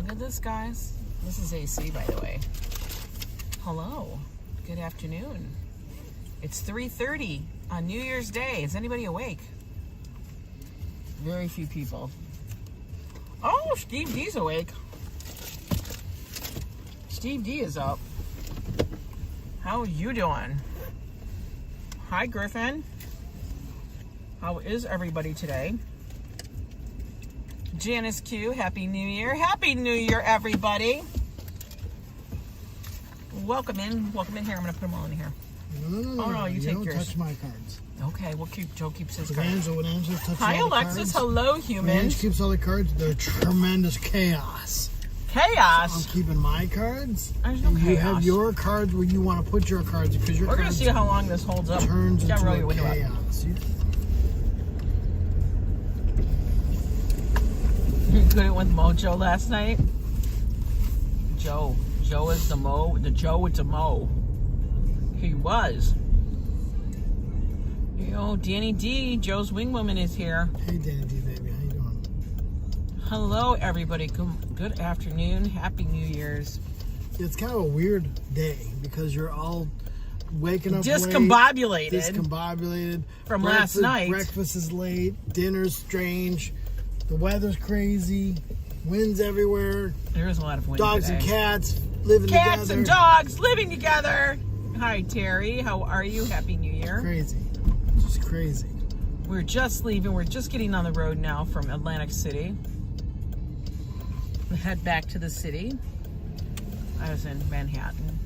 Look at this, guys. This is AC, by the way. Hello. Good afternoon. It's 3:30 on New Year's Day. Is anybody awake? Very few people. Oh, Steve D's awake. Steve D is up. How are you doing? Hi, Griffin. How is everybody today? Janice Q, Happy New Year. Happy New Year, everybody. Welcome in here. I'm going to put them all in here. No. Oh, no, you take don't yours. Touch my cards. Okay, Joe keeps his cards. When Angela touches Hi, all Alexis. the cards, Hello, when humans. Angela keeps all the cards, they're tremendous chaos. Chaos. So I'm keeping my cards. There's no and you chaos. have your cards where you want to put your cards because your We're going to cards see how long this holds up. turns into roll your a window up. chaos. You couldn't with Mojo last night? Joe is the Mo. The Joe with the Mo. He was. You know, Danny D, Joe's wing woman, is here. Hey, Danny D, baby. How you doing? Hello, everybody. Good afternoon. Happy New Year's. It's kind of a weird day because you're all waking up Discombobulated. Discombobulated. From last night. Breakfast is late. Dinner's strange. The weather's crazy. Wind's everywhere. There is a lot of wind Dogs today. and cats living together. Cats and dogs living together. Hi, Terry. How are you? Happy New Year. Crazy. Just crazy. We're just leaving. We're just getting on the road now from Atlantic City. We head back to the city. I was in Manhattan.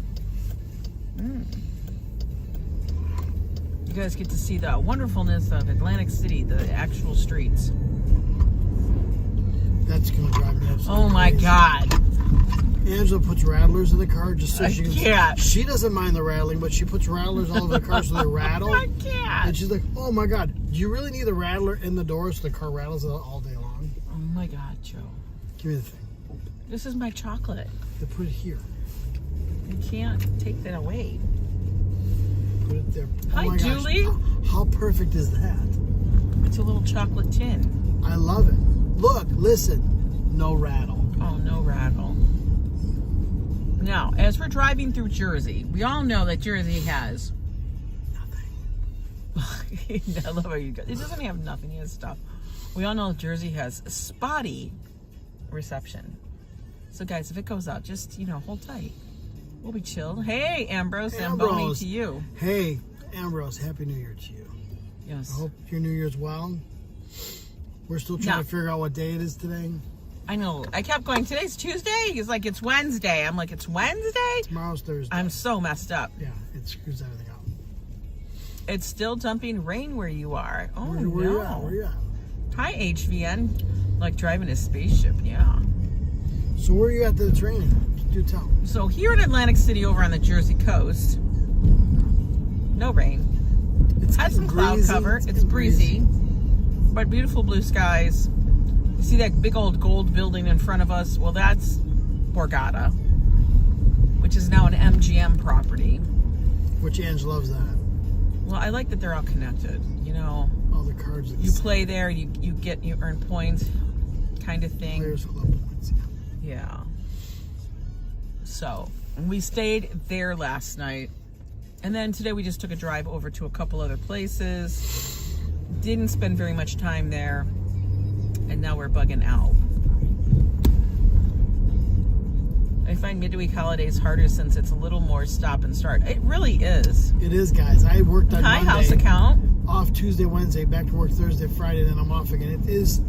You guys get to see the wonderfulness of Atlantic City, the actual streets. That's going to drive me absolutely Oh my crazy. God. Angela puts rattlers in the car just so I she can... can't. She doesn't mind the rattling, but she puts rattlers all over the car so they rattle. I can't. And she's like, oh my God, do you really need a rattler in the door so the car rattles all day long? Oh my God, Joe. Give me the thing. This is my chocolate. They put it here. You can't take that away. Put it there. Hi, oh my Julie. Gosh. How perfect is that? It's a little chocolate tin. I love it. Look, listen, no rattle. Oh, no rattle. Now, as we're driving through Jersey, we all know that Jersey has Nothing. I love how you guys. It doesn't have nothing. It has stuff. We all know Jersey has spotty reception. So, guys, if it goes out, just hold tight. We'll be chilled. Hey, Ambrose, and Bombie to you. Hey, Ambrose, Happy New Year to you. Yes. I hope your New Year's well. We're still trying to figure out what day it is today. I know. I kept going, today's Tuesday? He's like, it's Wednesday. I'm like, it's Wednesday? Tomorrow's Thursday. I'm so messed up. Yeah, it screws everything up. It's still dumping rain where you are. Oh, Where no. you at? Where you at? Hi, HVN. Like driving a spaceship, yeah. So where are you at that it's raining? Do tell. So here in Atlantic City over on the Jersey coast, no rain. It's Had some cloud breezy. cover. It's breezy. But beautiful blue skies. You see that big old gold building in front of us? Well, that's Borgata, which is now an MGM property. Which Ange loves that. Well, I like that they're all connected. All the cards. You play there, you earn points, kind of thing. Players Club points. Yeah. So we stayed there last night, and then today we just took a drive over to a couple other places. Didn't spend very much time there, and now we're bugging out. I find midweek holidays harder since it's a little more stop and start. It really is. It is, guys. I worked on Monday. House account. Off Tuesday, Wednesday, back to work Thursday, Friday, then I'm off again. It's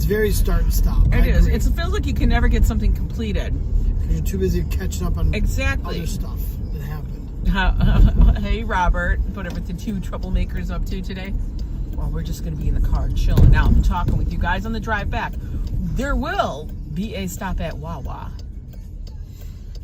very start and stop. It is. It feels like you can never get something completed. Because you're too busy catching up on Exactly. other stuff that happened. Hey, Robert. Whatever the two troublemakers up to today. Well, we're just going to be in the car chilling out and talking with you guys on the drive back. There will be a stop at Wawa.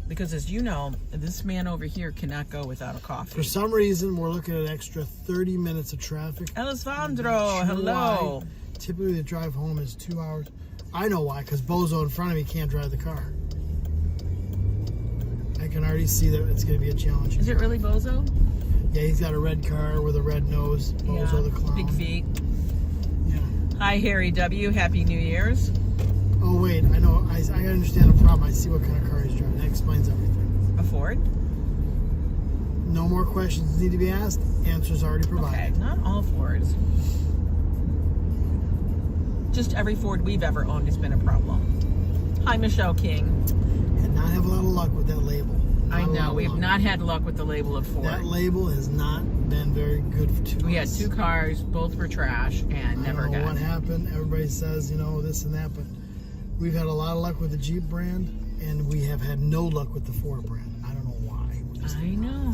Because as you know, this man over here cannot go without a coffee. For some reason, we're looking at an extra 30 minutes of traffic. Alessandro, hello. Why. Typically, the drive home is 2 hours. I know why, because Bozo in front of me can't drive the car. I can already see that it's going to be a challenge. Is it really Bozo? Yeah, he's got a red car with a red nose. Bozo the clown. Big feet. Yeah. Hi, Harry W. Happy New Year's. Oh, wait. I know. I understand the problem. I see what kind of car he's driving. That explains everything. A Ford? No more questions need to be asked. Answers already provided. Okay, not all Fords. Just every Ford we've ever owned has been a problem. Hi, Michelle King. And not have a lot of luck with that label. I know. We have not had luck with the label of Ford. That label has not been very good to us. We had 2 cars, both were trash, and never got. I don't know what happened. Everybody says, this and that, but we've had a lot of luck with the Jeep brand, and we have had no luck with the Ford brand. I don't know why. I know.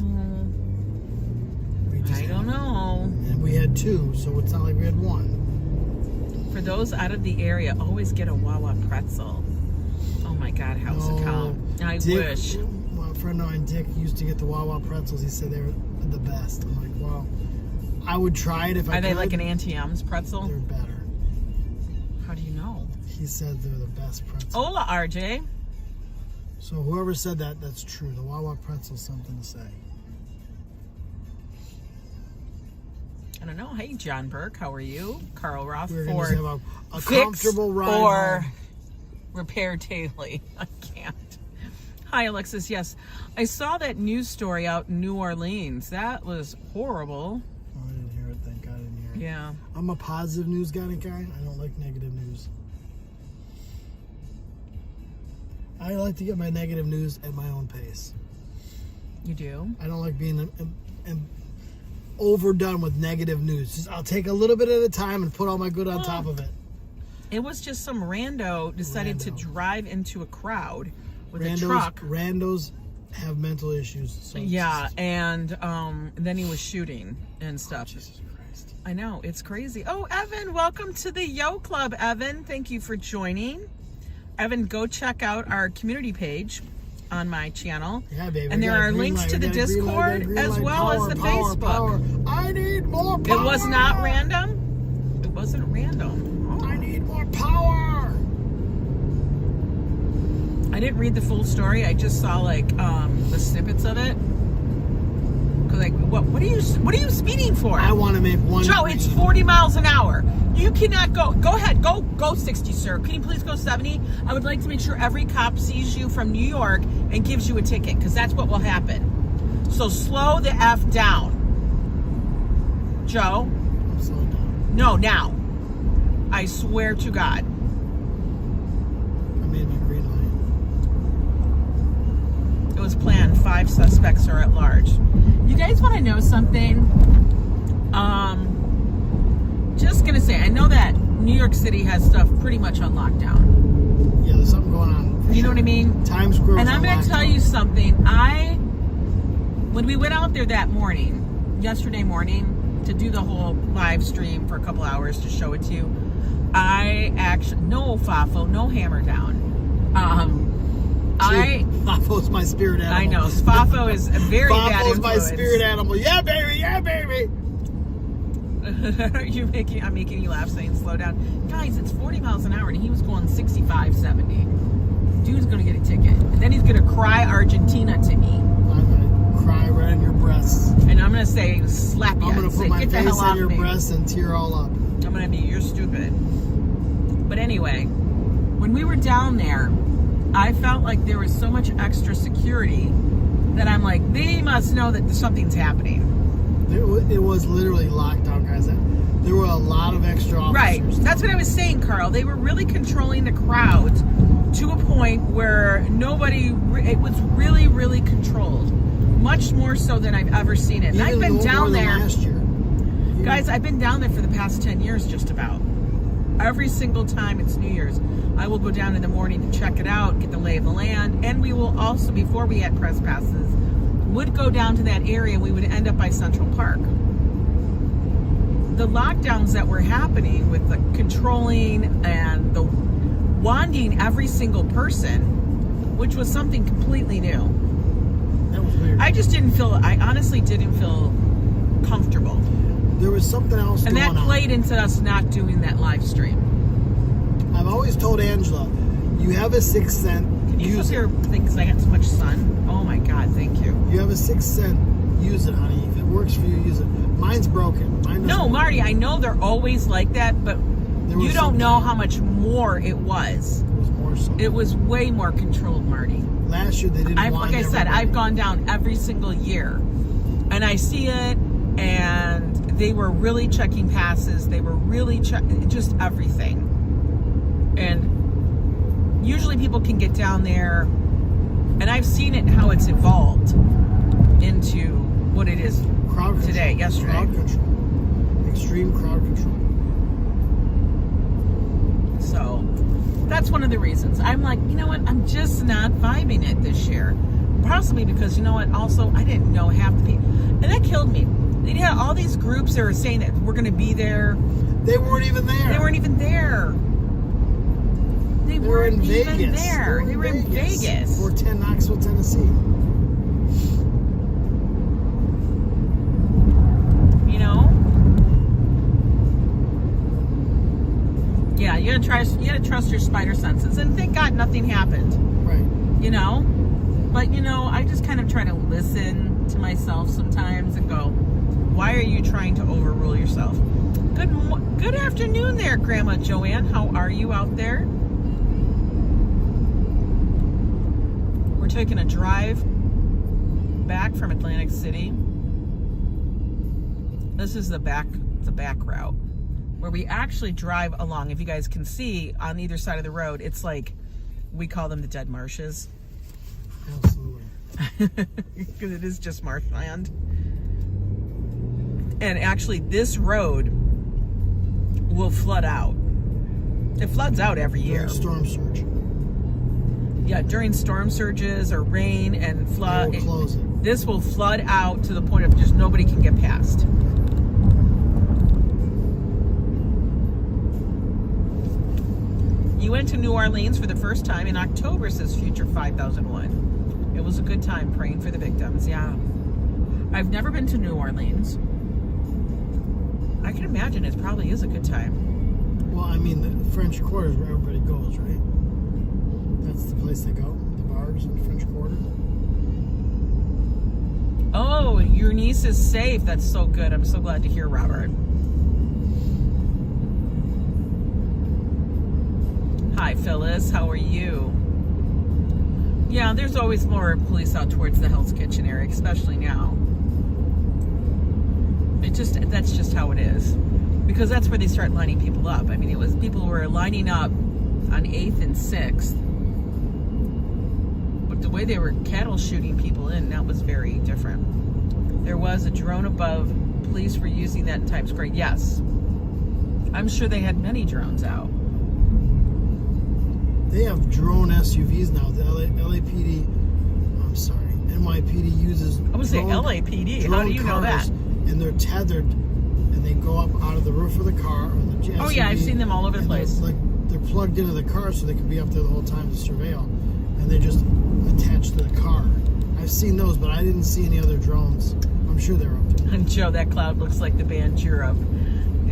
I don't know. And we had 2, so it's not like we had 1. For those out of the area, always get a Wawa pretzel. Oh my God, how's it come? I wish. My friend of mine, Dick, used to get the Wawa pretzels. He said they were the best. I'm like, well, I would try it if I could. Are they like an Auntie M's pretzel? They're better. How do you know? He said they're the best pretzels. Hola, RJ. So whoever said that, that's true. The Wawa pretzel's something to say. I don't know. Hey, John Burke, how are you? Carl Roth, We're Ford. going to have a comfortable ride or home. Repair Daily. I can't. Hi, Alexis. Yes, I saw that news story out in New Orleans. That was horrible. Oh, I didn't hear it. Thank God I didn't hear it. Yeah. I'm a positive news guy. I don't like negative news. I like to get my negative news at my own pace. You do? I don't like being overdone with negative news. Just, I'll take a little bit at a time and put all my good on top of it. It was just some rando decided to drive into a crowd with a truck. Randos have mental issues. So yeah, and then he was shooting and stuff. Jesus Christ. I know, it's crazy. Oh, Evan, welcome to the Yo Club, Evan. Thank you for joining. Evan, go check out our community page on my channel. Yeah, baby. And there are links to the Discord as well as the Facebook. I need more power. It was not random. It wasn't random. I need more power. I didn't read the full story. I just saw like the snippets of it. Like, what are you speeding for? I want to make one. Joe, it's 40 miles an hour. You cannot go. Go ahead. Go 60, sir. Can you please go 70? I would like to make sure every cop sees you from New York and gives you a ticket, because that's what will happen. So slow the F down. Joe? I'm slowing down. No, now. I swear to God. I'm in my green light. It was planned. 5 suspects are at large. You guys want to know something? Just gonna say, I know that New York City has stuff pretty much on lockdown. Yeah, there's something going on. You know what I mean? Times Square. And I'm gonna tell you something. When we went out there that morning, yesterday morning, to do the whole live stream for a couple hours to show it to you, I actually, no FAFO, no hammer down. FAFO's my spirit animal. I know. FAFO is a very bad influence. FAFO's my spirit animal. Yeah, baby. Yeah, baby. I'm making you laugh saying slow down. Guys, it's 40 miles an hour and he was going 65, 70. Dude's going to get a ticket. And then he's going to cry Argentina to me. I'm going to cry right on your breasts. And I'm going to say, slap you. I'm going to put my get face on your breasts and tear all up. I'm going to be, you're stupid. But anyway, when we were down there, I felt like there was so much extra security that I'm like, they must know that something's happening. It was literally locked down, guys. There were a lot of extra officers. Right. That's what I was saying, Carl. They were really controlling the crowds to a point where it was really, really controlled. Much more so than I've ever seen it. And I've been down there. Last year. Guys, I've been down there for the past 10 years just about. Every single time it's New Year's, I will go down in the morning to check it out, get the lay of the land, and we will also, before we had press passes, would go down to that area and we would end up by Central Park. The lockdowns that were happening with the controlling and the wanding every single person, which was something completely new. That was weird. I honestly didn't feel comfortable. There was something else and going on. And that played into us not doing that live stream. I've always told Angela, you have a sixth sense. Can you use your thing because I got so much sun? Oh my God, thank you. You have a sixth sense. Use it, honey. If it works for you, use it. Mine's broken. No, Marty, I know they're always like that, but you don't know how much more it was. It was so. It was way more controlled, Marty. Last year they didn't want like I said, everybody. I've gone down every single year, and I see it, and they were really checking passes. They were really just everything. And usually people can get down there, and I've seen it and how it's evolved into what it is Crowd today, control. yesterday. Crowd control. Extreme crowd control. So that's one of the reasons. I'm like, you know what? I'm just not vibing it this year. Possibly because, you know what? Also, I didn't know half the people. And that killed me. They had all these groups that were saying that we're going to be there. They weren't even there. They weren't even there. They weren't even there. They were in Vegas. 410 Knoxville, Tennessee. You know? Yeah, you gotta trust your spider senses. And thank God nothing happened. Right. You know? But, you know, I just kind of try to listen to myself sometimes and go, why are you trying to overrule yourself? Good afternoon there, Grandma Joanne. How are you out there? We're taking a drive back from Atlantic City. This is the back route where we actually drive along. If you guys can see on either side of the road, it's like, we call them the dead marshes. Absolutely. Because it is just marshland. And actually, this road will flood out. It floods out every year. During storm surge. Yeah, during storm surges or rain and flood. They will close it. This will flood out to the point of just nobody can get past. You went to New Orleans for the first time in October, says Future 5001. It was a good time praying for the victims, yeah. I've never been to New Orleans. I can imagine it probably is a good time. Well, I mean, the French Quarter is where everybody goes, right? That's the place they go, the bars in the French Quarter. Oh, your niece is safe. That's so good. I'm so glad to hear, Robert. Hi, Phyllis. How are you? Yeah, there's always more police out towards the Hell's Kitchen area, especially now. That's just how it is. Because that's where they start lining people up. I mean, it was people were lining up on 8th and 6th. But the way they were cattle shooting people in, that was very different. There was a drone above. Police were using that in Times Square. Yes. I'm sure they had many drones out. They have drone SUVs now. The LAPD, I'm sorry, NYPD uses. I would say LAPD. How do you know that? And they're tethered, and they go up out of the roof of the car or the SUV. Oh yeah, I've seen them all over the place. They're plugged into the car, so they can be up there the whole time to surveil, and they're just attached to the car. I've seen those, but I didn't see any other drones. I'm sure they're up there. And Joe, that cloud looks like the band Europe.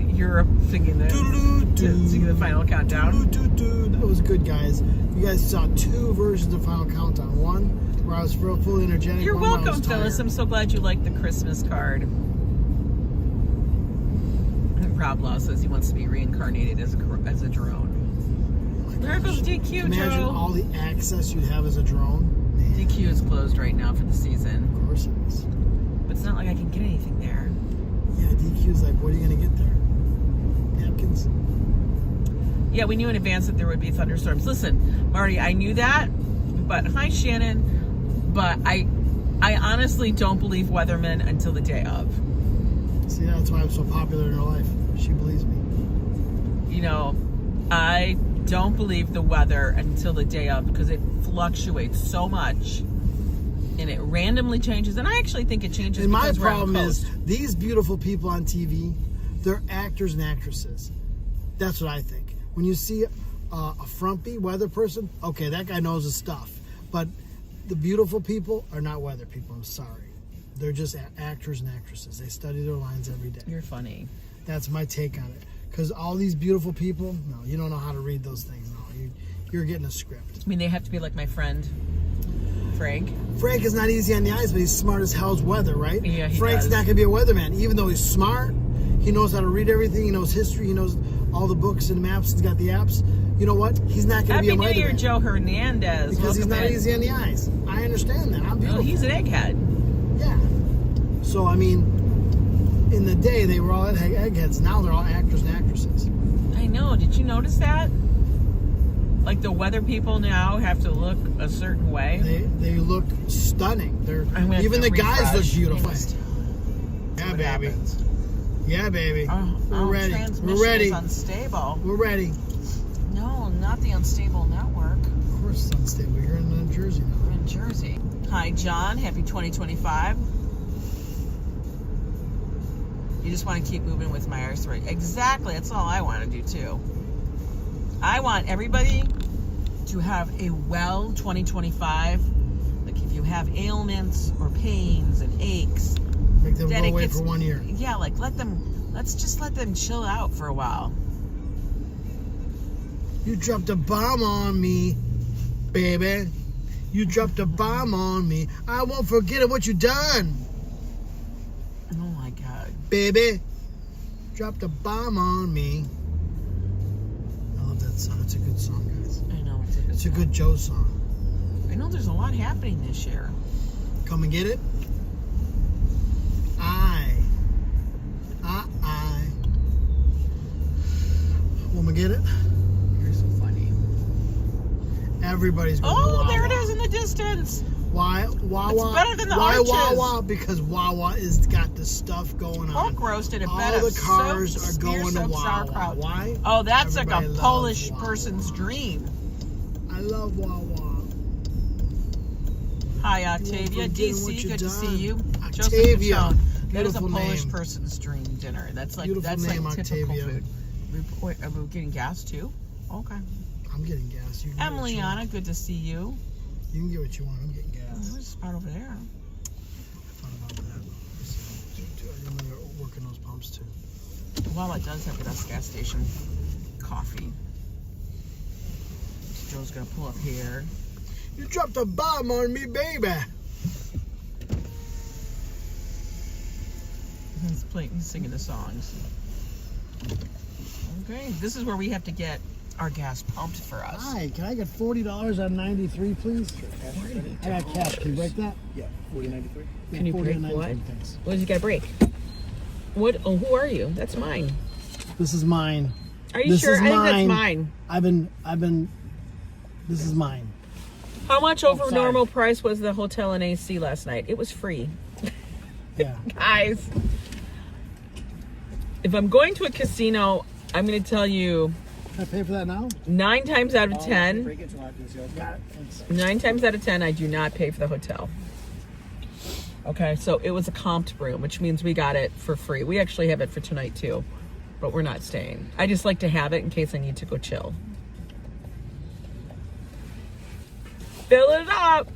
Europe singing the final countdown. That was good, guys. You guys saw 2 versions of Final Countdown. One where I was fully energetic. You're welcome, Phyllis. I'm so glad you liked the Christmas card. Rob Law says he wants to be reincarnated as a drone. There goes DQ, Imagine Joe. all the access you'd have as a drone. Man. DQ is closed right now for the season. Of course it is. But it's not like I can get anything there. Yeah, DQ's like, what are you going to get there? Napkins? Yeah, we knew in advance that there would be thunderstorms. Listen, Marty, I knew that, but hi, Shannon. But I honestly don't believe weathermen until the day of. See, that's why I'm so popular in her life. She believes me. You know, I don't believe the weather until the day of because it fluctuates so much and it randomly changes. And I actually think it changes. And my because we're on the problem is coast. these beautiful people on TV, they're actors and actresses. That's what I think. When you see a frumpy weather person, okay, that guy knows his stuff. But the beautiful people are not weather people. I'm sorry. They're just actors and actresses. They study their lines every day. You're funny. That's my take on it. Because all these beautiful people, no, you don't know how to read those things. No, you're getting a script. I mean, they have to be like my friend Frank. Frank is not easy on the eyes, but he's smart as hell's weather, right? Yeah, he Frank's does. not going to be a weatherman. Even though he's smart, he knows how to read everything. He knows history. He knows all the books and maps. He's got the apps. You know what? He's not going to be a Happy New mighty Year, man. Joe Hernandez. Because he's Welcome not in. easy on the eyes. I understand that. I'm beautiful. Well, he's an egghead. Yeah. So, I mean, in the day, they were all eggheads. Now they're all actors and actresses. I know. Did you notice that? Like the weather people now have to look a certain way. They look stunning. Even the refresh. guys look beautiful. Yeah, What baby. happens. Yeah, baby. We're ready. Transmission We're ready. is unstable. We're ready. No, not the unstable network. Of course it's unstable. You're in Jersey now. We're in Jersey. Hi, John. Happy 2025. You just want to keep moving with my arse rate. Exactly. That's all I want to do, too. I want everybody to have a well 2025. Like if you have ailments or pains and aches, Make them go away for 1 year. Yeah, like let's just let them chill out for a while. You dropped a bomb on me, baby. You dropped a bomb on me. I won't forget it, what you done. Oh my God. Baby, dropped a bomb on me. I love that song. It's a good song, guys. I know It's a good Joe song. I know there's a lot happening this year. Come and get it. Want to get it? You're so funny. Everybody's going to Oh, Wawa. there it is in the distance. Why Wawa? It's better than the Why arches. Wawa? Because Wawa is got the stuff going on. Pork roasted a bed All of the cars soaked, are smear going to soaked Wawa. sauerkraut. Why? Oh, that's Everybody like a loves Polish Wawa. person's dream. I love Wawa. Hi, Octavia. forgetting what DC, you good to done. see you. Octavia. Joseph Michon. That is a Beautiful Polish name. person's dream dinner. That's like Beautiful that's name, like typical Octavia. food. Wait, are we getting gas too? Okay. I'm getting gas. You can get what you want. Emiliana, good to see you. You can get what you want. I'm getting Oh, gas. there's a spot over there. I thought about that. I'm going to work in those pumps too. Wawa does have the best gas station coffee. So Joe's gonna pull up here. You dropped a bomb on me, baby. He's singing the songs. Okay, this is where we have to get our gas pumped for us. Hi, can I get $40 on 93, please? I got cash. Can you break that? Yeah, 40.93. Can you break what? Thanks. What did you got to break? What? Oh, who are you? That's mine. This is mine. Are you This sure? is I think that's mine. mine. I've been. This is mine. How much over sorry. normal price was the hotel in AC last night? It was free. Yeah. Guys, if I'm going to a casino, I'm going to tell you Can I pay for that now? 9 times out of 10, Got it. Thanks. 9 times out of 10, I do not pay for the hotel. Okay, so it was a comped room, which means we got it for free. We actually have it for tonight too, but we're not staying. I just like to have it in case I need to go chill. Fill it up.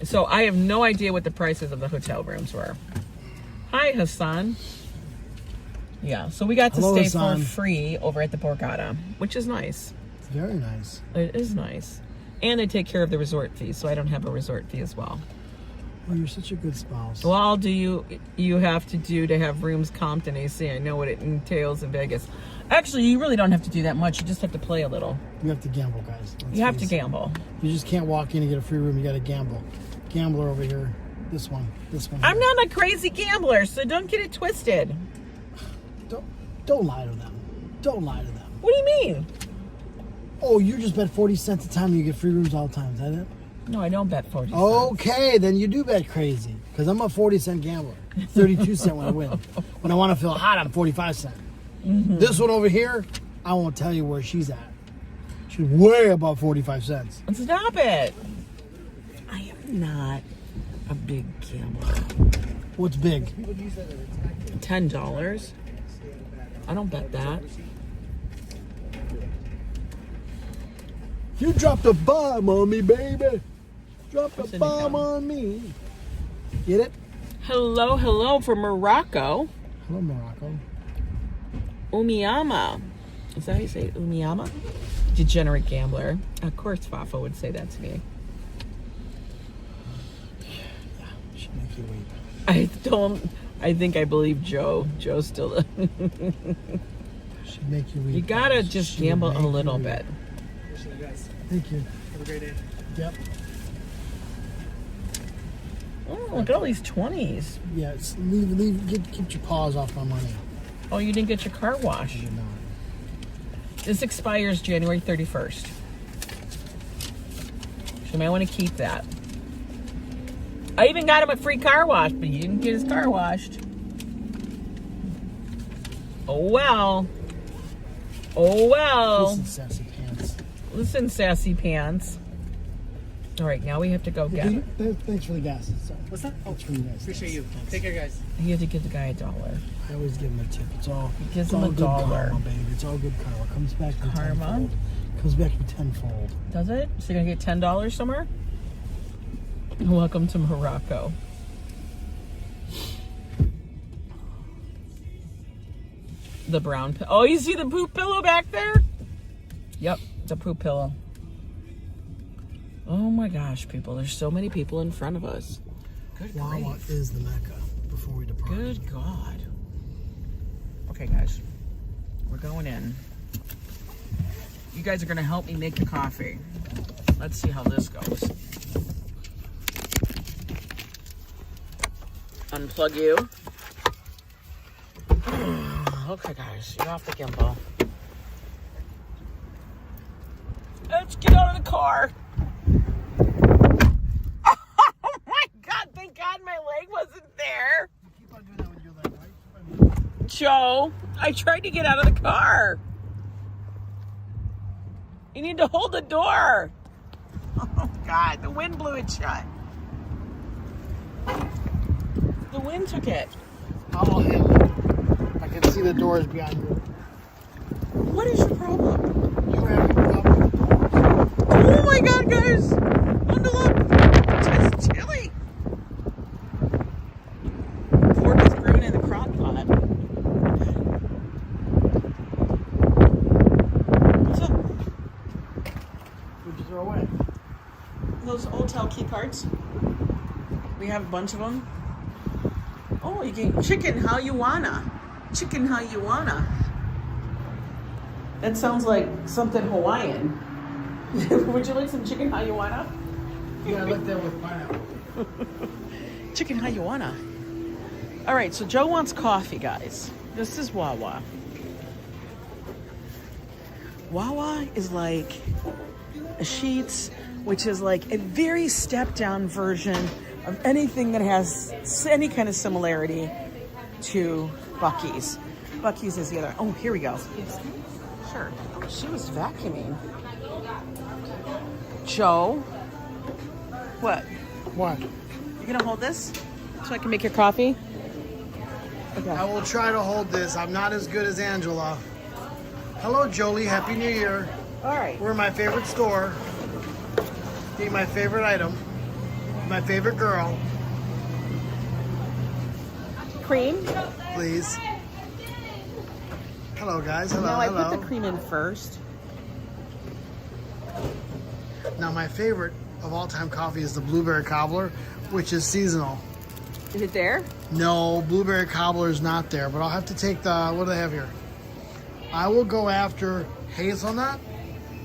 So I have no idea what the prices of the hotel rooms were. Hi, Hassan. Yeah, so we got to Hello, stay Hassan. for free over at the Borgata, which is nice. Very nice. It is nice. And they take care of the resort fee, so I don't have a resort fee as well. Oh, you're such a good spouse. Well, all do you have to do to have rooms comped in AC? I know what it entails in Vegas. Actually, you really don't have to do that much. You just have to play a little. You have to gamble, guys. Let's You have to face it. gamble. You just can't walk in and get a free room. You got to gamble. Gambler over here. This one. I'm not a crazy gambler, so don't get it twisted. Don't lie to them. Don't lie to them. What do you mean? Oh, you just bet 40 cents a time and you get free rooms all the time. Is that it? No, I don't bet 40 cents. Okay, then you do bet crazy. Because I'm a 40-cent gambler. 32 cent when I win. When I want to feel hot, I'm 45 cent. Mm-hmm. This one over here, I won't tell you where she's at. She's way above 45 cents. Stop it. I am not a big gambler. What's big? $10. I don't bet that. You dropped a bomb on me, baby. Dropped What's a in the bomb gun? on me. Get it? Hello from Morocco. Hello, Morocco. Umiyama. Is that how you say it? Umiyama? Degenerate gambler. Of course FAFO would say that to me. Yeah, should make you wait. I think I believe Joe. Joe still. She'd make you weep. You gotta just gamble a little bit. Appreciate you guys. Thank you. Have a great day. Yep. Oh, look at all these 20s. Yeah, keep your paws off my money. Oh, you didn't get your car washed. You know. This expires January 31st. So you might want to keep that. I even got him a free car wash, but he didn't get his car washed. Oh, well. Oh, well. Listen, sassy pants. Listen, sassy pants. All right, now we have to go get it. Thanks for the gas. Sorry. What's that? Thanks for the gas. Appreciate you. Thanks. Take care, guys. You have to give the guy $1. I always give him a tip. It's all. He gives it's him all $1. good karma, baby. It's all good karma. Comes back to Karma? tenfold. Comes back to tenfold. Does it? So you're going to get $10 somewhere? Welcome to Morocco. The brown pillow. Oh, you see the poop pillow back there? Yep, it's a poop pillow. Oh my gosh, people. There's so many people in front of us. Good Wawa grief. is the Mecca before we depart. Good God. Okay, guys. We're going in. You guys are going to help me make the coffee. Let's see how this goes. Unplug you. Okay, guys. You're off the gimbal. Let's get out of the car. Oh my God. Thank God my leg wasn't there. Keep on doing that with your leg, right? Joe, I tried to get out of the car. You need to hold the door. Oh, God. The wind blew it shut. The wind took it. I'll handle it. I can see the doors behind you. What is your problem? You were having a problem with the doors. Oh, my God, guys. Bundle up. It's chilly. Fork is brewing in the crock pot. What's up? What'd you throw away? Those hotel key cards. We have a bunch of them. Oh, you get chicken how you wanna. Chicken how you wanna. That sounds like something Hawaiian. Would you like some chicken how you wanna? Yeah, I like that with pineapple. Chicken how you wanna. All right, so Joe wants coffee, guys. This is Wawa. Wawa is like a Sheetz, which is like a very stepped-down version of anything that has any kind of similarity to Buc-ee's. Buc-ee's is the other. Oh, here we go. Sure. Oh, she was vacuuming. Joe, what? What? You gonna hold this so I can make your coffee? Okay. I will try to hold this. I'm not as good as Angela. Hello, Jolie. Happy New Year. All right. We're in my favorite store. Getting my favorite item. My favorite girl. Cream. Please. Hello, guys. Hello, No, I hello. put the cream in first. Now, my favorite of all-time coffee is the blueberry cobbler, which is seasonal. Is it there? No, blueberry cobbler is not there, but I'll have to take the, what do they have here? I will go after hazelnut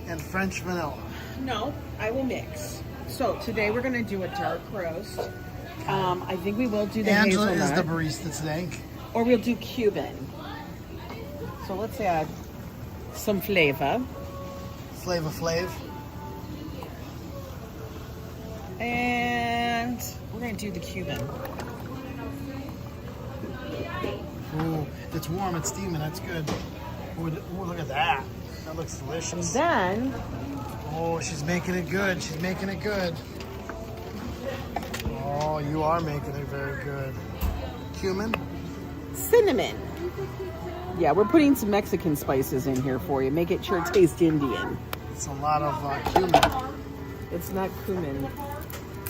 and French vanilla. No, I will mix. So today we're gonna do a dark roast. I think we will do the Angela hazelnut, is the barista today. or we'll do Cuban. So let's add some flavor. Flavor Flav. And we're gonna do the Cuban. Ooh, it's warm, it's steaming, that's good. Ooh, look at that. That looks delicious. Then Oh, she's making it good. She's making it good. Oh, you are making it very good. Cumin? cinnamon. Yeah, we're putting some Mexican spices in here for you. Make it sure it tastes Indian. It's a lot of cumin. It's not cumin.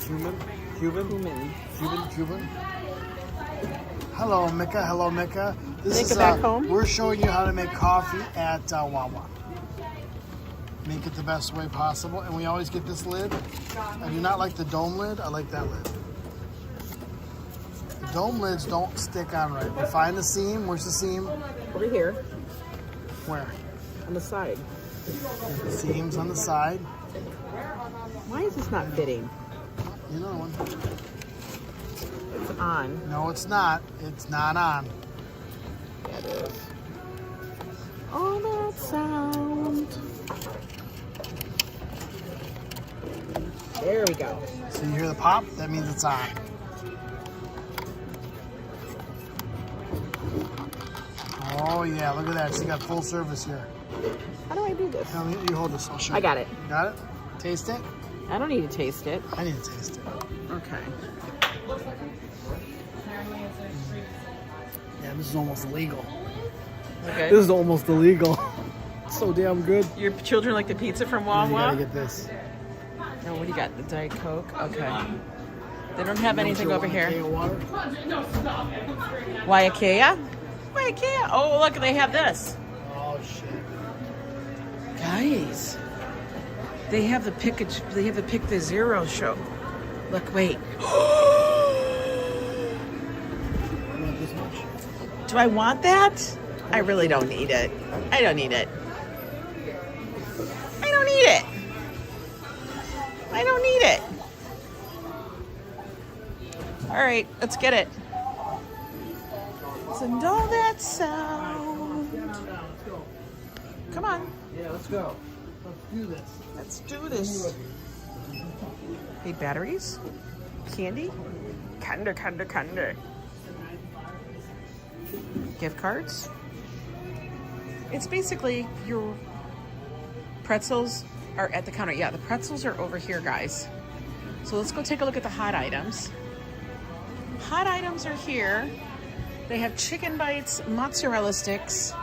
Cumin? Cuban? Cumin. Cuban? Hello, Micah. Hello, Micah. Micah back home? We're showing you how to make coffee at Wawa. Make it the best way possible. And we always get this lid. I do not like the dome lid. I like that lid. The dome lids don't stick on right. We find the seam. Where's the seam? Over here. Where? On the side. The seams on the side. Why is this not fitting? Another one. It's on. No, it's not. It's not on. Yeah, it is. Oh, that sound. There we go. So you hear the pop? That means it's on. Oh yeah, look at that. She got full service here. How do I do this? You hold this. I'll show you. I got it. Got it? Taste it? I don't need to taste it. I need to taste it. Okay. Yeah, this is almost illegal. Okay. This is almost illegal. So damn good. Your children like the pizza from You Wawa? gotta get this. No, what do you got? The Diet Coke? Okay. They don't have anything over here. Waiakea? Waiakea? Oh, look, they have this. Oh shit. Guys, they have the Pick the Zero show. Look, wait. Do I want that? I really don't need it. I don't need it. I don't need it. I don't need it. All right, let's get it. Listen to all that sound. Come on. Yeah, let's go. Let's do this. Let's do this. Hey, batteries? Candy? Kinder. Gift cards? It's basically your pretzels are at the counter. Yeah, the pretzels are over here, guys. So let's go take a look at the hot items. Hot items are here. They have chicken bites, mozzarella sticks,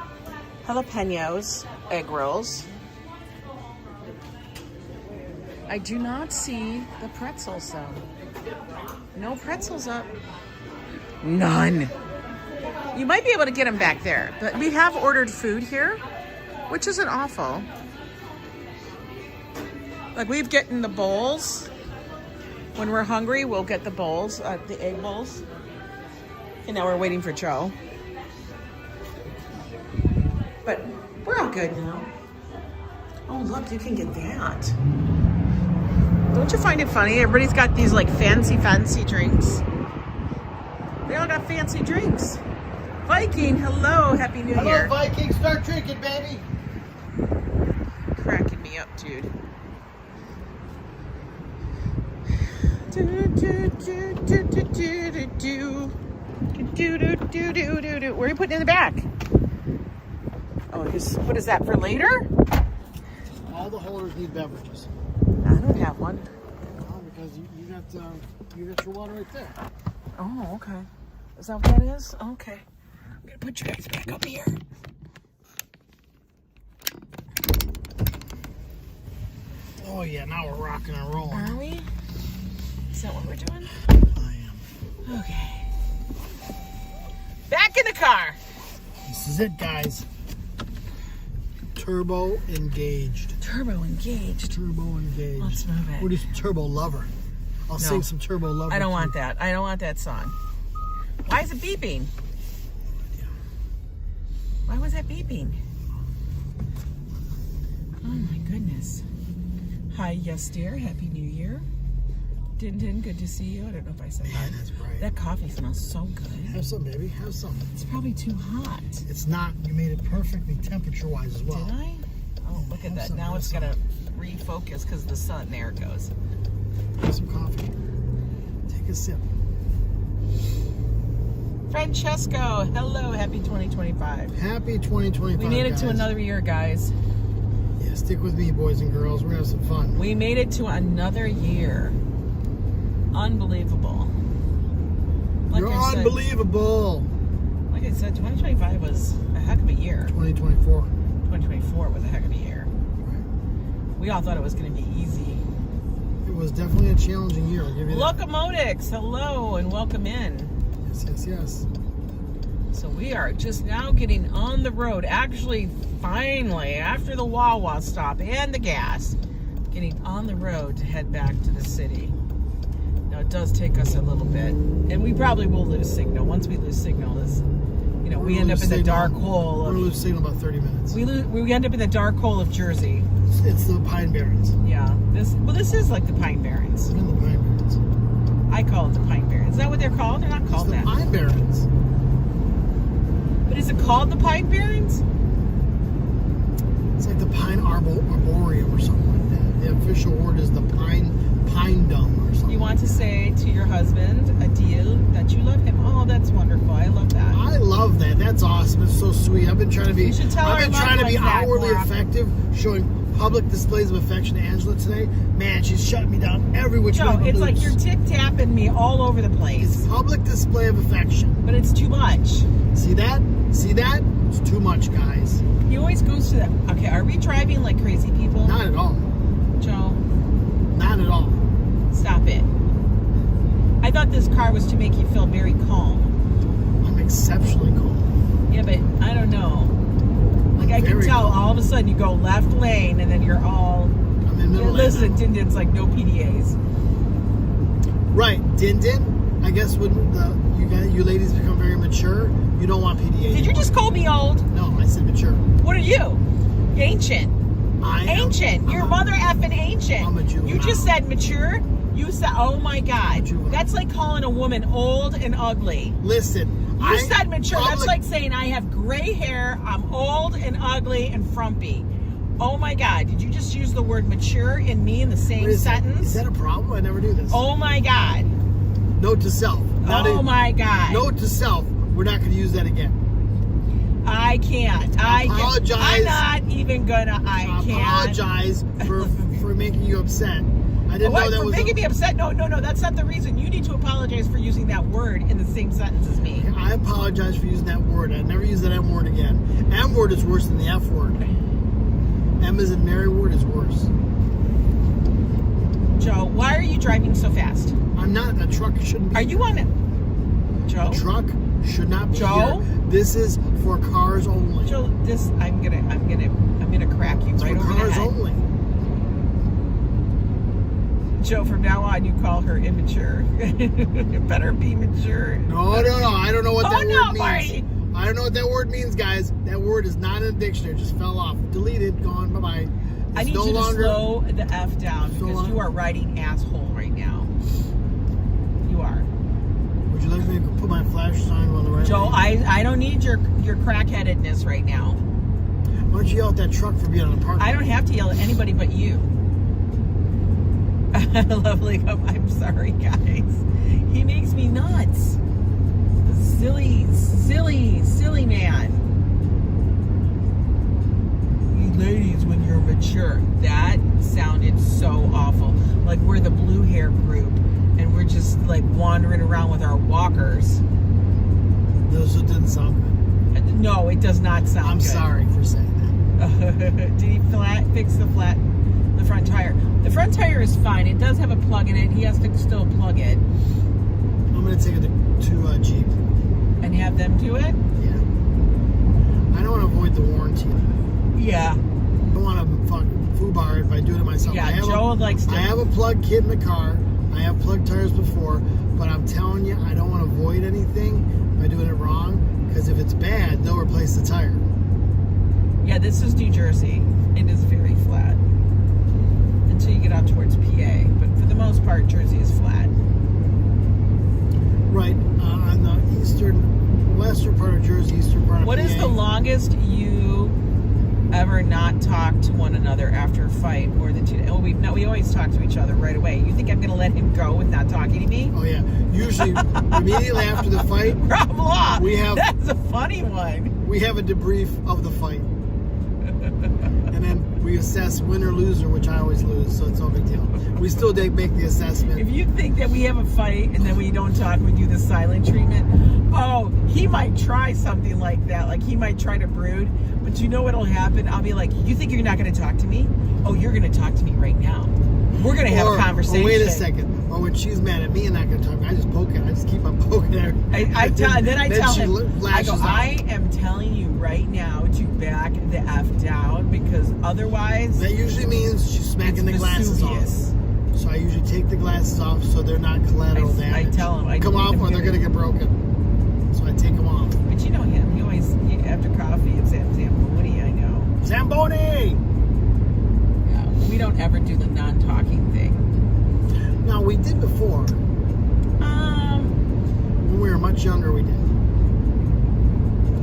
jalapenos, egg rolls. I do not see the pretzels though. No pretzels up. None. You might be able to get them back there, but we have ordered food here, which isn't awful. Like we've gotten the bowls. When we're hungry, we'll get the bowls, the egg bowls. And now we're waiting for Joe. But we're all good now. Oh, look, you can get that. Don't you find it funny? Everybody's got these like fancy drinks. They all got fancy drinks. Viking, hello, Happy New Year. Hello, Viking, start drinking, baby. Cracking me up, dude. Where are you putting it in the back? Oh, what is that for later? All the holders need beverages. I don't have one. Oh, because you got your water right there. Oh, okay. Is that what that is? Okay. I'm gonna put you guys back up here. Oh yeah, now we're rocking and rolling. Are we? Is that what we're doing? I am. Okay. Back in the car. This is it, guys. Turbo engaged. Turbo engaged. Turbo engaged. Let's move it. We'll do some Turbo Lover. I'll sing some Turbo Lover. I don't want that. I don't want that song. Why is it beeping? Why was that beeping? Oh my goodness. Hi, yes dear. Happy New Year. Din, good to see you. I don't know if I said Man, that. that's bright. That coffee smells so good. Have some, baby. Have some. It's probably too hot. It's not. You made it perfectly temperature-wise as well. Did I? Oh, look at that. Now it's got to refocus because the sun, there it goes. Have some coffee. Take a sip. Francesco, hello. Happy 2025. Happy 2025, We made it guys. to another year, guys. Yeah, stick with me, boys and girls. We're going to have some fun. We made it to another year. Unbelievable. You're unbelievable. Like I said, 2025 was a heck of a year. 2024. 2024 was a heck of a year. Right. We all thought it was going to be easy. It was definitely a challenging year. I'll give you that. Locomotics, hello and welcome in. Yes. So we are just now getting on the road. Actually, finally, after the Wawa stop and the gas, getting on the road to head back to the city. Now, it does take us a little bit, and we probably will lose signal. Once we lose signal, You know, we end up in the dark hole. We're going to lose signal about 30 minutes. We end up in the dark hole of Jersey. It's the Pine Barrens. Yeah. This is like the Pine Barrens. It's in the Pine Barrens. I call it the Pine Barrens. Is that what they're called? They're not called that. It's the Pine Barrens. But is it called the Pine Barrens? It's like the Pine Arboreum or something like that. The official word is the Pine Dome or something. You want to say to your husband, Adil, that you love him. Oh, that's wonderful. I love that. I love that. That's awesome. It's so sweet. I've been trying to be. You should tell I've her been trying to be that, outwardly Laura. effective, showing public displays of affection to Angela today. Man, she's shutting me down every which way. Joe, but it's like loose. you're tic-tapping me all over the place. It's public display of affection. But it's too much. See that? See that? It's too much, guys. He always goes to that. Okay, are we driving like crazy people? Not at all. Joe, Not at all. stop it. I thought this car was to make you feel very calm. I'm exceptionally cool. Yeah, but I don't know. Like I can Very tell calm. all of a sudden you go left lane and then you're all... I'm in middle lane Listen, now. Din Din's like no PDAs. Right, Din Din. I guess when you ladies become very mature, you don't want PDA. Did you just call me old? No, I said mature. What are you? Ancient. Ancient. Your I'm mother effing ancient. I'm a juvenile. You just said mature. You said, oh my God. Juvenile. That's like calling a woman old and ugly. Listen, You said mature. That's like saying I have gray hair, I'm old and ugly and frumpy. Oh my God. Did you just use the word mature and me in the same sentence? Is that a problem? I never do this. Oh my God. Note to self. My God. Note to self. We're not going to use that again. I can't. I apologize. I'm not even gonna. I can't. Apologize for making you upset. I didn't know that for was making me upset? No. That's not the reason. You need to apologize for using that word in the same sentence as me. I apologize for using that word. I never use that M word again. M word is worse than the F word. M as in Mary word is worse. Joe, why are you driving so fast? I'm not. A truck shouldn't be. Are you on it? Joe? A truck should not be Joe? here. This is for cars only. Joe, I'm gonna crack you It's right for over the cars head. only. Joe, from now on, you call her immature. It better be mature. No. I don't know what that word means. Marty. I don't know what that word means, guys. That word is not in the dictionary. It just fell off. Deleted. Gone. Bye-bye. I need you to slow the F down because you are riding asshole right now. You are. Would you like me to put my flash sign on the right Joe, lane? I don't need your crackheadedness right now. Why don't you yell at that truck for being on the parking I don't have to yell at anybody but you. Lovely. I'm sorry, guys. He makes me nuts. Silly man. You ladies, when you're mature. That sounded so awful. Like we're the blue hair group and we're just like wandering around with our walkers. Those didn't sound good. No, it does not sound I'm good. sorry for saying that. Did he fix the front tire? The front tire is fine. It does have a plug in it. He has to still plug it. I'm going to take it to Jeep. And have them do it? Yeah. I don't want to avoid the warranty. Yeah. I don't want to fucking foobar it by doing it myself. Yeah, Joe likes to. I have a plug kit in the car. I have plug tires before. But I'm telling you, I don't want to avoid anything by doing it wrong. Because if it's bad, they'll replace the tire. Yeah, this is New Jersey. It is very flat. Until you get out towards PA. But for the most part, Jersey is flat. Right. On the western part of Jersey, eastern part of What PA. is the longest you ever not talk to one another after a fight more than 2 days? Oh, we always talk to each other right away. You think I'm going to let him go with not talking to me? Oh, yeah. Usually, immediately after the fight, Blah. That's a funny one. we have a debrief of the fight. And then we assess win or loser, which I always lose, so it's no big deal. We still make the assessment. If you think that we have a fight and then we don't talk, we do the silent treatment. Oh, he might try something like that. Like he might try to brood. But you know what'll happen? I'll be like, you think you're not going to talk to me? Oh, you're going to talk to me right now. We're going to have a conversation. Or wait a second. Or when she's mad at me and not going to talk, I just poke it. I just keep on poking her. Then I tell him, I go, out. I am telling you right now to back the F down because otherwise... That usually means she's smacking the glasses off. So I usually take the glasses off so they're not collateral damage. I tell him. Come off or they're going to get broken. So I take them off. But you know him. after coffee, it's Zamboni, I know. Zamboni! Yeah, we don't ever do the non-talking thing. No, we did before. When we were much younger, we did. I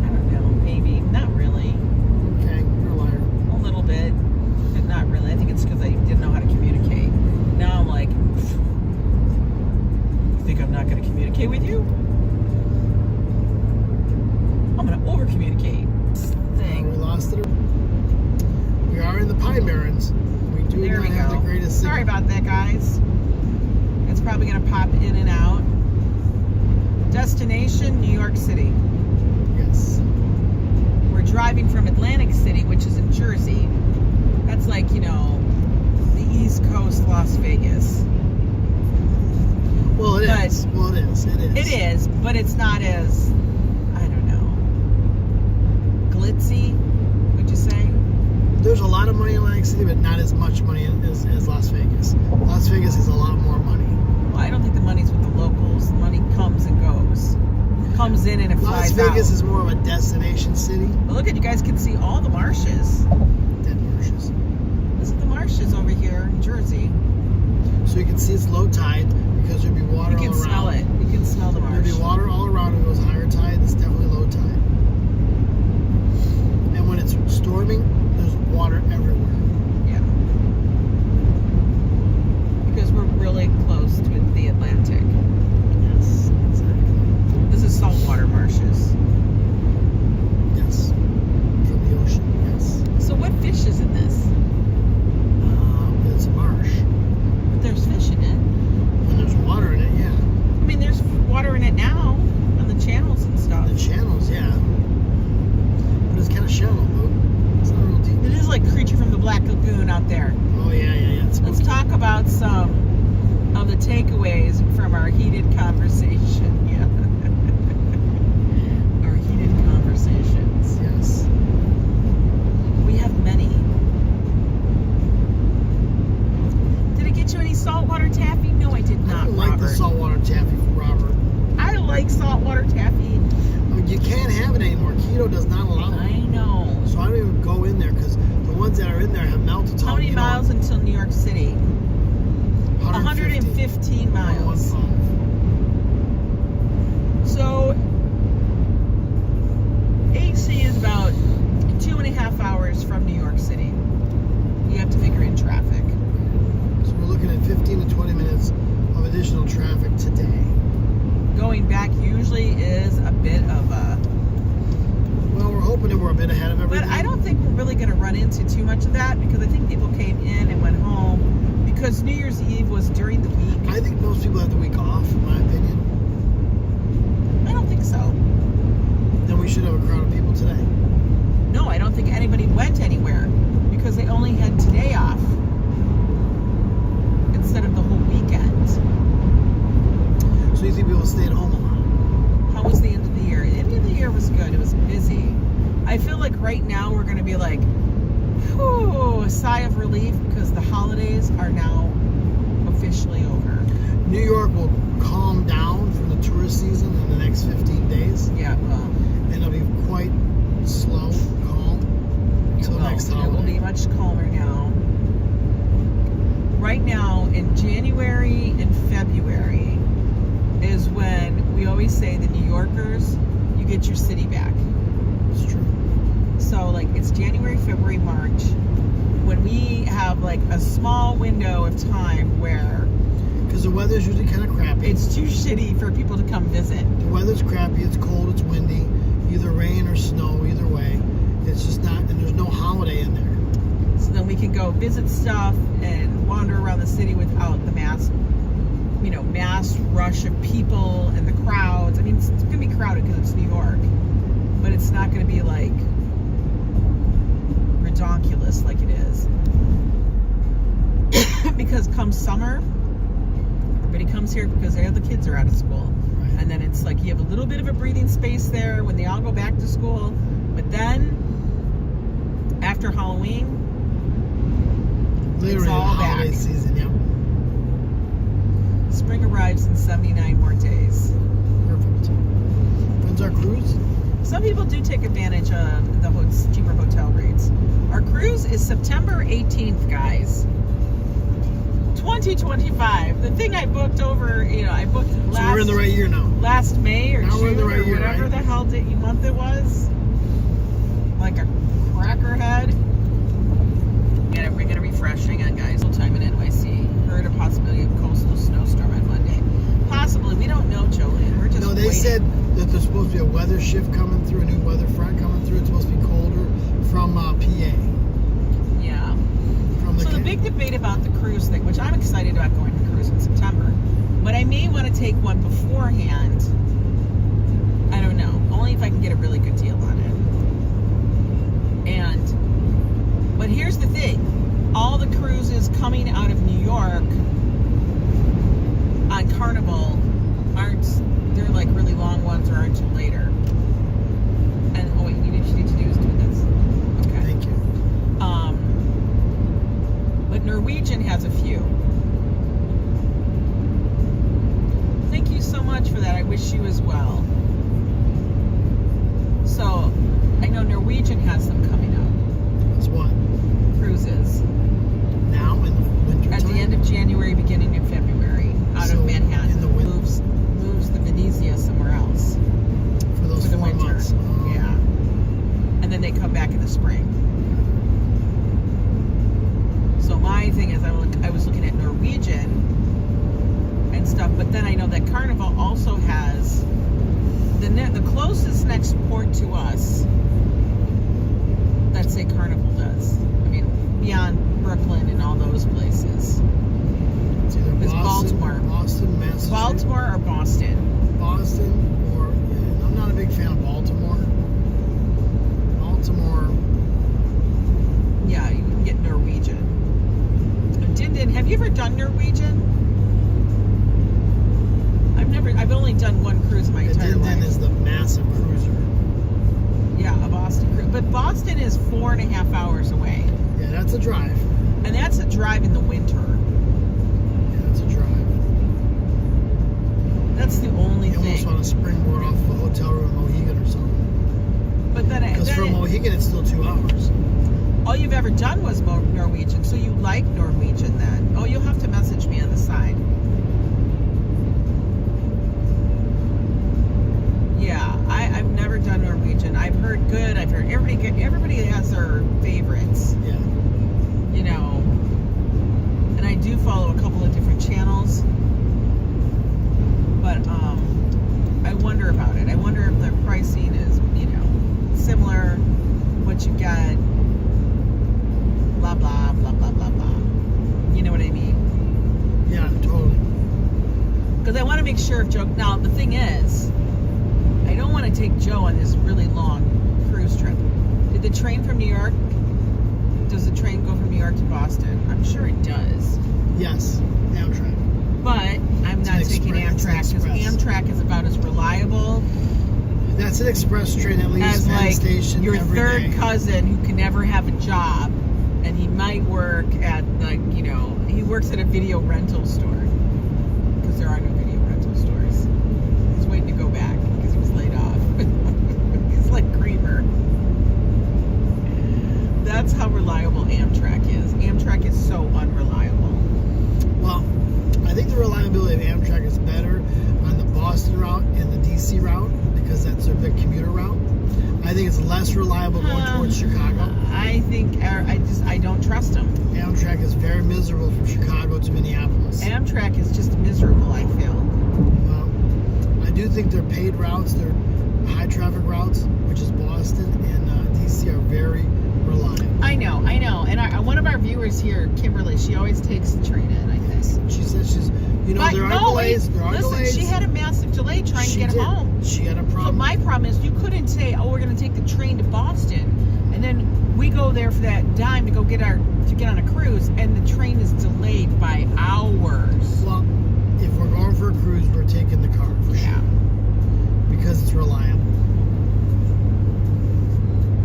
don't know, maybe. Not really. Okay, you're a liar. A little bit, but not really. I think it's because I didn't know how to communicate. Now I'm like, you think I'm not going to communicate with you? I'm going to over-communicate. We lost it. We are in the Pine Barrens. We do not have the greatest signal. Sorry about that, guys. It's probably going to pop in and out. Destination, New York City. Yes. We're driving from Atlantic City, which is in Jersey. That's like, the East Coast Las Vegas. Well, it is. Well, it is. It is, but it's not as, I don't know, glitzy, would you say? There's a lot of money in Atlantic City, but not as much money as Las Vegas. Las Vegas has a lot more money. Well, I don't think the money's with the locals. The money comes and goes. Comes in and it flies out. Las Vegas is more of a destination city. But look at, you guys can see all the marshes. Dead marshes. This is the marshes over here in Jersey. So you can see it's low tide because there'll be water all around. You can smell it. You can smell the marsh. There'll be water all around. If it was higher tide, it's definitely low tide. And when it's storming, there's water everywhere. Yeah. Because we're really close to the Atlantic. Yes, exactly. This is saltwater marshes. Yes. From the ocean, yes. So what fish is in this? It's a marsh. But there's fish in it. When there's water in it, yeah. I mean, there's water in it now on the channels and stuff. The channels, yeah. But it's kind of shallow, though. It's not real deep. It is like Creature from the Black Lagoon out there. Oh, yeah. Let's talk about some of the takeaways from our heated conversation. Yeah. Our heated conversations. Yes. We have many. Did it get you any saltwater taffy? No, I did not, I don't like the saltwater taffy from Robert. I like saltwater taffy. You can't have it anymore. Keto does not allow it. I know. So I don't even go in there because the ones that are in there have maltitol. How many miles until New York City? 115 miles. So AC is about 2.5 hours from New York City. You have to figure in traffic. So we're looking at 15 to 20 minutes of additional traffic today. Going back usually is a bit of a... Well, we're hoping that we're a bit ahead of everything. But I don't think we're really going to run into too much of that because I think people came in and went home because New Year's Eve was during the week. I think most people have the week off, in my opinion. I don't think so. Then we should have a crowd of people today. No, I don't think anybody went anywhere because they only had today off instead of the whole weekend. So you think people stay at home a lot? How was the end of the year? The end of the year was good. It was busy. I feel like right now we're going to be like, whew, a sigh of relief because the holidays are now officially over. New York will calm down from the tourist season in the next 15 days. Yeah, well. And it'll be quite slow, calm until next holiday. It will be much calmer now. Right now, in January and February is when we always say the New Yorkers, you get your city back. It's true. So, like, it's January, February, March, when we have, like, a small window of time where... Because the weather's usually kind of crappy. It's too shitty for people to come visit. The weather's crappy, it's cold, it's windy, either rain or snow, either way. It's just not, and there's no holiday in there. So then we can go visit stuff and wander around the city without the mass rush of people and the crowds. I mean, it's going to be crowded because it's New York, but it's not going to be like redonkulous like it is. Because come summer, everybody comes here because the kids are out of school. Right. And then it's like you have a little bit of a breathing space there when they all go back to school. But then, after Halloween, Literally it's all the holiday back. Season, yep. Spring arrives in 79 more days. Perfect. When's our cruise? Some people do take advantage of the cheaper hotel rates. Our cruise is September 18th, guys. 2025. The thing I booked over, I booked last... So we're in the right year now. Last May or now June we're in the right or year, whatever right? the hell month it was. Like a crackerhead. We're gonna refresh. Hang on, guys. Full time in NYC. Heard a possibility of coastal snowstorm on Monday. Possibly. We don't know, Jolene. We're just they waiting. said that there's supposed to be a weather shift coming through, a new weather front coming through. It's supposed to be colder from PA. Yeah. So the big debate about the cruise thing, which I'm excited about going to cruise in September, but I may want to take one beforehand. I don't know. Only if I can get a really good deal on it. But here's the thing. All the cruises coming out of New York on Carnival they're like really long ones or aren't until later. And what you need to do is do this. Okay. Thank you. But Norwegian has a few. Thank you so much for that. I wish you as well. So, I know Norwegian has them coming up. That's what? Cruises. Now in the winter At time? the end of January, beginning of February, out of Manhattan. In the moves the Venezia somewhere else. For those the 4 winter. months. Yeah. And then they come back in the spring. So my thing is, I was looking at Norwegian and stuff, but then I know that Carnival also has the closest next port to us. Let's say Carnival does. I mean, beyond Brooklyn and all those places. It's either Baltimore. Boston, Massachusetts. Baltimore or Boston. Boston or I'm not a big fan of Baltimore. Baltimore. Yeah, you can get Norwegian. Have you ever done Norwegian? I've only done one cruise my entire life. Din is the massive cruiser. Yeah, a Boston cruise. But Boston is 4.5 hours away. Yeah, that's a drive. And that's a drive in the winter. Yeah, that's a drive. That's the only You almost thing. want to springboard off of a hotel room in Mohegan or something. But then Because from Mohegan, it's still 2 hours. all you've ever done was Norwegian, so you like Norwegian then. Oh, you'll have to message me on the side. Yeah, I've never done Norwegian. I've heard good. I've heard everybody has their favorites. Yeah. And I do follow a couple of different channels. But I wonder about it. I wonder if the pricing is, similar, what you get, blah, blah, blah, blah, blah, blah. You know what I mean? Yeah, totally. Because I want to make sure if Joe... Now, the thing is, I don't want to take Joe on this really long cruise trip. Did the train from New York... Does the train go from New York to Boston? I'm sure it does. Yes, Amtrak. But I'm not taking Amtrak because Amtrak is about as reliable That's an express train that leaves as Penn like Station your every third day. cousin who can never have a job, and he might work at he works at a video rental store because there are no video rental stores. He's waiting to go back because he was laid off. He's like Creamer. That's how reliable Amtrak is. Amtrak is so unreliable. Well, I think the reliability of Amtrak is better on the Boston route and the DC route because that's their big commuter route. I think it's less reliable going towards Chicago. I think I don't trust them. Amtrak is very miserable from Chicago to Minneapolis. Amtrak is just miserable, I feel. I do think their paid routes, their high traffic routes, which is Boston and DC, are very reliable. I know. And one of our viewers here, Kimberly, she always takes the train in, I think. She says there are delays. Listen, she had a massive delay trying to get home. She had a problem. But my problem is you couldn't say, we're going to take the train to Boston, and then we go there for that dime to get on a cruise, and the train is delayed by hours. Well, if we're going for a cruise, we're taking the car for sure. Because it's reliable.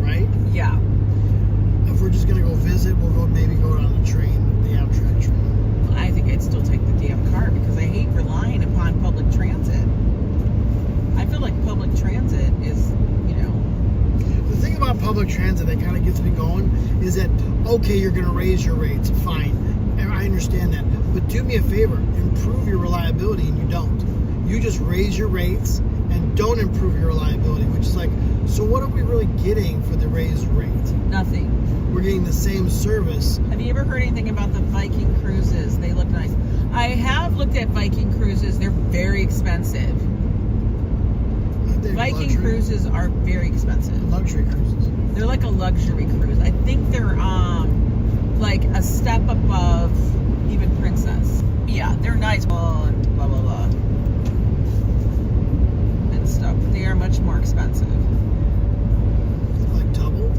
Right? Yeah. If we're just going to go visit, we'll maybe go on the train, the Amtrak train. I think I'd still take the damn car because I hate relying upon public transit. I feel like public transit is, raise your rates. Fine. And I understand that. But do me a favor, improve your reliability, and you don't. You just raise your rates and don't improve your reliability, which is like, so what are we really getting for the raised rate? Nothing. We're getting the same service. Have you ever heard anything about the Viking cruises? They look nice. I have looked at Viking cruises. They're very expensive. Viking cruises are very expensive. Luxury cruises. They're like a luxury cruise. I think they're like a step above even Princess. Yeah, they're nice. And blah blah blah and stuff. They are much more expensive. Like double?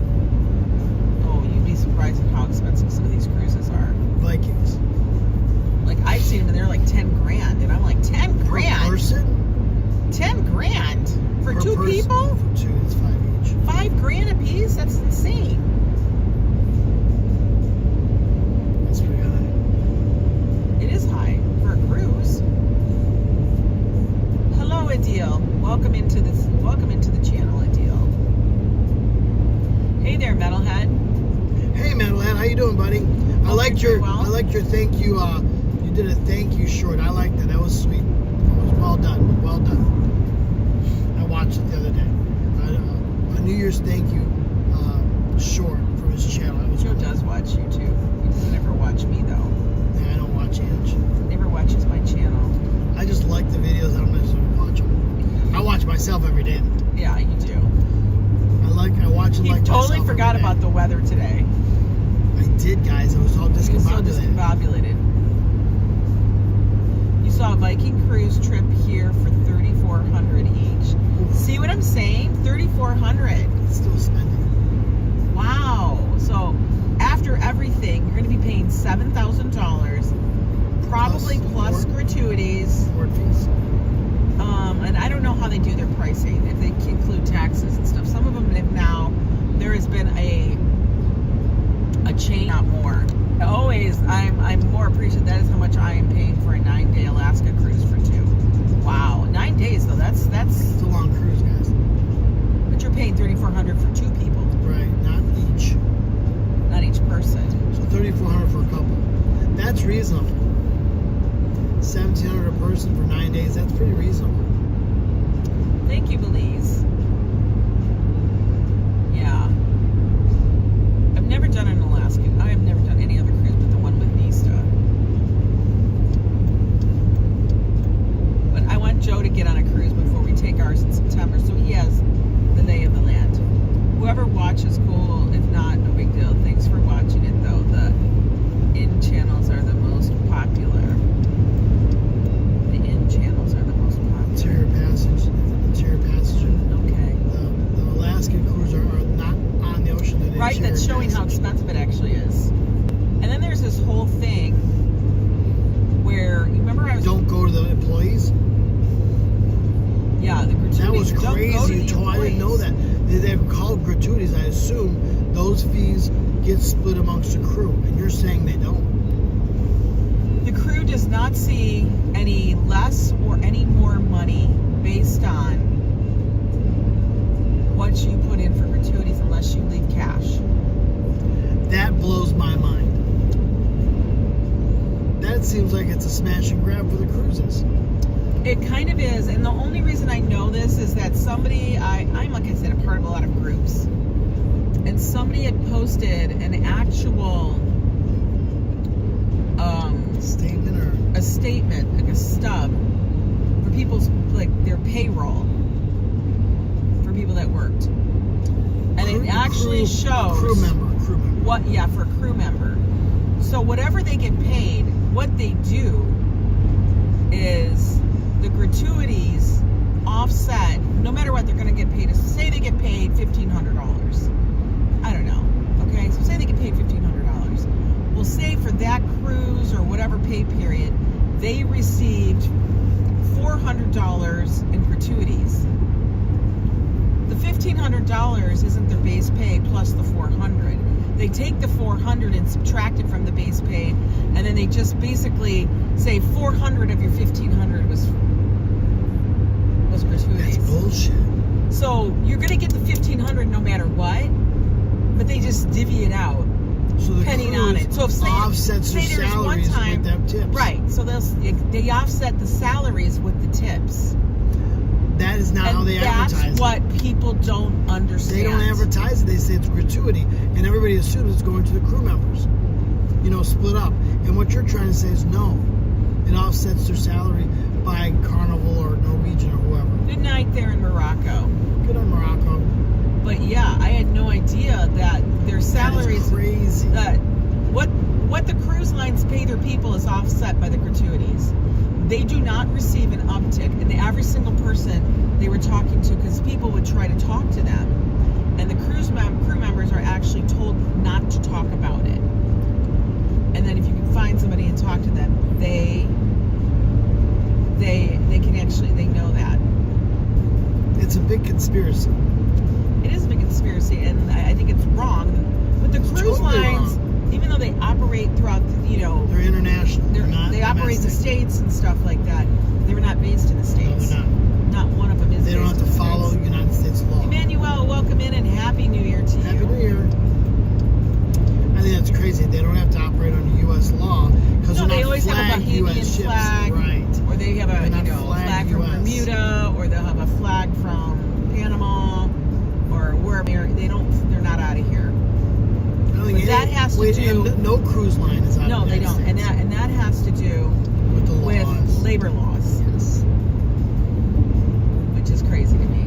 Oh, you'd be surprised at how expensive some of these cruises are. Vikings. Like I've seen them and they're like 10 grand, and I'm like 10 grand. Per person? 10 grand for Per two person. people? For two, it's 5 each. 5 grand a piece? That's insane. That's pretty high. It is high for a cruise. Hello, Adil. Welcome into the channel, Adil. Hey there, Metalhead. Hey, Metalhead, how you doing, buddy? I liked your thank you. You did a thank you short. I liked that. That was sweet. It was well done. Well done. I watched it the other day. A New Year's thank you short from his channel. Joe does watch YouTube. He doesn't ever watch me though. Yeah, I don't watch Ange. Never watches my channel. I just like the videos. I don't necessarily watch them. I watch myself every day. Yeah, you do. I watch it He like totally myself forgot every day. about the weather today. I did, guys. It was all He was so discombobulated. discombobulated. You saw a Viking cruise trip here for $3,400 each. See what I'm saying? $3,400. Still spending. Wow. So after everything, you're going to be paying $7,000, probably plus gratuities. Port fees. And I don't know how they do their pricing, if they include taxes and stuff. Some of them now, there has been a change, not more. Always, I'm more appreciative. That is how much I am paying for a 9-day Alaska cruise for two. Wow, 9 days though. That's It's a long cruise, guys. But you're paying $3,400 for two people, Right, not each. not each person. So $3,400 for a couple. That's reasonable. $1,700 a person for 9 days. That's pretty reasonable. Thank you, Belize. Yeah. I've never done an Alaskan. I have never done any other cruise but the one with Nista. But I want Joe to get on a cruise before we take ours in September, so he has the lay of the land. Whoever watches, cool. If not, no big deal. Thanks for watching it, though. The in channels are the most popular. The in channels are the most popular. Interior passage. Okay. The Alaskan cruise are not on the ocean. The Right, interior that's showing how passage. expensive it actually is. And then there's this whole thing where, you remember I was... Don't go to the employees? Yeah, the gratuities. That was Don't go to crazy. the I didn't know employees. that. They're called gratuities. I assume those fees get split amongst the crew. And you're saying they don't. The crew does not see any less or any more money based on what you put in for gratuities unless you leave cash. That blows my mind. That seems like it's a smash and grab for the cruises. It kind of is, and the only reason I know this is that somebody, I'm like I said, a part of a lot of groups, and somebody had posted an actual Statement a statement, like a stub, for people's, like, their payroll for people that worked. And it actually shows crew member. what, yeah, for a crew member. So whatever they get paid, what they do is the gratuities offset, no matter what they're going to get paid. Say they get paid $1,500. I don't know. Okay, so say they get paid $1,500. Well, say for that cruise or whatever pay period, they received $400 in gratuities. The $1,500 isn't their base pay plus the $400. They take the $400 and subtract it from the base pay, and then they just basically say $400 of your $1,500 was gratuities. That's bullshit. So you're gonna get the $1,500 no matter what, but they just divvy it out. So the penning on cruise it. So if offsets their there's one salaries time, with them tips. right? So they offset the salaries with the tips. That is not how they advertise. That's what people don't understand. They don't advertise it. They say it's gratuity, and everybody assumes it's going to the crew members. You know, split up. And what you're trying to say is no. It offsets their salary by Carnival or Norwegian or whoever. Good night there in Morocco. Good on Morocco. But yeah, I had no idea that their salaries. That is crazy. What the cruise lines pay their people is offset by the gratuities. They do not receive an uptick, and every single person they were talking to, because people would try to talk to them, and the crew members are actually told not to talk about it. And then if you can find somebody and talk to them, they can actually, they know that. It's a big conspiracy. It is a big conspiracy, and I think it's wrong. But the cruise totally lines, wrong. even though they operate throughout, they're international. They're not they operate in the States and stuff like that. They're not based in the States. No, they're not. Not one of them is. They don't have to follow United States law. Emmanuel, welcome in and Happy New Year to you. Happy New Year. I think that's crazy. They don't have to operate under U.S. law because No, they're they not always have a flagged Bahamian U.S. ships. flag, Right. or they have a They're not flag from US. Bermuda, or they'll have a flag from Panama, or wherever. They're not out of here. I don't think That has to do. and no cruise line is out No, of the they United don't, States. and that has to do with the laws. with labor laws, Yes. which is crazy to me.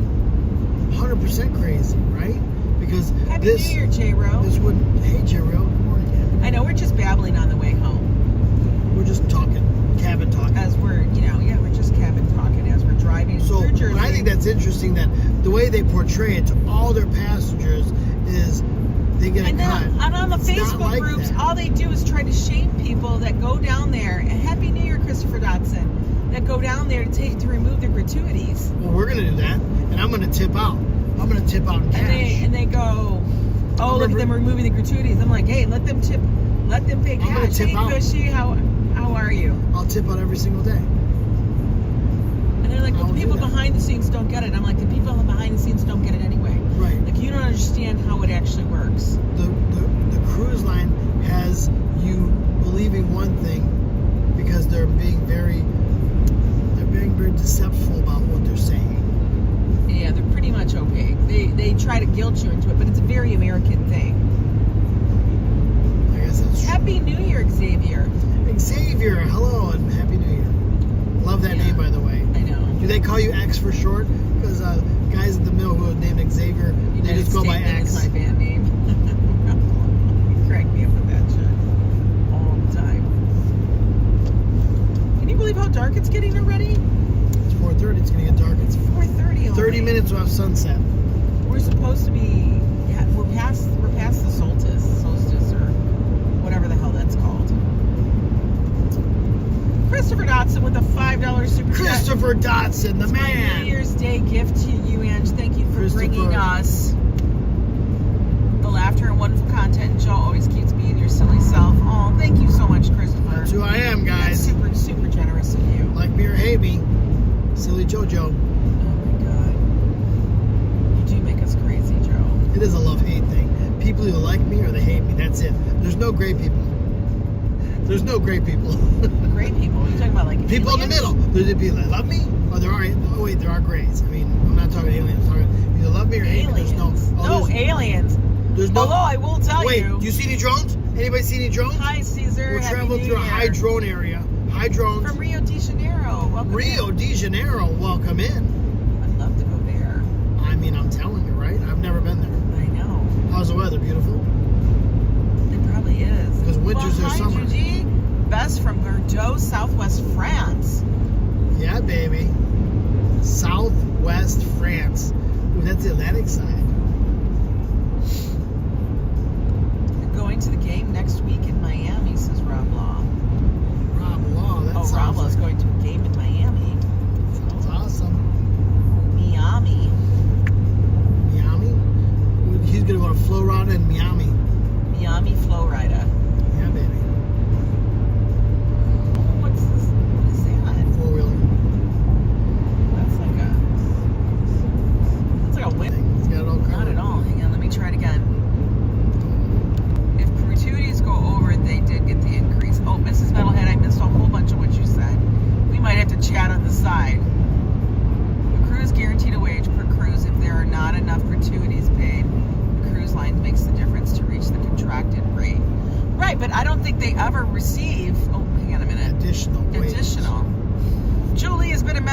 100% crazy, right? Because Happy this New Year, J-Ro. this would. Hey, Jerry. Good morning. I know we're just babbling on the way home We're just talking, cabin talking. as we're just cabin talking as we're driving So, through Jersey. but I think that's interesting that the way they portray it to all their passengers is they get a cut. And on the It's not Facebook like groups, that. all they do is try to shame people that go down there. And Happy New Year, Christopher Dotson. That go down there to remove their gratuities. Well, we're gonna do that, and I'm gonna tip out. I'm gonna tip out in cash. And they go, oh, look at them removing the gratuities. I'm like, hey, let them pay cash. I'm gonna tip Hey, out. Cushy, how are you? I'll tip out every single day. And they're like, well, I'll the do people that. behind the scenes don't get it. I'm like, the people behind the scenes don't get it anyway. Right. Like, you don't understand how it actually works. The cruise line has you believing one thing because they're being very deceptive about what they're saying. Yeah, they're pretty much opaque. They try to guilt you into it, but it's a very American thing. I guess that's true. Happy New Year, Xavier. Xavier, hello and Happy New Year. Love that name, by the way. I know. Do they call you X for short? Because guys at the mill who are named Xavier, they just go by X. That's my band name. You crack me up with that shit all the time. Can you believe how dark it's getting already? It's 4:30. It's gonna get dark. It's 4:30 already. 30 minutes we'll have sunset. We're supposed to be. Yeah, we're past the solstice or whatever the hell that's called. Christopher Dotson with a $5 super chat. Christopher Dotson, the It's my man. New Year's Day gift to you, Ange. Thank you for bringing us the laughter and wonderful content. And Joe always keeps being your silly self. Oh, thank you so much, Christopher. That's who I am, That's guys. super, super generous of you. Like me or hate me, silly JoJo. Oh my God. You do make us crazy, Joe. It is a love-hate thing. People either like me or they hate me. That's it. There's no great people. There's no great people. Great people. You're talking about like People in the aliens? middle. There's the people that love me, or there are. Oh wait, there are grays. I mean, I'm not talking aliens. I'm talking either love me or hate me. There's Aliens. no. Aliens. There's no. Although I will tell Wait, you. do you see any drones? Anybody see any drones? Hi, Caesar. We're Happy traveling New through a Year. high drone area. High drones. From Rio de Janeiro. Welcome Rio in. de Janeiro. Welcome in. I'd love to go there. I mean, I'm telling you, right? I've never been there. I know. How's the weather? Beautiful. It probably is. Because winter's their hi, summer. Gigi. Best from Bordeaux, Southwest France. Yeah, baby. Southwest France. Ooh, that's the Atlantic side. Going to the game next week in Miami, says Rob Law. Rob Law. That Oh, sounds Rob Law's like, going to a game in Miami. sounds awesome. Miami. Miami? He's going to go to Florida and Miami. Miami, Florida. Yeah, baby. Oh, what's this? What is that? Four-wheeler. That's like a whip. He's got it all covered. Not at all. Hang on, let me try it again. If gratuity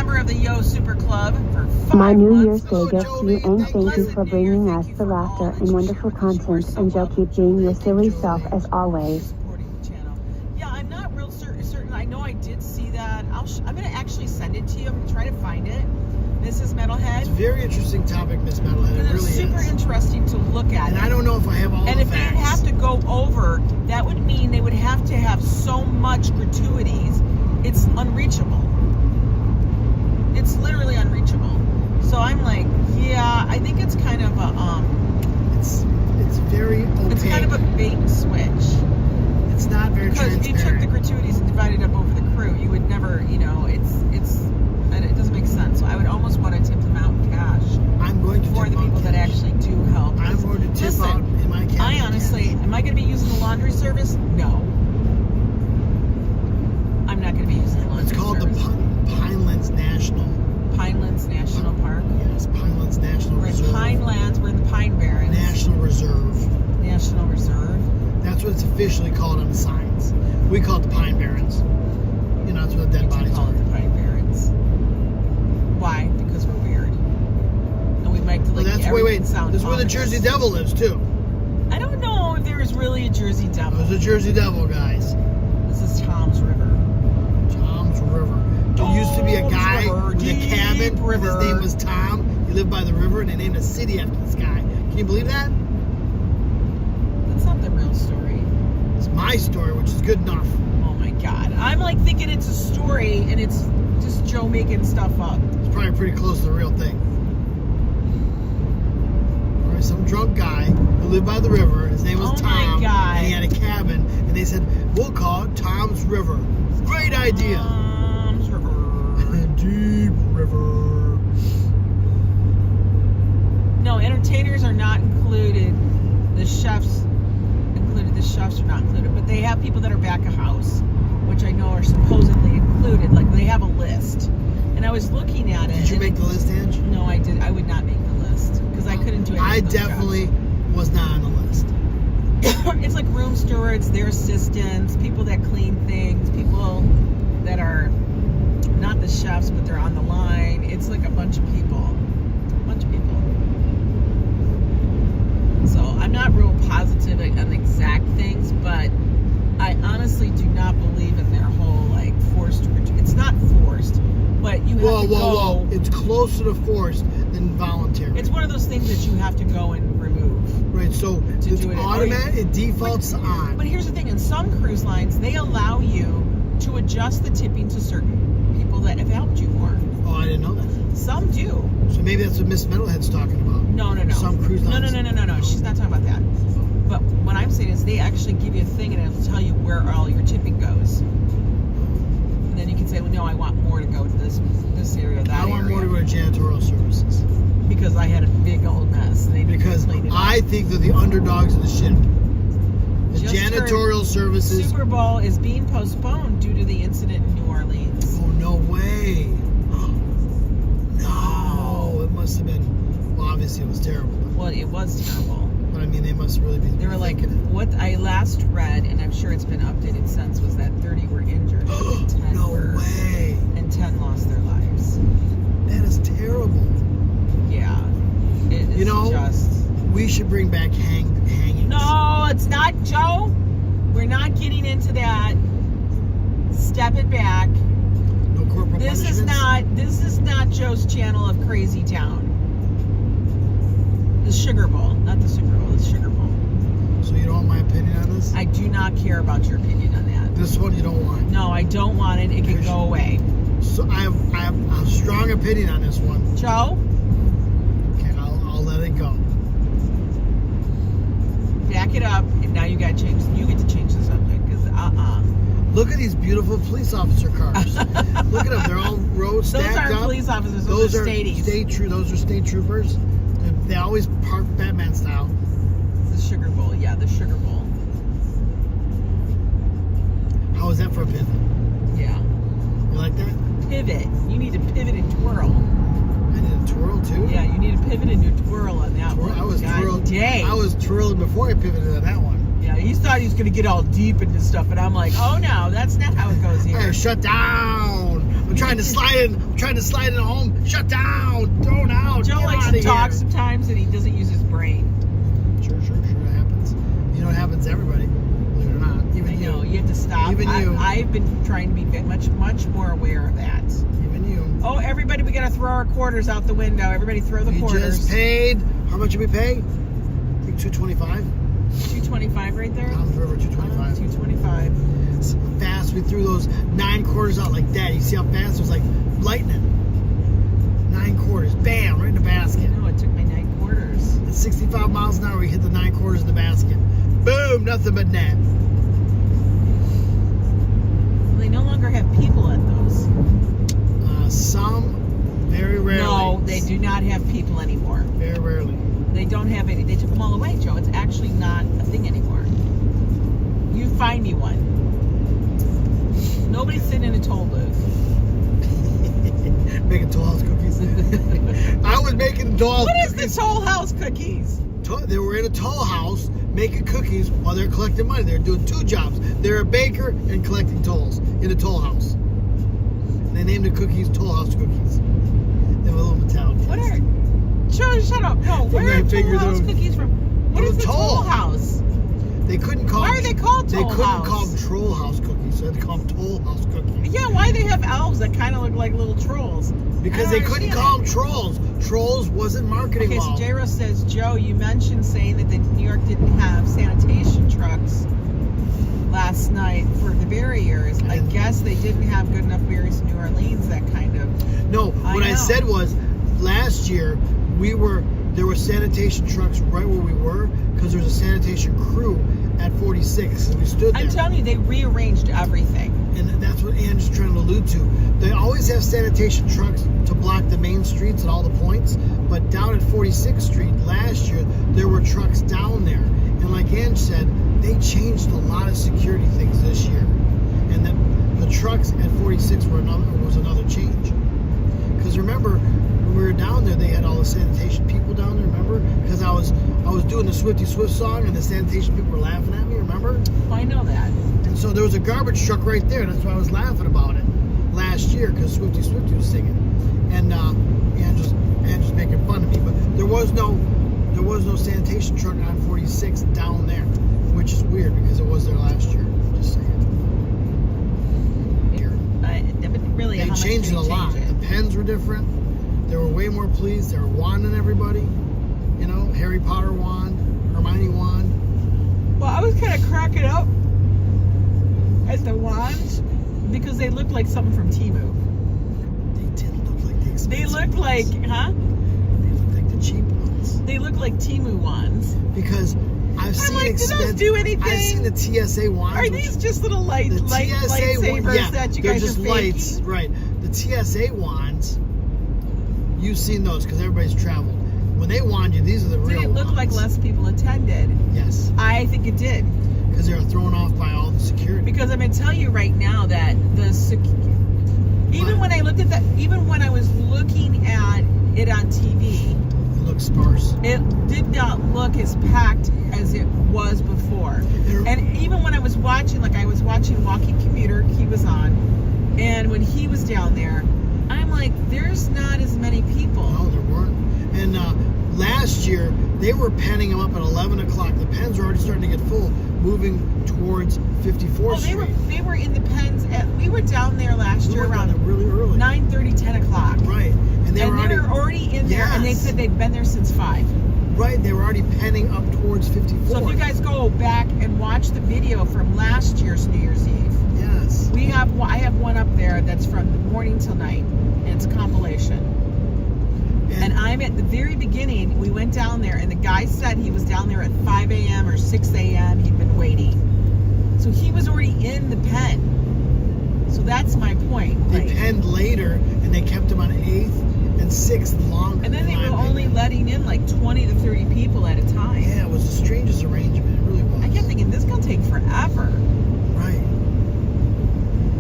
member of the Yo Super Club for 5 My New months. Year's Day gift to you, and thank you for bringing us the laughter and wonderful content, and Joe, keep being your silly self as always. Supporting the channel. Yeah, I'm not real certain. I know I did see that. I'm going to actually send it to you. I'm going to try to find it. Mrs. Metalhead. It's a very interesting topic, Miss Metalhead. It And really it's super is. interesting to look at. And I don't know if I have all And the if facts. they'd have to go over, that would mean they would have to have so much gratuities. It's unreachable. It's literally unreachable. So I'm like, yeah, I think it's kind of a It's very opaque. it's kind of a bait and switch. It's not very Because if transparent. you took the gratuities and divided up over the crew, you would never, and it doesn't make sense. So I would almost want to tip them out in cash I'm going to for tip the out people that cash. actually do help. I'm going to tip Listen, out in my cash. I honestly, am I going to be using the laundry service? No. I'm not going to be using the laundry It's called service. the Pinelands National. Pinelands National Park. Yes, Pinelands National We're in Reserve. Pinelands. We're in the Pine Barrens. National Reserve. National Reserve. That's what it's officially called on the signs. We call it the Pine Barrens. You know, that's what the dead We do bodies call are. it the Pine Barrens. Why? Because we're weird. And we make Well, like that's everything sound This is where the ominous. Jersey Devil lives too. I don't know if there is really a Jersey Devil. There's a Jersey Devil, guys. This is Tom's River. Tom's River. There used to be a Tom's guy River, with a deep cabin. river. His name was Tom. He lived by the river, and they named a city after this guy. Can you believe that? That's not the real story. It's my story, which is good enough. Oh my God. I'm like thinking it's a story and it's just Joe making stuff up. It's probably pretty close to the real thing. All right, some drunk guy who lived by the river. His name was Oh my Tom, God. and he had a cabin. And they said, "We'll call it Tom's River." Great idea. Tom's River. Deep river. No, entertainers are not included. The chefs included. The chefs are not included. But they have people that are back of house, which I know are supposedly included. Like they have a list. And I was looking at it. Did you and make the list, Ange? No, I did. I would not make the list because I couldn't do it. I definitely was not on the list. It's like room stewards, their assistants, people that clean things, people that are not the chefs, but they're on the line. It's like a bunch of people. So I'm not real positive on the exact things, but I honestly do not believe in their whole like forced. It's not forced, but you have to go. Whoa. It's closer to forced than voluntary. It's one of those things that you have to go and remove. Right, so it's do it. automatic, it defaults to on. But here's the thing, in some cruise lines, they allow you to adjust the tipping to certain people that have helped you more. Oh, I didn't know that. Some do. So maybe that's what Miss Metalhead's talking about. No. Some cruise lines. No. She's not talking about that. But what I'm saying is they actually give you a thing and it'll tell you where all your tipping goes. And then you can say, well, no, I want more to go to this area, that I area. want more to go to janitorial services. Because I had a big old mess. And they need to Because clean it up. I think they're the underdogs of the ship. The Just janitorial services. Super Bowl is being postponed due to the incident in New Orleans. Oh, no way. No. It must have been, well, obviously it was terrible. Well, it was terrible. But I mean, they must really be. They were like, thinking it. what I last read, and I'm sure it's been updated since, was that 30 were injured. And 10 No were, way. And 10 lost their lives. That is terrible. Yeah. It is just... We should bring back hangings. No, it's not, Joe. We're not getting into that. Step it back. No corporal This is not Joe's channel of Crazy Town. The Sugar Bowl, not the Super Bowl, the Sugar Bowl. So you don't want my opinion on this? I do not care about your opinion on that. This one you don't want? No, I don't want it. It can go away. So I have a strong opinion on this one. Joe? Okay, I'll let it go. Back it up, and now you get to change the subject, because Look at these beautiful police officer cars. Look at them. They're all row stacked up. Those aren't police officers. Those are stateies. Those are state troopers. They always park Batman style. The Sugar Bowl. Yeah, the Sugar Bowl. How is that for a pivot? Yeah. You like that? Pivot. You need to pivot and twirl. I need a twirl too. Yeah, you need to pivot and do twirl on that one. I was twirling. Dang. I was twirling before I pivoted on that one. Yeah, he thought he was going to get all deep into stuff, and I'm like, oh no, that's not how it goes here. Hey, shut down! I'm trying to slide in home. Shut down. Thrown out. Joe Get likes outta to talk here. sometimes, and he doesn't use his brain. Sure. It happens. You know, it happens to everybody. Believe it or not. Even I know, you. you have to stop. Even you. I've been trying to be much more aware of that. Even you. Oh, everybody, we gotta throw our quarters out the window. Everybody throw the We quarters. just paid. How much did we pay? I think $225. $2.25 right there. Tom's River, $225. $2.25. So fast we threw those 9 quarters out like that. You see how fast it was, like lightning. 9 quarters, bam, right in the basket. No, it took my 9 quarters. At 65 miles an hour, we hit the 9 quarters in the basket. Boom, nothing but net. They no longer have people at those. Some, very rarely. No, they do not have people anymore. Very rarely. They don't have any. They took them all away, Joe. It's actually not a thing anymore. You find me one. Nobody's sitting in a toll booth. Making Toll House cookies. I was making Toll House What is cookies. the Toll House cookies? They were in a toll house making cookies while they're collecting money. They're doing 2 jobs. They're a baker and collecting tolls in a toll house. And they named the cookies Toll House cookies. They have a little metallic taste. What are... Joe, shut up. No, where are Toll House cookies from? What is the Toll House? They couldn't call Why are they called Toll They couldn't House? call them Troll House cookies, so they called them Toll House cookies. Yeah, why they have elves that kind of look like little trolls? Because they couldn't call them trolls. Trolls wasn't marketing Okay, well. so J-Ro says, Joe, you mentioned saying that New York didn't have sanitation trucks last night for the barriers. I guess they didn't have good enough barriers in New Orleans, that kind of... No, what I said was, last year, there were sanitation trucks right where we were, because there was a sanitation crew at 46, and we stood there. I'm telling you, they rearranged everything. And that's what Anne's trying to allude to. They always have sanitation trucks to block the main streets at all the points, but down at 46th Street last year, there were trucks down there. And like Anne said, they changed a lot of security things this year. And the trucks at 46 was another change. Because remember, when we were down there, they had all the sanitation people down there, remember? Because I was doing the Swifty Swift song, and the sanitation people were laughing at me, remember? Oh, I know that. And so there was a garbage truck right there. That's why I was laughing about it last year, because Swifty Swifty was singing, and just making fun of me. But there was no sanitation truck on 46 down there, which is weird because it was there last year. Just saying. Really, They changed it a lot. The pens were different. They were way more pleased. They were wanding everybody. You know, Harry Potter wand, Hermione wand. Well, I was kind of cracking up at the wands because they looked like something from Temu. They didn't look like the expensive They looked like, ones. huh? They looked like the cheap ones. They look like Temu wands. Because I've seen like, do those do anything? I've seen the TSA wands. Are these just little lightsabers yeah, that you they're guys just are lights, faking? right? The TSA wands, you've seen those because everybody's traveled. When they wand you, these are the real Did it look wands. like less people attended? Yes. I think it did. Because they were thrown off by all the security. Because I'm going to tell you right now that even when I looked at that, even when I was looking at it on TV, It looks sparse. it did not look as packed as it was before. And even when I was watching, like I was watching Walking Commuter, he was on, and when he was down there, I'm like, there's not as many people. No, there weren't. And last year, they were penning them up at 11 o'clock. The pens were already starting to get full, moving towards 54th Street. They were in the pens we were down there last year around really early. 9:30, 10 o'clock. Right. And they were already in there, and they Yes. said they'd been there since 5. Right, they were already penning up towards 54. So if you guys go back and watch the video from last year's New Year's Eve, Yes. I have one up there that's from morning till night, and it's a compilation. And I'm at the very beginning. We went down there, and the guy said he was down there at 5 a.m. or 6 a.m. He'd been waiting. So he was already in the pen. So that's my point. They penned later, and they kept them on 8th and 6th longer. And then they were only letting in like 20 to 30 people at a time. Yeah, it was the strangest arrangement. It really was. I kept thinking, this is going to take forever. Right.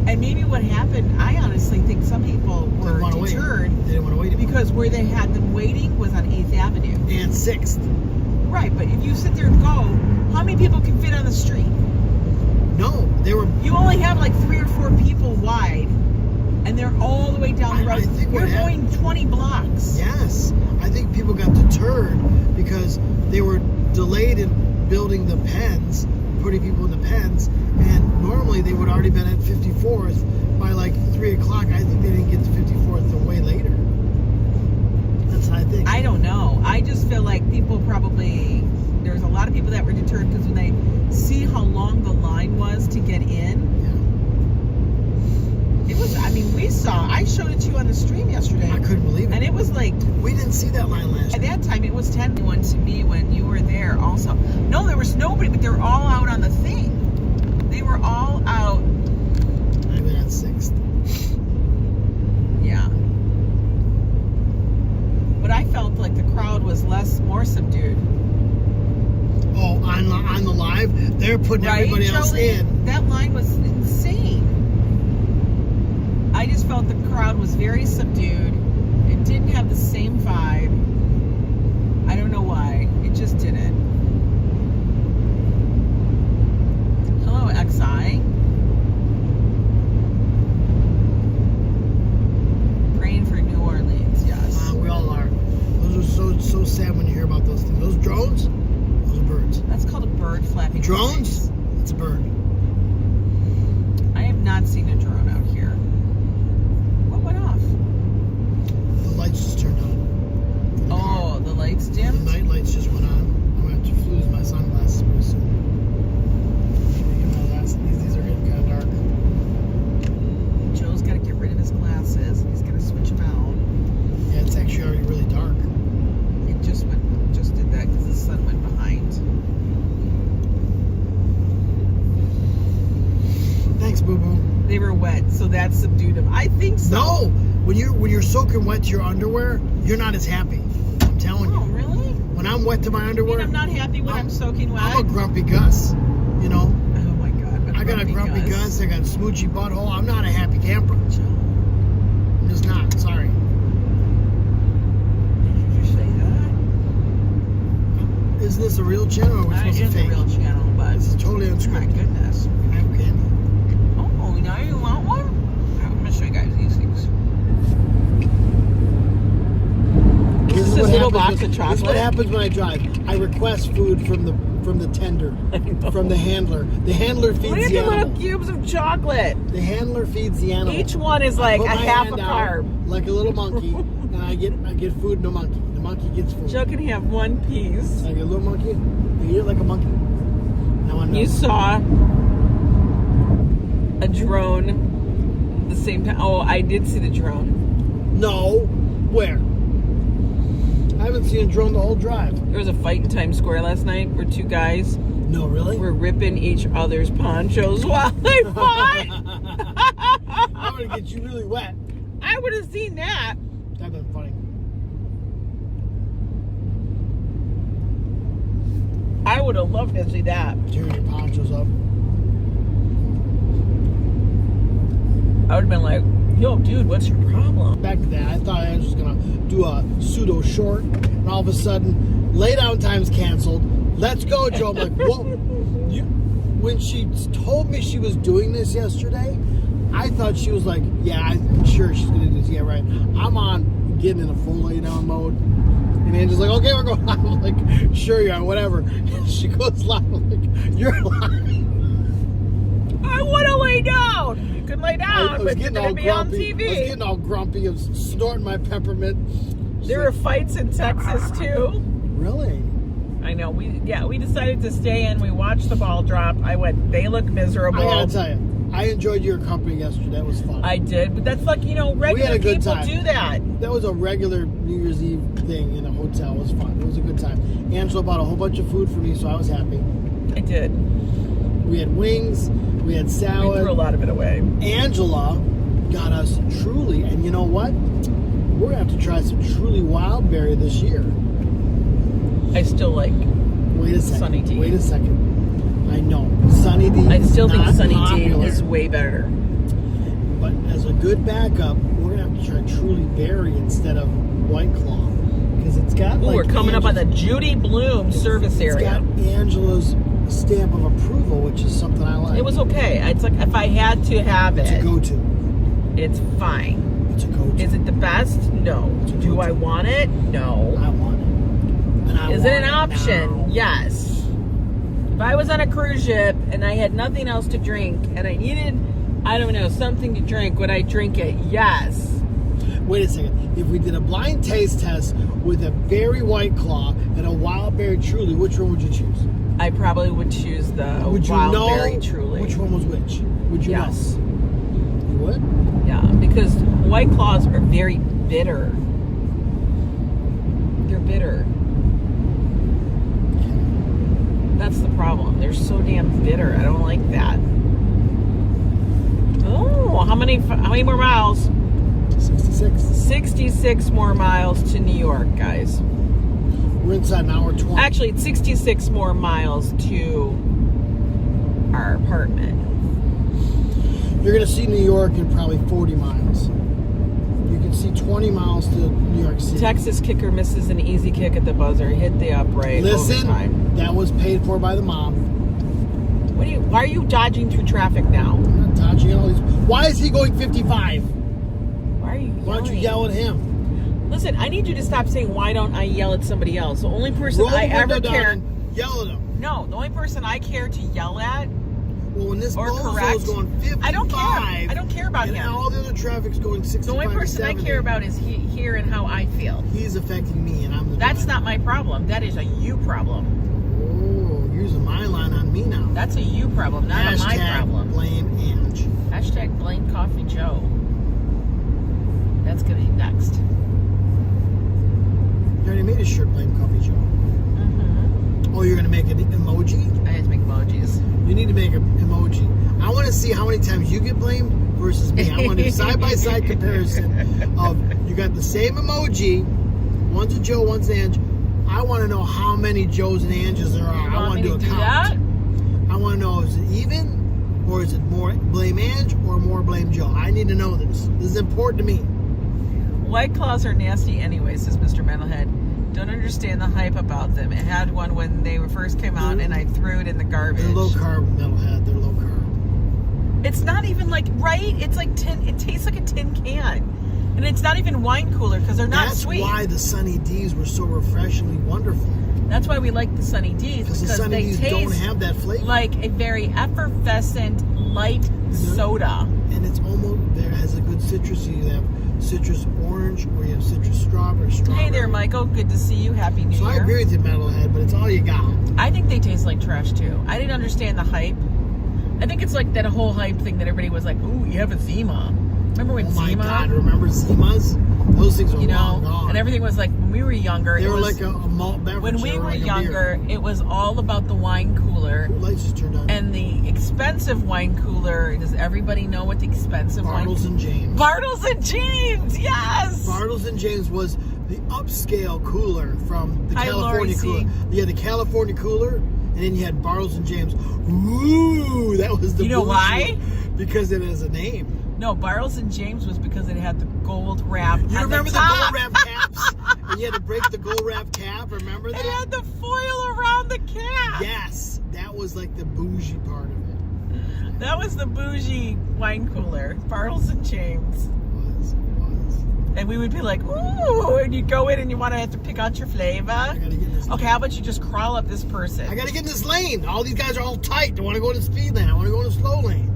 And maybe what happened, I honestly think some people were deterred. They didn't want to wait anymore. Because where they had them waiting was on 8th Avenue. And 6th. Right, but if you sit there and go, how many people can fit on the street? No, they were... You only have like 3 or 4 people wide, and they're I think you're what happened, going 20 blocks. yes, I think people got deterred because they were delayed in building the pens, putting people in the pens, and normally they would already been at 54th by like 3 o'clock. I think they didn't get to 54th until way later. That's what I think. I don't know. I just feel like people probably, there's a lot of people that were deterred because when they see how long the line was to get in, it was, I mean, I showed it to you on the stream yesterday. I couldn't believe it. And it was like, we didn't see that line last at year. that time, it was 10-1 to me when you were there also. No, there was nobody, but they were all out on the thing. They were all out. I've been at 6th. Yeah. But I felt like the crowd was more subdued. Oh, on the live, they're putting everybody else in. That line was insane. I just felt the crowd was very subdued. It didn't have the same vibe. I don't know why. It just didn't. Hello, XI. Praying for New Orleans, yes. We all are. Those are so sad when you hear about those things. Those drones, those are birds. That's called a bird flapping. Drones? It's a bird. I have not seen a drone out here. What went off? The lights just turned on. Oh, the lights The dimmed? night lights just went on. I'm going to have to lose my sunglasses pretty soon. These are getting kind of dark. Joe's got to get rid of his glasses. He's going to switch them out. Yeah, it's actually already really dark. It just did that because the sun went behind. Thanks, Boo Boo. They were wet, so that subdued them. I think so. No, when you're soaking wet to your underwear, you're not as happy. I'm telling Oh, you. really? When I'm wet to my I underwear, mean, I'm not happy when I'm soaking wet. I'm a grumpy Gus. You know, Oh my God. I got a grumpy Gus. I got a smoochy butthole. I'm not a happy camper. I'm just not. Sorry. Did you say that? Isn't this a real channel or are we It supposed to is a fake? real channel, but This is totally my unscripted. goodness. I have candy. Oh, now you want one? I'm going to show you guys these things. This is a little box of chocolate. This is what happens when I drive. I request food from the tender, from the handler. The handler feeds Look at the the little animal. cubes of chocolate. The handler feeds the animal. Each one is like Put a my half a hand out carb. like a little monkey, and I get food in the monkey. The monkey gets food. Joe can have one piece. I get a little monkey. I eat it like a monkey. Now I'm You saw a drone the same time. Oh, I did see the drone. No, where? I haven't seen a drone the whole drive. There was a fight in Times Square last night where two guys No, really? were ripping each other's ponchos while they fought. I'm gonna get you really wet. I would have seen that. That'd been funny. I would have loved to see that. Tearing your ponchos up. I would have been like, yo, dude, what's your problem? Back to that, I thought I was just gonna do a pseudo short, and all of a sudden, lay down time's canceled. Let's go, Joe. I'm like, whoa. When she told me she was doing this yesterday, I thought she was like, yeah, I'm sure she's gonna do this. Yeah, right. I'm on getting in a full lay down mode. And Angela's like, okay, we're going live. I'm like, sure you are, whatever. She goes live. I'm like, you're live. I want to lay down. You can lay down, I was but you're getting all going to be on grumpy. I was TV. getting all grumpy. I was snorting my peppermint. There were fights in Texas, too. Really? I know. We decided to stay in. We watched the ball drop. I went, they look miserable. I gotta tell you, I enjoyed your company yesterday. That was fun. I did, but that's like, regular We had a good people time. do that. That was a regular New Year's Eve thing in a hotel. It was fun. It was a good time. Angela bought a whole bunch of food for me, so I was happy. I did. We had wings. We had We salad. threw a lot of it away. Angela got us Truly, and you know what? We're gonna have to try some Truly Wild Berry this year. I still like Wait a second. Sunny D. Wait a second. I know Sunny D. I still think not Sunny popular, D is way better. But as a good backup, we're gonna have to try Truly Berry instead of White Claw because it's got. Ooh, we're coming up on the Judy Bloom service area. It's got Angela's stamp of approval, which is something I like. It was okay. It's like if I had to have It's a it, go-to. it's fine. It's a go-to. Is it the best? No. Do I want it? No. I want it. And I Is want it an option? now. Yes. If I was on a cruise ship and I had nothing else to drink and I needed, I don't know, something to drink, would I drink it? Yes. Wait a second. If we did a blind taste test with a berry White Claw and a wild berry Truly, which one would you choose? I probably would choose the Would you wild know berry Truly. which one was which? Would you Yes. know? You would? Yeah, because White Claws are very bitter. They're bitter. That's the problem. They're so damn bitter. I don't like that. Oh, how many more miles? 66. 66 more miles to New York, guys. We're inside an hour 20. Actually, it's 66 more miles to our apartment. You're going to see New York in probably 40 miles. You can see 20 miles to New York City. Texas kicker misses an easy kick at the buzzer. Hit the upright. Listen, overtime. that was paid for by the mom. Why are you dodging through traffic now? I'm not dodging all these. Why is he going 55? Why are you yelling? Why don't you yell at him? Listen, I need you to stop saying, why don't I yell at somebody else? The only person Roll I the ever window down care... and yell at him. No, the only person I care to yell at Well, when this or bozo's correct, going 55, I don't care. I don't care about and him. all the other traffic's going 65 The only person to I 70. care about is here and how I feel. He's affecting me, and I'm the That's driver. not my problem. That is a you problem. Oh, you're using my line on me now. That's a you problem, not a my Hashtag problem. blame Ange. Hashtag blame Coffee Joe. That's going to be next. You already made a shirt, blame Coffee Joe. Mm-hmm. Oh, you're going to make an emoji? I had to make emojis. You need to make an emoji. I want to see how many times you get blamed versus me. I want to do side-by-side comparison of you got the same emoji. One's a Joe, one's an Ange. I want to know how many Joes and Anges there are. You I want to do a count. that? I want to know, is it even? Or is it more blame Ange or more blame Joe? I need to know this. This is important to me. White Claws are nasty anyway, says Mr. Metalhead. Don't understand the hype about them. It had one when they first came out, and I threw it in the garbage. They're low carb, metalhead. They're low carb. It's not even like, right? It's like tin. It tastes like a tin can. And it's not even wine cooler because they're not sweet. That's why the Sunny D's were so refreshingly wonderful. That's why we like the Sunny D's, Because the because Sunny they D's don't taste have that flavor. like a very effervescent light soda. And it's almost, there has a good citrusy. You have citrus orange or you have citrus strawberry. Hey there, Michael. Good to see you. Happy New So Year. I agree with you, metalhead, but it's all you got. I think they taste like trash too. I didn't understand the hype. I think it's like that whole hype thing that everybody was like, "Ooh, you have a Zima." Remember when Oh my Zima? God, remember Zimas? Those things are long gone. and everything was like when we were younger. They it were was, like a malt beverage. when we They were like a younger, it was all about the wine cooler. beer. Lights just turned on. And the expensive wine cooler. Does everybody know what the expensive Bartles and James. Bartles and James, yes. Bartles and James was the upscale cooler from the Hi, California Lori C. cooler. You had the California cooler, and then you had Bartles and James. Ooh, that was the You know bougie why? one, because it has a name. No, Bartles and James was because it had the gold wrap. You on remember the top. gold wrap caps? And you had to break the gold wrap cap. Remember that? It had the foil around the cap. Yes, that was like the bougie part of it. That was the bougie wine cooler, Bartles and James. It was. And we would be like, ooh, and you'd go in and you want to have to pick out your flavor. I gotta get in this. Okay, how about you just crawl up this person? I gotta get in this lane. All these guys are all tight. They want to go in the speed lane. I want to go in the slow lane.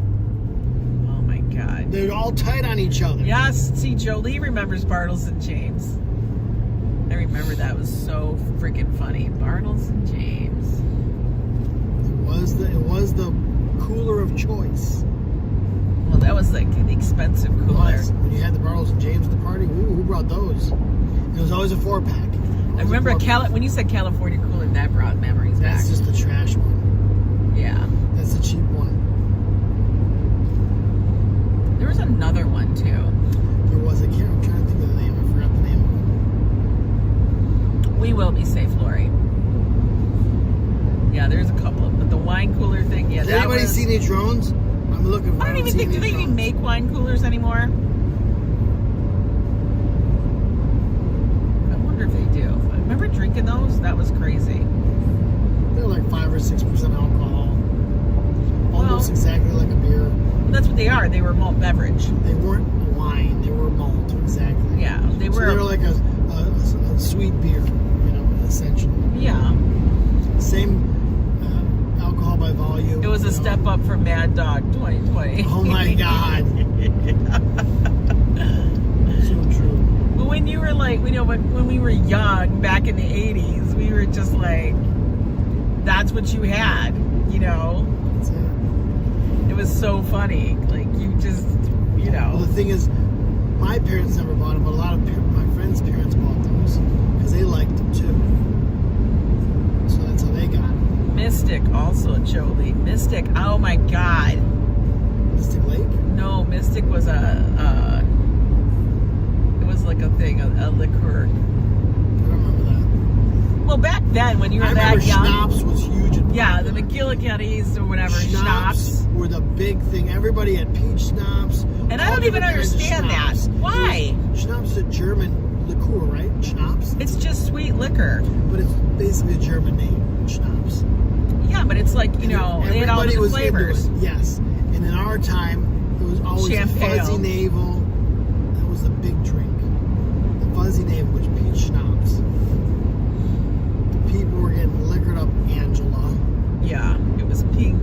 Oh my God. They're all tight on each other. Yes, see, Jolie remembers Bartles and James. I remember that was so freaking funny. Bartles and James. It was the cooler of choice. Well, that was like the expensive It cooler. was. When you had the Bartles and James at the party, ooh, who brought those? It was always a 4-pack. I remember when you said California cooler, that brought memories back. That's just the trash one. Yeah. That's the cheap one. There was another one too. There was. I'm trying to think of the name. I forgot the name of it. We will be safe, Lori. Yeah, there's a couple, but the wine cooler thing, yeah, Has that anybody was... seen any drones? I'm looking for. I don't even think, do they even make wine coolers anymore? I wonder if they do. I remember drinking those? That was crazy. They're like 5 or 6% alcohol. Almost exactly like a beer. That's what they are. They were malt beverage. They weren't wine. They were malt, exactly. Yeah, they were. So they were like a sweet beer, you know, essentially. Yeah. Same alcohol by volume. It was a step up from Mad Dog 2020. Oh my God. So true. But when you were like, you know, when we were young back in the 80s, we were just like, that's what you had, you know? That's it. It was so funny. Like, you just, you know. Well, the thing is, my parents never bought them, but a lot of my friends' parents bought those because they liked them too. So that's how they got them. Mystic also, Jolie. Mystic, oh my God. Mystic Lake? No, Mystic was it was like a thing, a liqueur. I don't remember that. Well, back then, when you were I that remember young. schnapps was huge. Yeah, the McGillicuddies or whatever, schnapps. Were the big thing. Everybody had peach schnapps. And I don't even understand that. Why? Schnapps is a German liqueur, right? Schnapps. It's just sweet liquor. But it's basically a German name, schnapps. Yeah, but it's like, you know, they had all the flavors. Into it. Yes. And in our time, it was always Champagne. a fuzzy navel. That was the big drink. The fuzzy navel was peach schnapps. People were getting liquored up, Angela. Yeah, it was pink.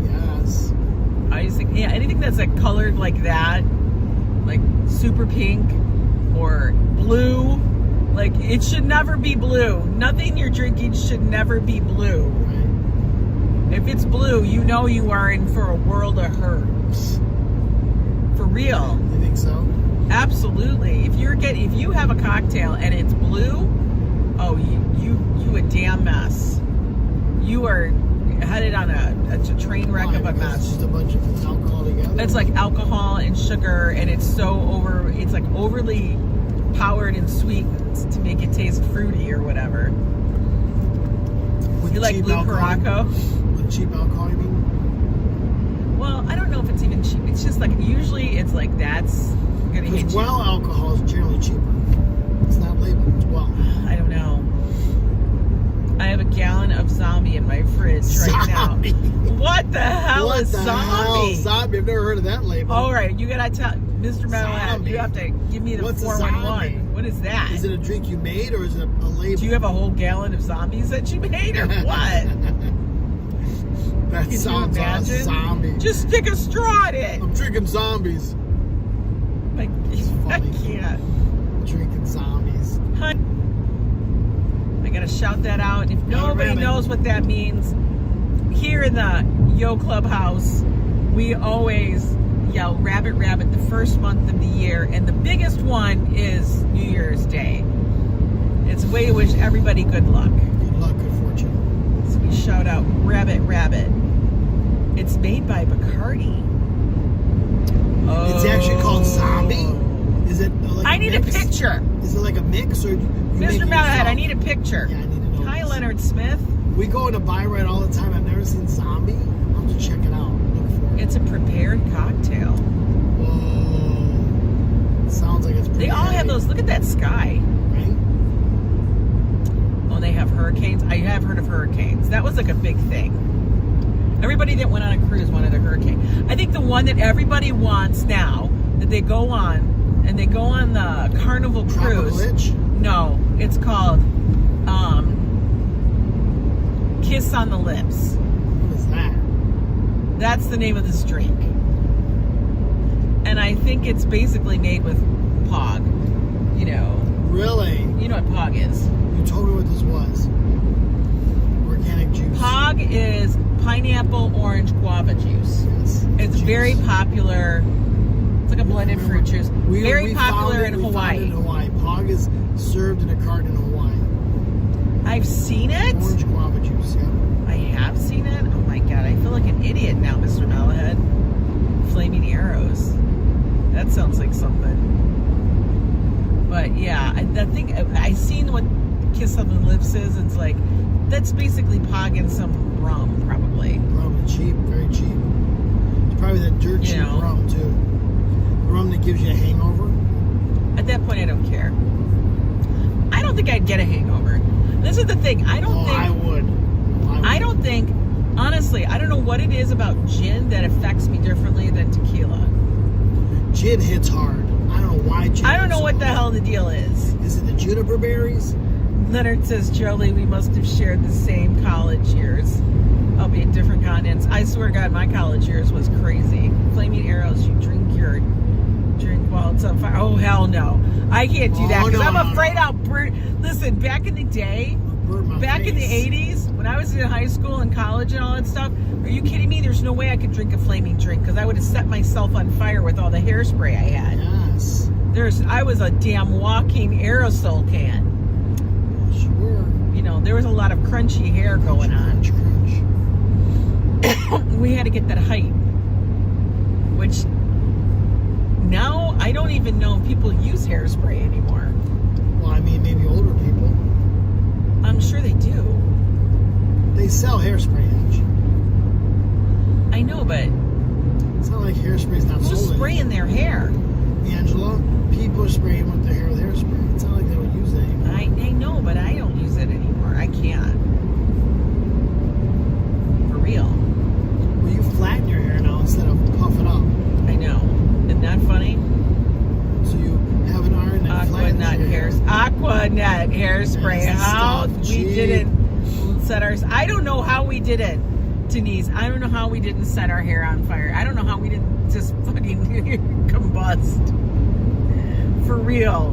Yes. I used to, yeah, anything that's like colored like that, like super pink or blue, like it should never be blue. Nothing you're drinking should never be blue. Right. If it's blue, you know you are in for a world of hurt. For real. You think so? Absolutely. If you have a cocktail and it's blue, oh, you a damn mess. You are headed on a train wreck of a mess. It's just a bunch of alcohol together. It's like alcohol and sugar, and it's it's like overly powered and sweet to make it taste fruity or whatever. With You like cheap blue alcohol? Caraco? With cheap alcohol, you mean? Well, I don't know if it's even cheap. It's just like, usually it's like that's gonna hit Because you. well alcohol is generally cheaper. It's not labeled, it's well. I don't know. I have a gallon of zombie in my fridge right Zombie. now. What the hell What is the zombie? hell? Zombie? I've never heard of that label. All right, you gotta tell Mr. Metalhead. Zombie. You have to give me the What's a 411. zombie? What is that? Is it a drink you made or is it a label? Do you have a whole gallon of zombies that you made, or what? That Can you sounds imagine? zombie. Just stick a straw in it. I'm drinking zombies. Like, I funny. can't. Drinking zombies. I gotta shout that out. If nobody knows what that means, here in the Yo Clubhouse, we always yell rabbit rabbit the first month of the year, and the biggest one is New Year's Day. It's a way to wish everybody good luck. Good luck, good fortune. So we shout out rabbit rabbit. It's made by Bacardi. Oh. It's actually called zombie? Is it like I need a mix? picture. Is it like a mix or you make Mr. it Metalhead, yourself? I need a picture. Yeah, I need to know. Hi, this. Leonard Smith. We go into buy right all the time. I've never seen zombie. I'll have to check it out. Look for it. It's a prepared cocktail. Whoa. Sounds like it's pretty They all have heavy, those. Look at that sky. right? Oh, they have hurricanes. I have heard of hurricanes. That was like a big thing. Everybody that went on a cruise wanted a hurricane. I think the one that everybody wants now, that they go on, and they go on the Carnival Tropical cruise. Itch? No, it's called Kiss on the Lips. What is that? That's the name of this drink. And I think it's basically made with POG. You know Really? what POG is. You told me what this was. Organic juice. POG is pineapple orange guava juice. Yes. It's Juice. very popular. It's like a blended fruit juice. Very We popular found it- in we found it Hawaii. in Hawaii. Pog is served in a carton in Hawaii. I've seen it. Orange guava juice, yeah. I have seen it. Oh my god, I feel like an idiot now, Mr. Metalhead. Flaming arrows. That sounds like something. But yeah, I think I seen what Kiss on the Lips is. It's like, that's basically POG and some rum, probably. Rum is cheap, very cheap. It's probably that dirt cheap rum too. The rum that gives you a hangover. At that point, I don't care. I don't think I'd get a hangover. This is the thing. I don't think. I would. I don't think Honestly, I don't know what it is about gin that affects me differently than tequila. Gin hits hard. I don't know why gin I don't hits know so what the hard. hell the deal is. Is it the juniper berries? Leonard says, Jolie, we must have shared the same college years, albeit different continents. I swear to God, my college years was crazy. Flaming arrows, you drink while it's on fire. Oh, hell no. I can't do that because I'm afraid I'll burn. Listen, back in the day, back in the 80s, when I was in high school and college and all that stuff, are you kidding me? There's no way I could drink a flaming drink because I would have set myself on fire with all the hairspray I had. Yes. I was a damn walking aerosol can. Sure. You know, there was a lot of crunchy hair going on. Crunch. We had to get that height, which now I don't even know if people use hairspray anymore. Well, I mean, maybe older people. I'm sure they do. They sell hairspray, Edge. I know, but It's not like hairspray's not who's sold. spraying their hair? Angela, people are spraying with their hair with hairspray. It's not like they don't use it anymore. I know, but I don't use it anymore. I can't. For real. Well, you flatten your hair now instead of puff it up. I know. Isn't that funny? So you have an iron that flattens Aquanet your hair. Aquanet hairspray. That's the How stuff, we cheap. didn't set our. I don't know how we did it, Denise. I don't know how we didn't set our hair on fire. I don't know how we didn't just fucking combust. For real.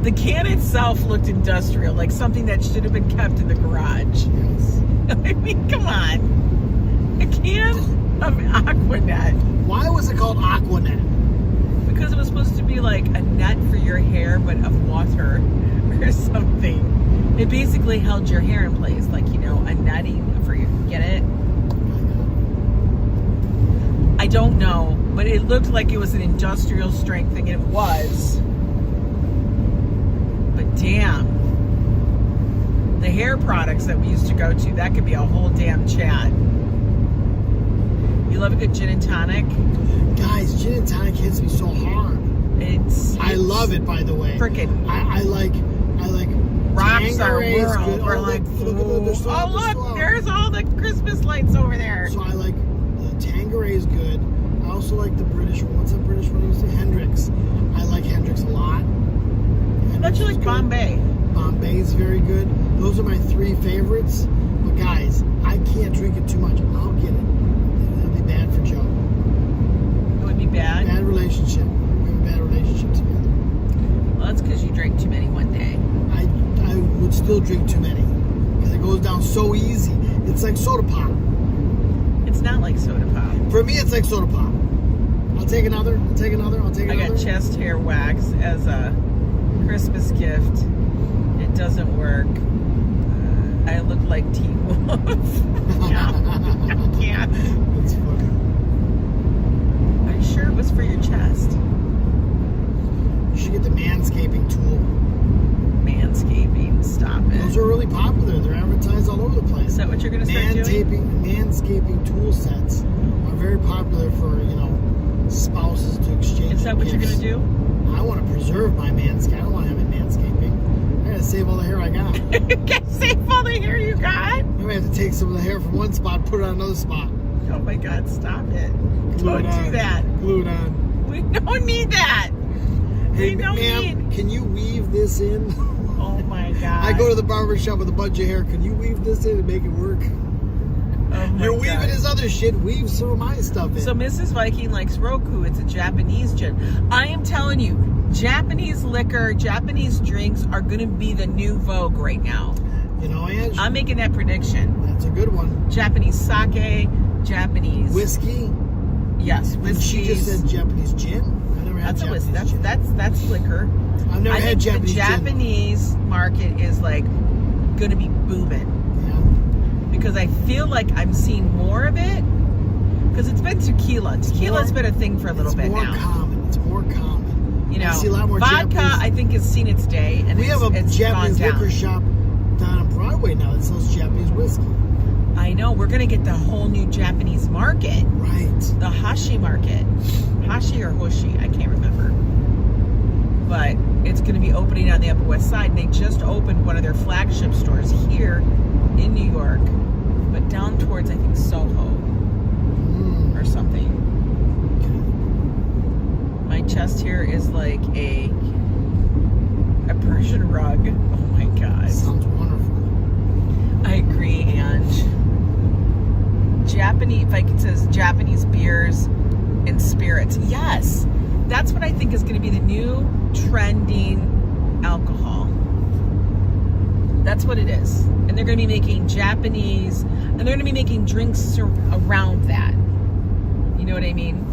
The can itself looked industrial, like something that should have been kept in the garage. Yes. I mean, come on. A can of Aquanet. Why was it called Aquanet? Because it was supposed to be like a net for your hair, but of water or something. It basically held your hair in place, like, you know, a netting for you. Get it? I don't know, but it looked like it was an industrial strength thing, and it was. But damn. The hair products that we used to go to, that could be a whole damn chat. You love a good gin and tonic? Guys, gin and tonic hits me so hard. I love it, by the way. Frickin' I like rocks our Tanqueray's world. good. We're Oh, like, look, there's all the Christmas lights over there. So I like the Tanqueray is good. I also like the British one. What's that British one you say? Hendrix. I like Hendrix a lot. I bet you like Bombay. Bombay is very good. Those are my three favorites. But guys, I can't drink it too much. I'll get it. It'll be bad for Joe. It would be bad. Bad relationship. We have a bad relationship together. Well, that's because you drank too many one day. I would still drink too many because it goes down so easy. It's like soda pop. It's not like soda pop. For me, it's like soda pop. I'll take another. I'll take another. I'll take I another. got chest hair wax as a Christmas gift. It doesn't work. I look like Teen Wolf. Yeah. I can't. That's funny. Are you sure it was for your chest? You should get the manscaping tool. Manscaping. Stop it. Those are really popular. They're advertised all over the place. Is that what you're going to start doing? Manscaping tool sets are very popular for, spouses to exchange. Is that what you're gifts. going to do? I want to preserve my manscaping. I don't want to have it manscaping. I gotta save all the hair I got. You can't save all the hair you got? I'm gonna have to take some of the hair from one spot, put it on another spot. Oh my God, stop it. Glue it Don't on. do that. Glue it on. We don't need that. Hey, We don't ma'am, need. can you weave this in? Oh my God. I go to the barber shop with a bunch of hair. Can you weave this in and make it work? Oh my You're weaving God. his other shit. Weave some of my stuff in. So Mrs. Viking likes Roku. It's a Japanese gin. I am telling you, Japanese liquor, Japanese drinks are going to be the new vogue right now. Ange? I'm making that prediction. That's a good one. Japanese sake, Japanese Whiskey. Yes, And whiskey. she just said Japanese gin. I never had That's a Japanese whiskey. gin. That's liquor. I've never I had think Japanese the Japanese market is like going to be booming. Because I feel like I'm seeing more of it. Because it's been tequila. Tequila's been a thing for a little bit now. It's more common. I see a lot more vodka, Japanese. I think, has seen its day. And We have a it's Japanese gone down. liquor shop down on Broadway now that sells Japanese whiskey. I know. We're going to get the whole new Japanese market. Right. The Hashi market. Hashi or Hoshi, I can't remember. But it's going to be opening on the Upper West Side. And they just opened one of their flagship stores here in New York. but down towards, I think, Soho or something. My chest here is like a Persian rug. Oh my God. Sounds wonderful. I agree. And Japanese, Viking says Japanese beers and spirits. Yes, that's what I think is going to be the new trending alcohol. That's what it is. And they're going to be making Japanese, and they're going to be making drinks around that. You know what I mean?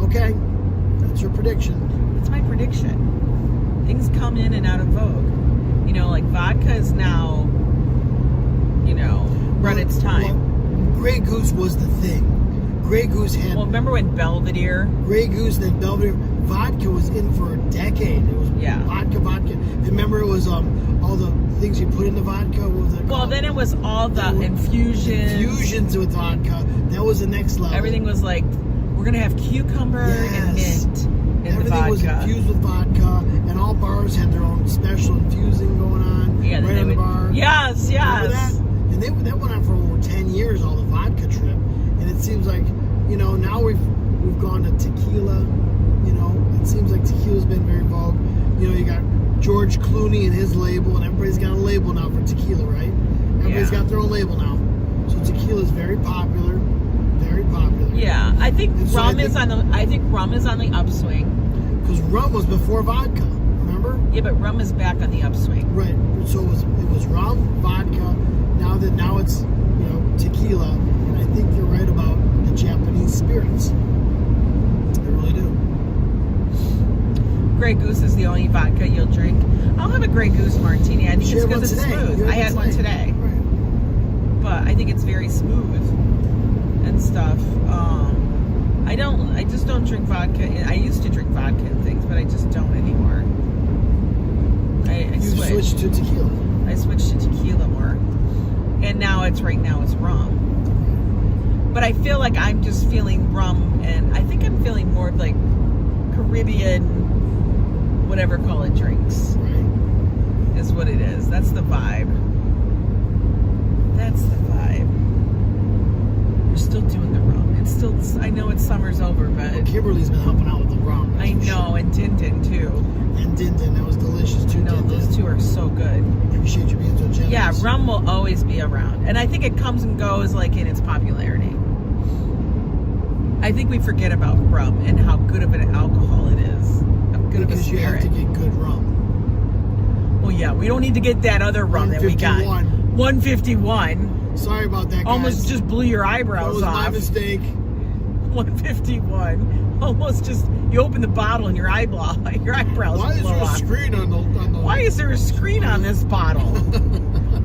Okay, that's your prediction. That's my prediction. Things come in and out of vogue. You know, like vodka is now, you know, run its time. Well, Grey Goose was the thing. Grey Goose had... Well, remember when Belvedere? Grey Goose, then Belvedere. Vodka was in for a decade. It was vodka. And remember, it was all the things you put in the vodka. What was it called? Well, then it was all the infusions with vodka. That was the next level. Everything was like, we're going to have cucumber and mint in the vodka. Everything was infused with vodka, and all bars had their own special infusing going on. Yeah, right on the bar. Yes. Remember that? And that went on for over 10 years, all the vodka trip. And it seems like, you know, now we've gone to tequila. You know, it seems like tequila's been very vogue. You know, you got George Clooney and his label, and everybody's got a label now for tequila, right? Everybody's got their own label now. So tequila's very popular. Very popular. Yeah, I think rum is on the upswing. Because rum was before vodka, remember? Yeah, but rum is back on the upswing. Right. So it was rum, vodka. Now it's, you know, tequila. And I think you're right about the Japanese spirits. I really do. Grey Goose is the only vodka you'll drink. I'll have a Grey Goose martini. I think it's because it's smooth. I had one today. Right. But I think it's very smooth and stuff. I just don't drink vodka. I used to drink vodka and things, but I just don't anymore. I switched to tequila. I switched to tequila more. And now it's rum. But I feel like I'm just feeling rum, and I think I'm feeling more of like Caribbean, whatever call it, drinks. Right. Is what it is. That's the vibe. That's the vibe. We're still doing the rum. It's still, I know it's summer's over, but... Well, Kimberly's been helping out with the rum. I know, and Din Din too. And Din Din, that was delicious too. No, those two are so good. Appreciate you being so generous. Yeah, rum will always be around. And I think it comes and goes like in its popularity. I think we forget about rum and how good of an alcohol it is. How good of a spirit. Because you have to get good rum. Well, yeah, we don't need to get that other rum that we got. 151. Sorry about that, guys. Almost just blew your eyebrows off. That was my mistake. 151. Almost just, you open the bottle and your eyebrows blow off. Why is there a screen on the... Why is there a screen on this bottle?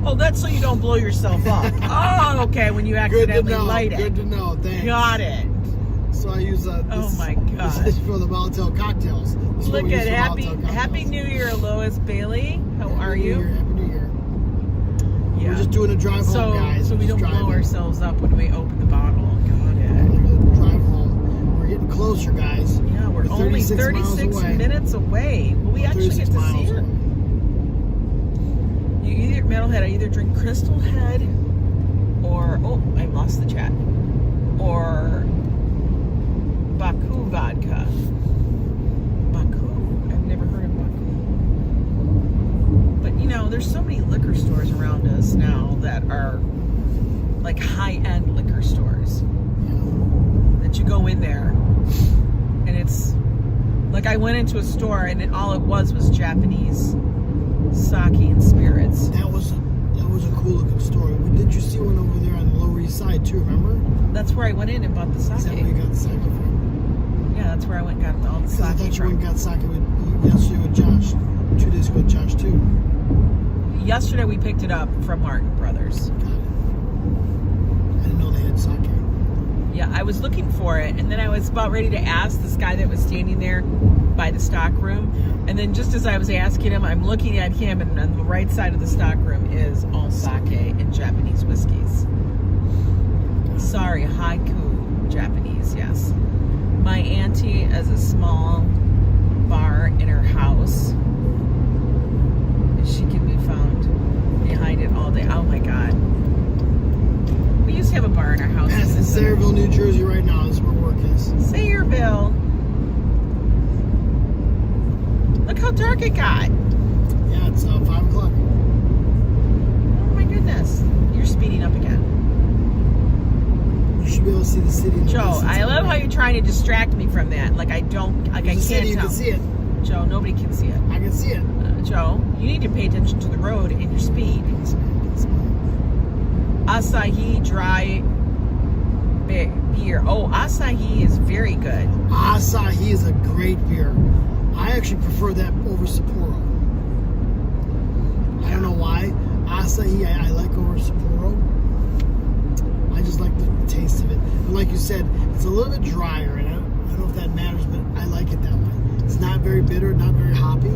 Oh, that's so you don't blow yourself up. Oh, okay, when you accidentally light it. Good to know, thanks. Got it. So I use oh my God. This is for the Molotov cocktails. Look at Happy New Year, Lois Bailey. How are you? Happy New Year. Yeah. We're just doing a drive home, guys. So we don't blow ourselves up when we open the bottle. Got it. Drive home. We're getting closer, guys. Yeah, we're only 36 minutes away. Well, we actually get to see her. You either, Metalhead, I either drink Crystal Head or, oh, I lost the chat, or Baku vodka. Baku? I've never heard of Baku. But, you know, there's so many liquor stores around us now that are like high-end liquor stores. That you go in there and it's like I went into a store and all it was Japanese sake and spirits. That was a cool looking store. Did you see one over there on the Lower East Side too, remember? That's where I went in and bought the sake. Is that where you got the sake from? Yeah, that's where I went and got all the sake. I thought you went and got sake yesterday with Josh. 2 days ago with Josh too. Yesterday we picked it up from Martin Brothers. Got it. I didn't know they had sake. Yeah, I was looking for it, and then I was about ready to ask this guy that was standing there by the stock room, and then just as I was asking him, I'm looking at him, and on the right side of the stock room is all sake and Japanese whiskeys. Sorry, haiku Japanese, yes. My auntie has a small bar in her house. She can be found dark it got. Yeah, it's 5 o'clock. Oh my goodness. You're speeding up again. You should be able to see the city. In the Joe, distance. I love how you're trying to distract me from that. Like I don't, like I There's a can't city, you tell. can see it. Joe, nobody can see it. I can see it. Joe, you need to pay attention to the road and your speed. Asahi dry beer. Oh, Asahi is very good. Asahi is a great beer. I actually prefer that over Sapporo. I don't know why. Asahi I like over Sapporo. I just like the taste of it. And like you said, it's a little bit drier, and I don't know if that matters, but I like it that way. It's not very bitter, not very hoppy.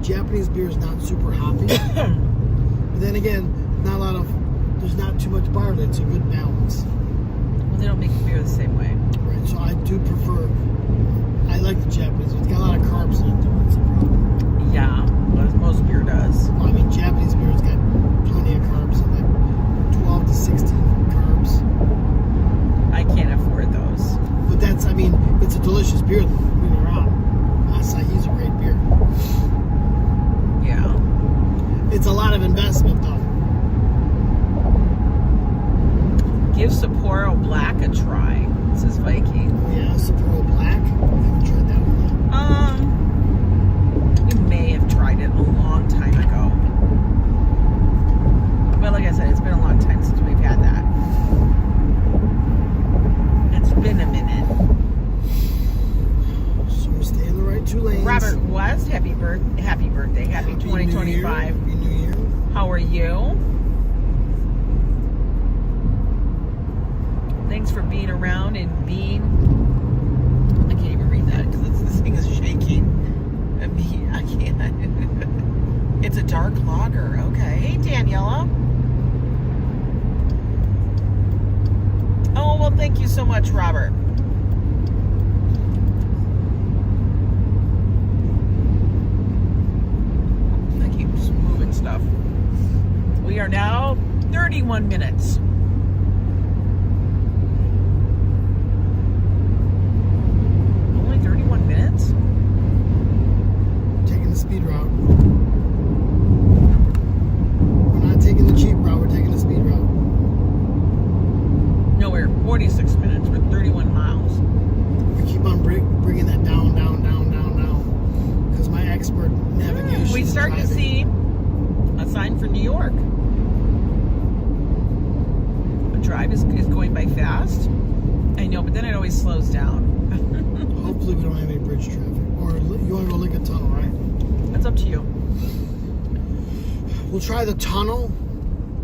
Japanese beer is not super hoppy. But then again, there's not too much barley. It's a good balance. Well, they don't make beer the same way. Right, so I do prefer, I like the Japanese. It's got a lot of carbs in it, though. That's the problem. Yeah, most beer does. Well, I mean, Japanese beer's got plenty of carbs in it, like 12 to 16 carbs. I can't afford those. But that's, I mean, it's a delicious beer, though. Don't get me wrong. Asahi's a great beer. Yeah. It's a lot of investment, though. Give Sapporo Black a try, says Viking. Oh, yeah, Sapporo Black. I haven't tried that one yet. You may have tried it a long time ago. But like I said, it's been a long time since we've had that. It's been a minute. So we're staying in the right 2 lanes. Robert West, happy birthday, happy 2025. Happy New Year. How are you? Thanks for being around and being. I can't even read that because this thing is shaking. I can't. It's a dark lager. Okay. Hey, Daniela. Oh, well, thank you so much, Robert. I keep just moving stuff. We are now 31 minutes. Only 31 minutes? Taking the speed route. We're not taking the cheap route, we're taking the speed route. No, we're 46 minutes. We're 31 miles. We keep on bringing that down. Because my expert navigation. We start to see a sign for New York. A drive is going by fast. I know, but then it always slows down. Hopefully we don't have any bridge traffic. Or you want to go Lincoln Tunnel, right? That's up to you. We'll try the tunnel.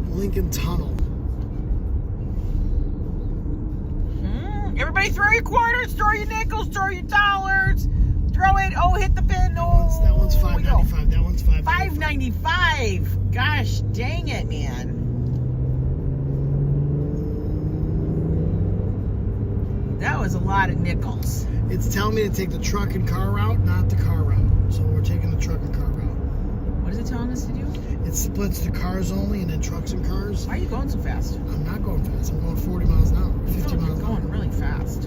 Lincoln Tunnel. Everybody throw your quarters, throw your nickels, throw your dollars. Throw it. Oh, hit the pin. Oh, That one's $5.95. That one's $5.95. $5.95. Gosh, dang it, man. That was a lot of nickels. It's telling me to take the truck and car route, not the car route. So we're taking the truck and car route. What is it telling us to do? It splits to cars only and then trucks and cars. Why are you going so fast? I'm not going fast. I'm going 40 miles an hour, 50 No, miles you're an hour. going really fast.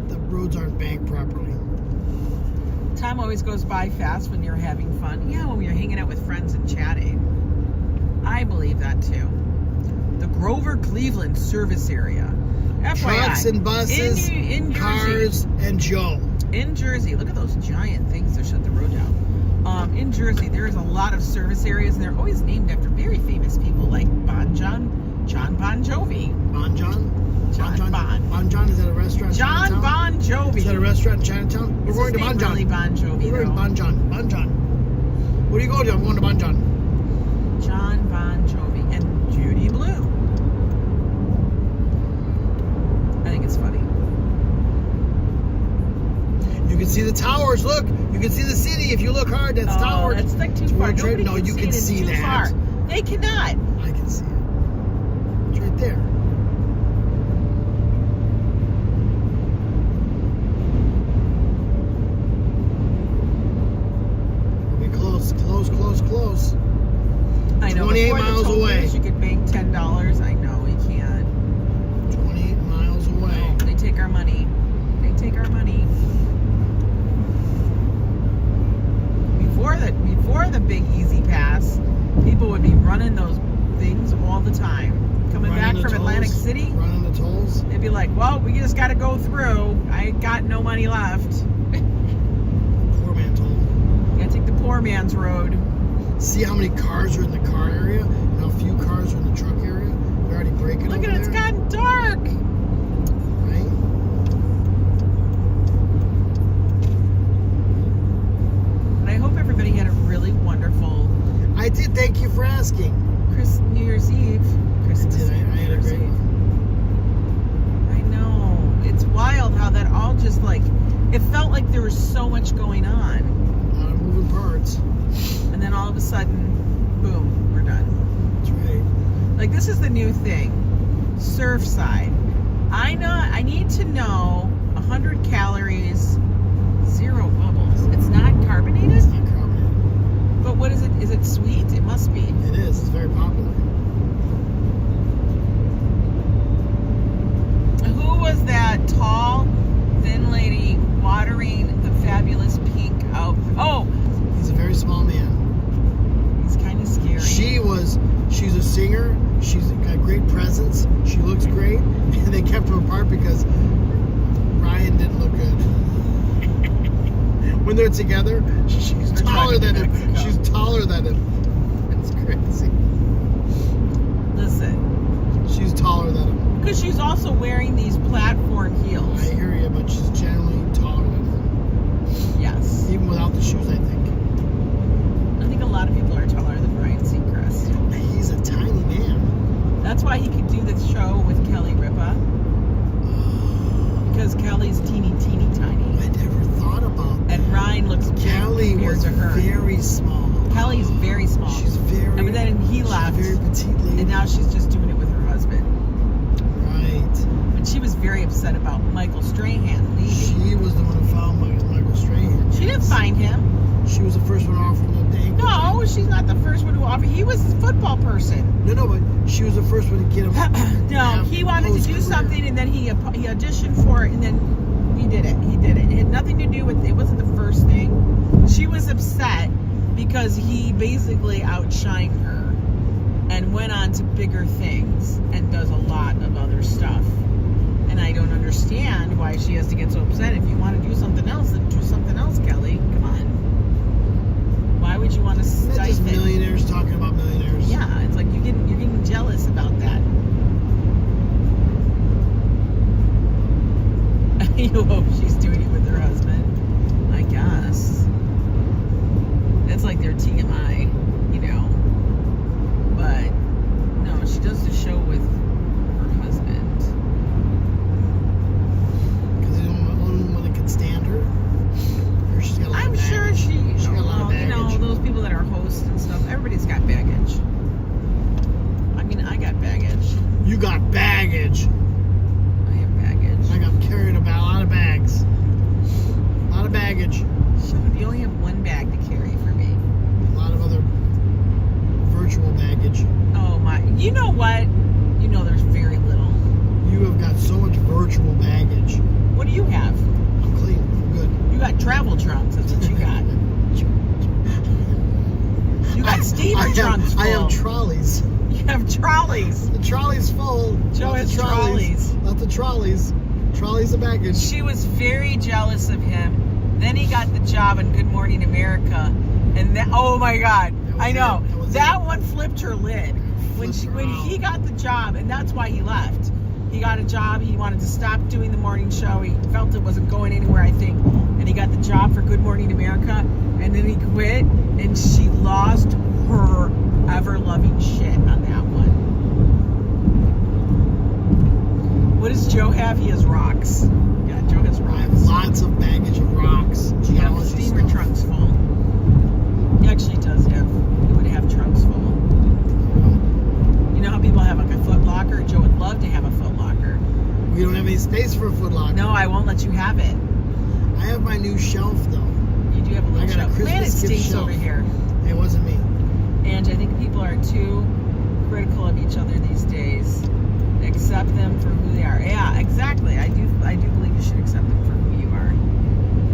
The roads aren't banked properly. Time always goes by fast when you're having fun. Yeah, when you're hanging out with friends and chatting. I believe that too. The Grover Cleveland service area. FYI, Trucks and buses, in cars, and Joe. In Jersey, look at those giant things that shut the road down. In Jersey, there is a lot of service areas, and they're always named after very famous people like John Bon Jovi. Bon John? John Bon. Bon John, is that a restaurant in John Chinatown? Bon Jovi. Is that a restaurant in Chinatown? We're Is going his to Bon name John. really Bon Jovi, We're going to though? Bon John. Bon John. Where do you go to? I'm going to Bon John. John Bon Jovi and Judy Blue. I think it's funny. You can see the towers. Look, you can see the city if you look hard. That's towers. That's like too far. Nobody No, can you see can it. It's see too that. far. They cannot. I can see it. It's right there. We'll be close. I know. 28 before the miles toll away. booths, you could bank $10. I know we can't. 28 miles away. No, they take our money. have the big easy pass, people would be running those things all the time. Coming back from Atlantic City, running the tolls. they'd be like, well, we just got to go through. I ain't got no money left. Poor man toll. You got to take the poor man's road. See how many cars are in the car area and how few cars are in the truck area? They're already breaking. Look at it, it's gotten dark. Right? And I hope everybody had a really wonderful I did, thank you for asking. New Year's Eve. Christmas I had a great one. I know. It's wild how that all just like, it felt like there was so much going on. A lot of moving parts. And then all of a sudden, boom, we're done. That's right. Like, this is the new thing. Surfside. I need to know 100 calories, 0 bubbles. It's not carbonated? It's not carbonated. But what is it? Is it sweet? It must be. It is. It's very popular. Who was that tall, thin lady watering the fabulous pink out? Oh! He's a very small man. He's kind of scary. She's a singer. She's got great presence. She looks great. And they kept them apart because Ryan didn't look good. When they're together, she's taller than him. She's taller than him. It's crazy. Listen. She's taller than him. Because she's also wearing these platform heels. I hear you, but she's generally taller than him. Yes. Even without the shoes, I think. I think a lot of people are taller than Ryan Seacrest. He's a tiny man. That's why he could do the show with Kelly Ripa. Because Kelly's teeny tiny. I never thought about that. And Ryan looks big Kelly compared was to her. very small. Kelly's very small. She's very. And then he left. She's very petite lady. And now she's just doing it with her husband. Right. But she was very upset about Michael Strahan leaving. She was the one who found Michael Strahan. She didn't find him. She was the first one offering the thing. No, she's not the first one who offered. He was a football person. No, but she was the first one to get him. No, he wanted to do something, and then he auditioned for it, and then he did it. He did it. It had nothing to do with. It wasn't the first thing. She was upset because he basically outshined her and went on to bigger things and does a lot of other stuff. And I don't understand why she has to get so upset. If you want to do something else, then do something else, Kelly. Come on. Why would you want to That's stifle? just millionaires talking about millionaires. Yeah, it's like you're getting jealous about that. You hope she's doing it with her husband. I guess. It's like their TMI, you know. But no, she does the show with her husband. Because the only one that can stand her. Or she's got a lot I'm of sure baggage. she, She's got a lot of you know, baggage. those people that are hosts and stuff, everybody's got baggage. I mean, I got baggage. You got baggage. I have baggage. I got carrying about a lot of bags. A lot of baggage. Shut up, you only have one bag to carry for me. A lot of other virtual baggage. Oh my, you know what? You know there's very little. You have got so much virtual baggage. What do you have? I'm clean. I'm good. You got travel trunks, that's what you got. You got steamer trunks full. I have trolleys. You have trolleys. The trolley's full. Joe Not has the trolleys. Not the trolleys. Trolleys of baggage. She was very jealous of him. Then he got the job on Good Morning America. And that, oh my God, I know. That one flipped her lid. When he got the job, and that's why he left. He got a job. He wanted to stop doing the morning show. He felt it wasn't going anywhere, I think. And he got the job for Good Morning America. And then he quit. And she lost her ever-loving shit on that one. What does Joe have? He has rocks. Yeah, Joe has rocks. I have lots of baggage of rocks. He has steamer trunks full. He actually does have. He would have trunks full. You know how people have like a Foot Locker? Joe would love to have a Foot Locker. We don't have any space for a Foot Locker. No, I won't let you have it. I have my new shelf though. You do have a little I got a shelf. Christmas Man, it gift stinks shelf. over here. It wasn't me. And I think people are too critical of each other these days. Accept them for who they are. Yeah, exactly. I do believe you should accept them for who you are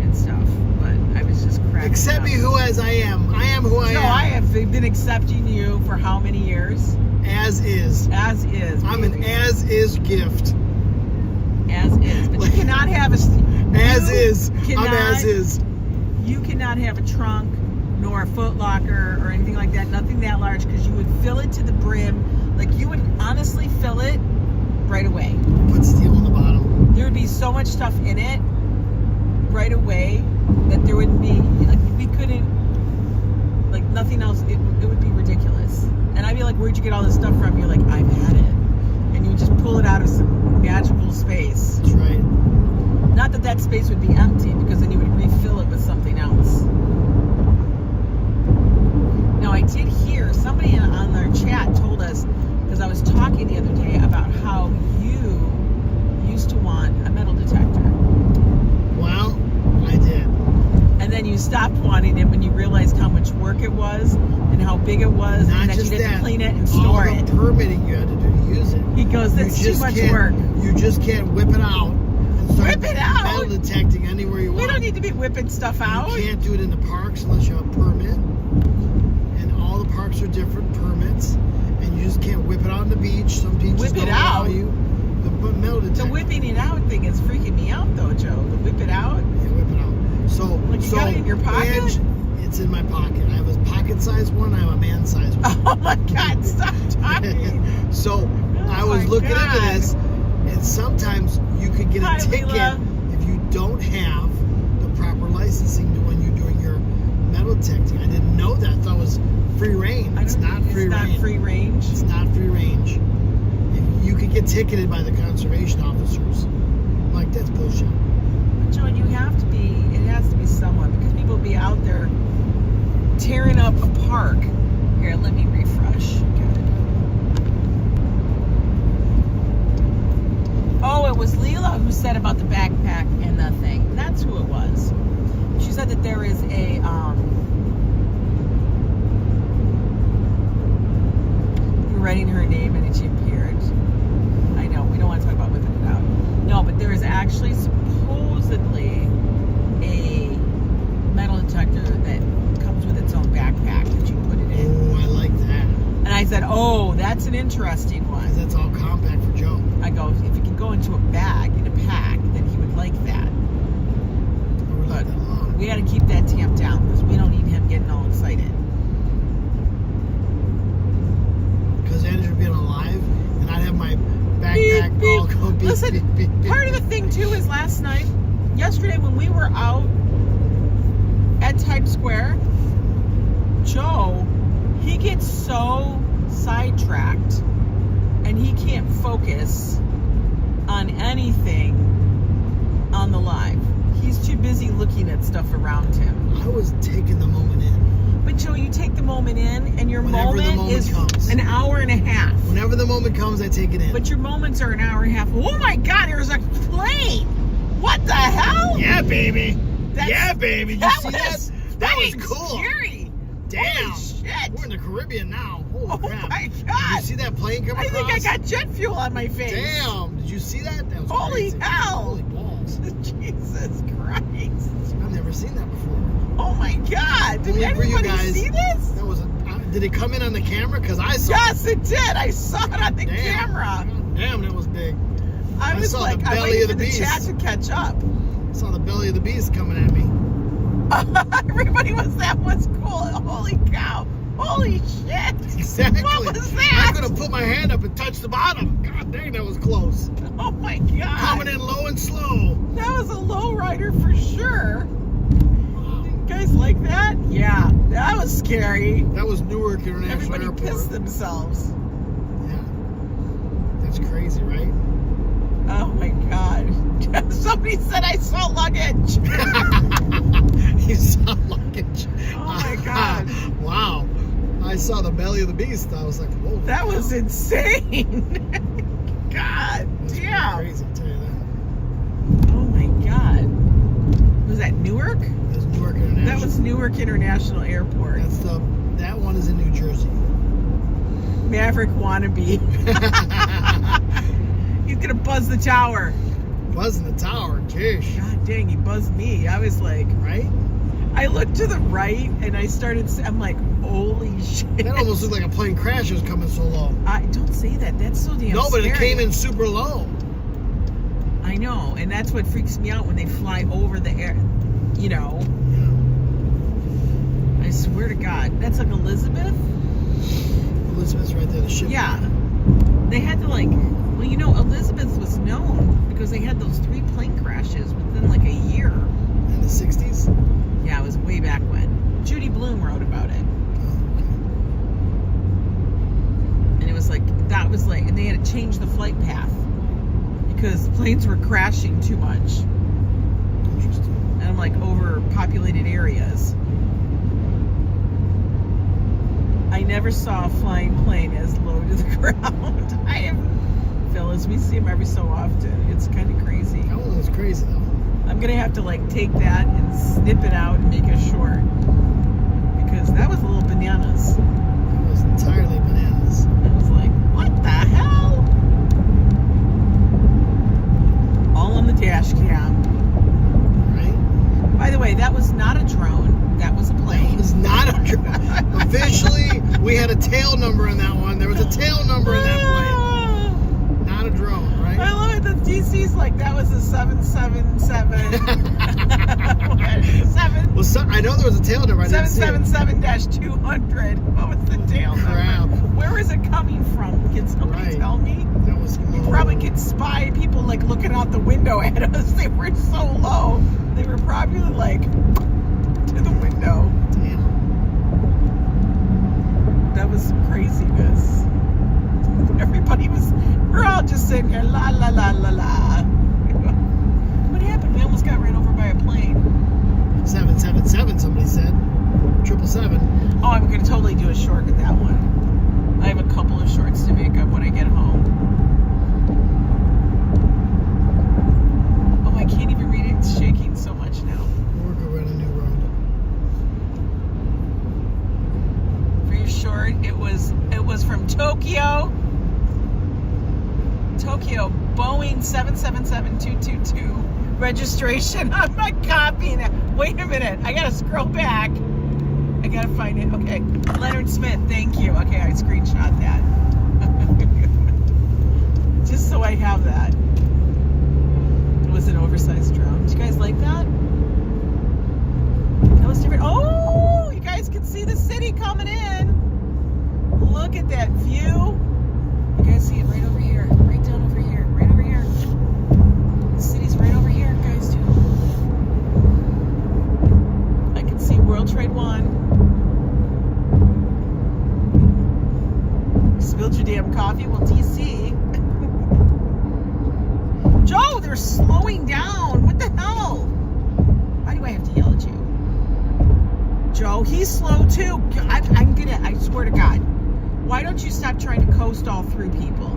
and stuff. But I was just cracking Accept me who as I am. I am who I am. No, I have been accepting you for how many years? As is. As is. I'm an as is gift. As is. But you cannot have a... As is. I'm as is. You cannot have a trunk nor a foot locker or anything like that. Nothing that large, because you would fill it to the brim. Like, you would honestly fill it right away. Put steel on the bottom. There would be so much stuff in it right away that there wouldn't be, like, we couldn't, like, nothing else. It would be ridiculous. And I'd be like, where'd you get all this stuff from? You're like, I've had it. And you would just pull it out of some magical space. That's right. Not that that space would be empty, because then you would refill it with something else. Now, I did hear somebody on their chat told us, because I was talking the other day about how you used to want a metal detector. Well, I did. And then you stopped wanting it when you realized how much work it was and how big it was, Not and that just you had that, to clean it and store all it. the permitting you had to do to use it. He goes, that's too much work. You just can't whip it out and start Whip it out? metal detecting anywhere you want. We don't need to be whipping stuff out. You can't do it in the parks unless you have a permit. And all the parks are different permits. And you just can't whip it out on the beach. Some beaches Whip it don't allow out? you. The metal detector. The whipping it out thing is freaking me out, though, Joe. The whip it out. Yeah, whip it out. So, Like, you got it in your pocket? Ange, it's in my pocket. I have a pocket-sized one. I have a man-sized one. Oh my God! Stop talking. So I was looking into this, and sometimes you could get a ticket Leela. if you don't have the proper licensing to when you're doing your metal detecting. I didn't know that. I thought it was free reign. It's not free reign. It's not free range. It's not free range. You could get ticketed by the conservation officers. I'm like, that's bullshit. Joe, you have to be. It has to be someone, because people will be out there tearing up a park. Here, let me refresh. Good. Oh, it was Leela who said about the backpack and the thing. That's who it was. She said that there is a you're writing her name and she appeared. I know, we don't want to talk about whipping it out. No, but there is actually supposedly a metal detector that comes with its own backpack that you put it in. Oh, I like that. And I said, oh, that's an interesting one. Because that's all compact for Joe. I go, if it could go into a bag, in a pack, then he would like that. But we got to keep that tamped down, because we don't need him getting all excited. Because Andrew being alive, and I'd have my backpack Beep, beep. all go beep, Listen, beep, beep, beep. part of the thing too is yesterday when we were out at Times Square, Joe, he gets so sidetracked and he can't focus on anything on the live. He's too busy looking at stuff around him. I was taking the moment in. But Joe, you take the moment in, and your Whenever the moment moment is comes. an hour and a half. Whenever the moment comes, I take it in. But your moments are an hour and a half. Oh my God, there's a plane! What the hell? Yeah, baby. That's- Yeah, baby. You see that? That was freaking cool. Scary. Damn. Holy shit. We're in the Caribbean now. Holy Oh crap. my Did God. you see that plane come I across? think I got jet fuel on my face. Damn. Did you see that? That was Holy crazy. hell. Holy balls. Jesus Christ. I've never seen that before. Oh my God. Did Only for you everybody guys. see this? That was did it come in on the camera? Because I saw Yes, it did. I saw it on the Damn. camera. Damn, that was big. I was saw like, the I belly waited of for the the chat beast. to catch up. I saw the belly of the beast coming at me. Everybody that was cool. Holy cow. Holy shit. Exactly. What was I that? could have put my hand up and touched the bottom. God dang, that was close. Oh my God. Coming in low and slow. That was a low rider for sure. Wow. You guys like that? Yeah, that was scary. That was Newark International Everybody Airport. pissed themselves. Yeah. That's crazy, right? Oh my God. Somebody said I saw luggage. You saw luggage. Oh my God. Wow. I saw the belly of the beast. I was like, whoa. That was insane. God That's damn. crazy, I'll tell you that. Oh my God. Was that Newark? That was Newark International. That was Newark International Airport. That one is in New Jersey. Maverick wannabe. He's gonna buzz the tower. Buzzing the tower, kish. God dang, he buzzed me. I was like, Right? I looked to the right and I'm like, holy shit. That almost looked like a plane crash. It was coming so low. Don't say that. That's so damn No, but scary. it came in super low. I know, and that's what freaks me out when they fly over the air. You know. Yeah. I swear to God, that's like Elizabeth. Elizabeth's right there. The ship. Yeah. They had to Elizabeth was known because they had those 3 plane crashes within like a year. In the 60s? Yeah, it was way back when. Judy Blume wrote about it. And it was like, and they had to change the flight path because planes were crashing too much. Interesting. And I'm like, overpopulated areas. I never saw a flying plane as low to the ground. Phyllis, we see them every so often. It's kind of crazy. That one was crazy, though. I'm going to have to, take that and snip it out and make it short. Because that was a little bananas. It was entirely bananas. I was like, what the hell? All on the dash cam. Right? By the way, that was not a drone. That was a plane. It was not a drone. Officially, we had a tail number in that one. There was a tail number in that plane. Not a drone, right? I love it. The DC's like, that was a 777. Well, I know there was a tail number. 777-200. What was the tail number? Where is it coming from? Can somebody tell me? That was low. You probably could spy people looking out the window at us. They were so low. They were probably to the window. Damn. That was some craziness. We're all just sitting here, la la la la la. What happened? We almost got ran over by a plane. 777, somebody said. 777. Oh, I'm going to totally do a short with that one. I have a couple of shorts to make up when I get home. Oh, I can't even read it. It's shaking so much now. We're going on a new road. For your short, it was from Tokyo, Boeing 777-222 registration. I'm not copying it. Wait a minute. I gotta scroll back. I gotta find it. Okay. Leonard Smith, thank you. Okay, I screenshot that. Just so I have that. It was an oversized drone. Did you guys like that? That was different. Oh, you guys can see the city coming in. Look at that view. You guys see it right over here. Right down over here. Right over here. The city's right over here, guys, too. I can see World Trade 1. You spilled your damn coffee? Well, DC. Joe, they're slowing down. What the hell? Why do I have to yell at you? Joe, he's slow, too. I'm gonna, I swear to God. Why don't you stop trying to coast all through people?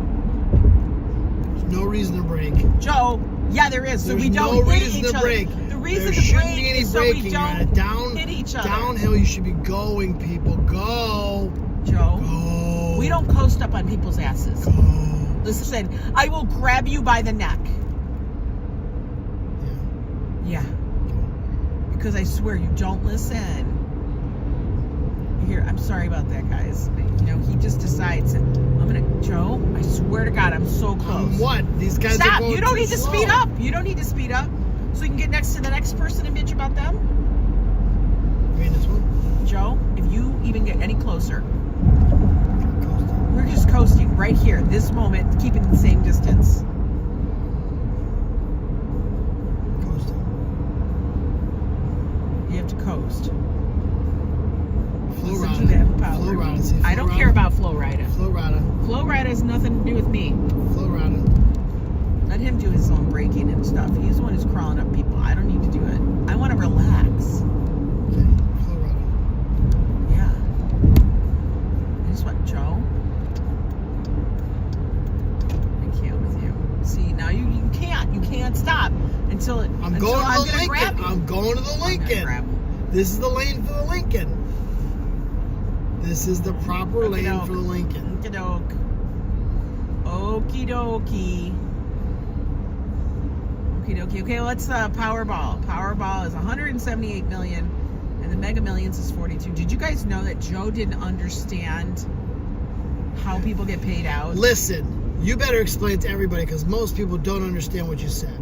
There's no reason to brake. Joe, yeah, there is. So There's we don't no hit reason each to other. brake. The reason there to shouldn't brake be any is so braking. we don't hit each other. Downhill, you should be going, people. Go. Joe, Go. we don't coast up on people's asses. Go. Listen, I will grab you by the neck. Yeah. Because I swear you don't listen. Here, I'm sorry about that, guys. He just decides. Joe, I swear to God, I'm so close. What? These guys Stop! are going You don't too need to slow. speed up. You don't need to speed up. So you can get next to the next person and bitch about them. You mean this one? Joe, if you even get any closer, we're just coasting right here, this moment, keeping the same distance. Coasting. You have to coast. Flow Listen to rider. that power. Flow rider. See, I don't flow care rider? about Flow Rider. Flow rider. Flow Rider has nothing to do with me. Flow rider. Let him do his own braking and stuff. He's the one who's crawling up people. I don't need to do it. I want to relax. Okay. Flow rider. Yeah. I just want Joe. I can't with you. See, now you can't. You can't stop until it. I'm until going to I'm the gonna grab Lincoln. you. I'm going to the I'm gonna grab Lincoln. him. This is the lane for the Lincoln. This is the proper lane for the Lincoln. Okie doke. Okie dokie. Okie dokie. Okay, let's Powerball. Powerball is 178 million. and the Mega Millions is 42. Did you guys know that Joe didn't understand how people get paid out? Listen, you better explain it to everybody because most people don't understand what you said.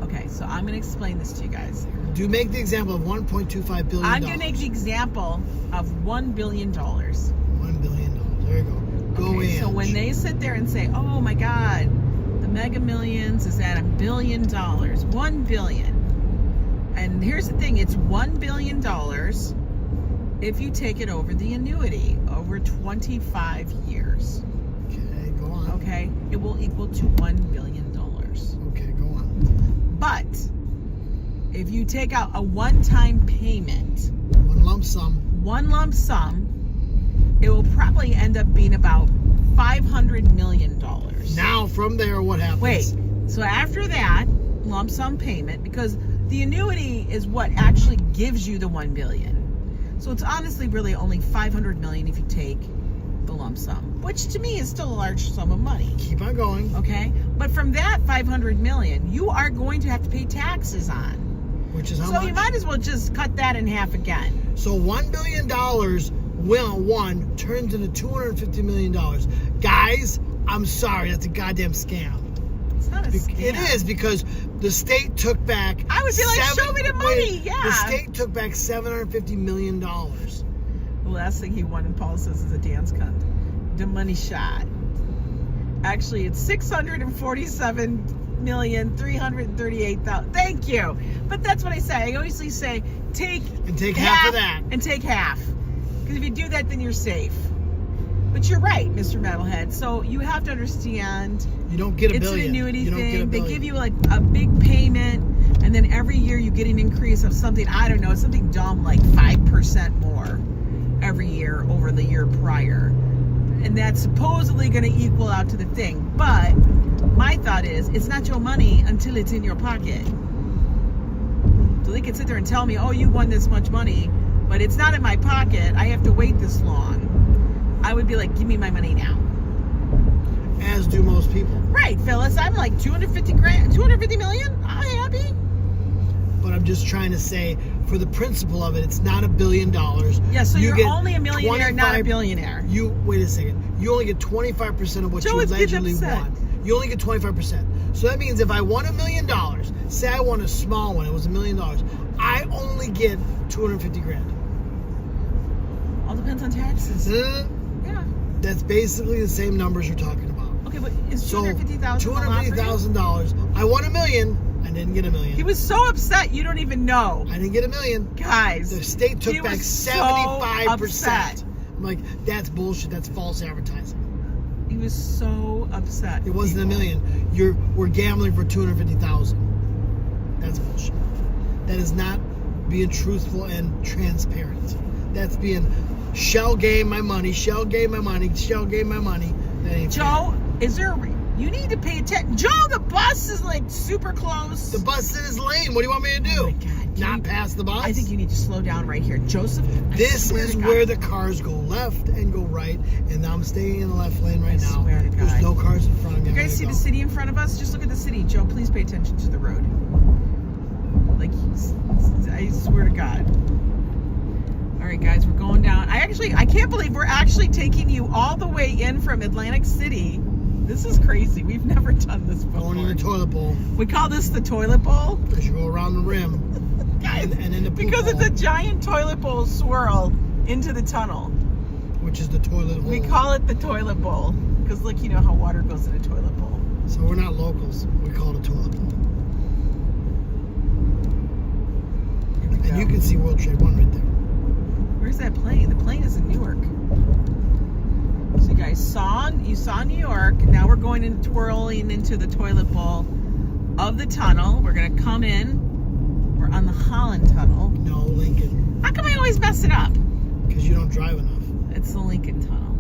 Okay, so I'm going to explain this to you guys. Do make the example of $1.25 billion. I'm going to make the example of $1 billion. $1 billion. There you go. Go in. So when they sit there and say, oh my God, the Mega Millions is at $1 billion. $1 billion. And here's the thing, it's $1 billion if you take it over the annuity over 25 years. Okay, go on. Okay, it will equal to $1 billion. Okay, go on. But if you take out a one-time payment, one lump sum, it will probably end up being about $500 million. Now, from there, what happens? Wait, so after that lump sum payment, because the annuity is what actually gives you the $1 billion. So it's honestly really only $500 million if you take the lump sum, which to me is still a large sum of money. Keep on going. Okay, but from that $500 million, you are going to have to pay taxes on. Which is how so much? You might as well just cut that in half again. So $1 billion turns into $250 million. Guys, I'm sorry, that's a goddamn scam. It's not a scam. It is, because the state took back. I would be like, show me the money. Yeah. The state took back $750 million. The last thing he wanted, Paul says, is a dance cunt. The money shot. Actually, it's $647,338,000. Thank you. But that's what I say. I always say, take half of that. And take half. Because if you do that, then you're safe. But you're right, Mr. Metalhead. So you have to understand. You don't get a billion. It's an annuity you don't thing. Get a billion. They give you like a big payment, and then every year you get an increase of something. I don't know, something dumb like 5% more every year over the year prior, and that's supposedly going to equal out to the thing. But my thought is, it's not your money until it's in your pocket. So they can sit there and tell me, oh, you won this much money, but it's not in my pocket. I have to wait this long. I would be like, give me my money now. As do most people. Right, Phyllis. I'm like 250 million. I'm happy. But I'm just trying to say, for the principle of it, it's not $1 billion. Yeah, so you're only a millionaire, not a billionaire. Wait a second. You only get 25% of what you allegedly won. You only get 25%. So that means if I won $1 million, say I won a small one, it was $1 million, I only get $250,000. All depends on taxes. Yeah. That's basically the same numbers you're talking about. Okay, but is $250,000? $250,000. I won $1 million. I didn't get $1 million. He was so upset. You don't even know. I didn't get $1 million. Guys, the state took back 75%. I'm like, that's bullshit. That's false advertising. He was so upset. It wasn't $1 million. We're gambling for $250,000. That's bullshit. That is not being truthful and transparent. That's being Shell gave my money. Shell gave my money. Shell gave my money. That ain't Joe, fair. is there you need to pay attention. Joe, the bus is like super close. The bus is in his lane. What do you want me to do? Oh my God. Not pass the bus? I think you need to slow down right here. Joseph, this is where the cars go left and go right, and I'm staying in the left lane right now. Swear to God. There's no cars in front of me. You guys see the city in front of us? Just look at the city. Joe, please pay attention to the road. Like, I swear to God. All right, guys, we're going down. I can't believe we're actually taking you all the way in from Atlantic City. This is crazy. We've never done this before. Going in the toilet bowl. We call this the toilet bowl. Because you go around the rim. Guys, and in the poop because bowl, it's a giant toilet bowl swirl into the tunnel. Which is the toilet hole. We call it the toilet bowl. Because look, you know how water goes in a toilet bowl. So we're not locals. We call it a toilet bowl. And you can see World Trade 1 right there. Where's that plane? The plane is in Newark. So you guys saw New York. Now we're going and twirling into the toilet bowl of the tunnel. We're gonna come in. We're on the Holland Tunnel. No, Lincoln. How come I always mess it up? Because you don't drive enough. It's the Lincoln Tunnel.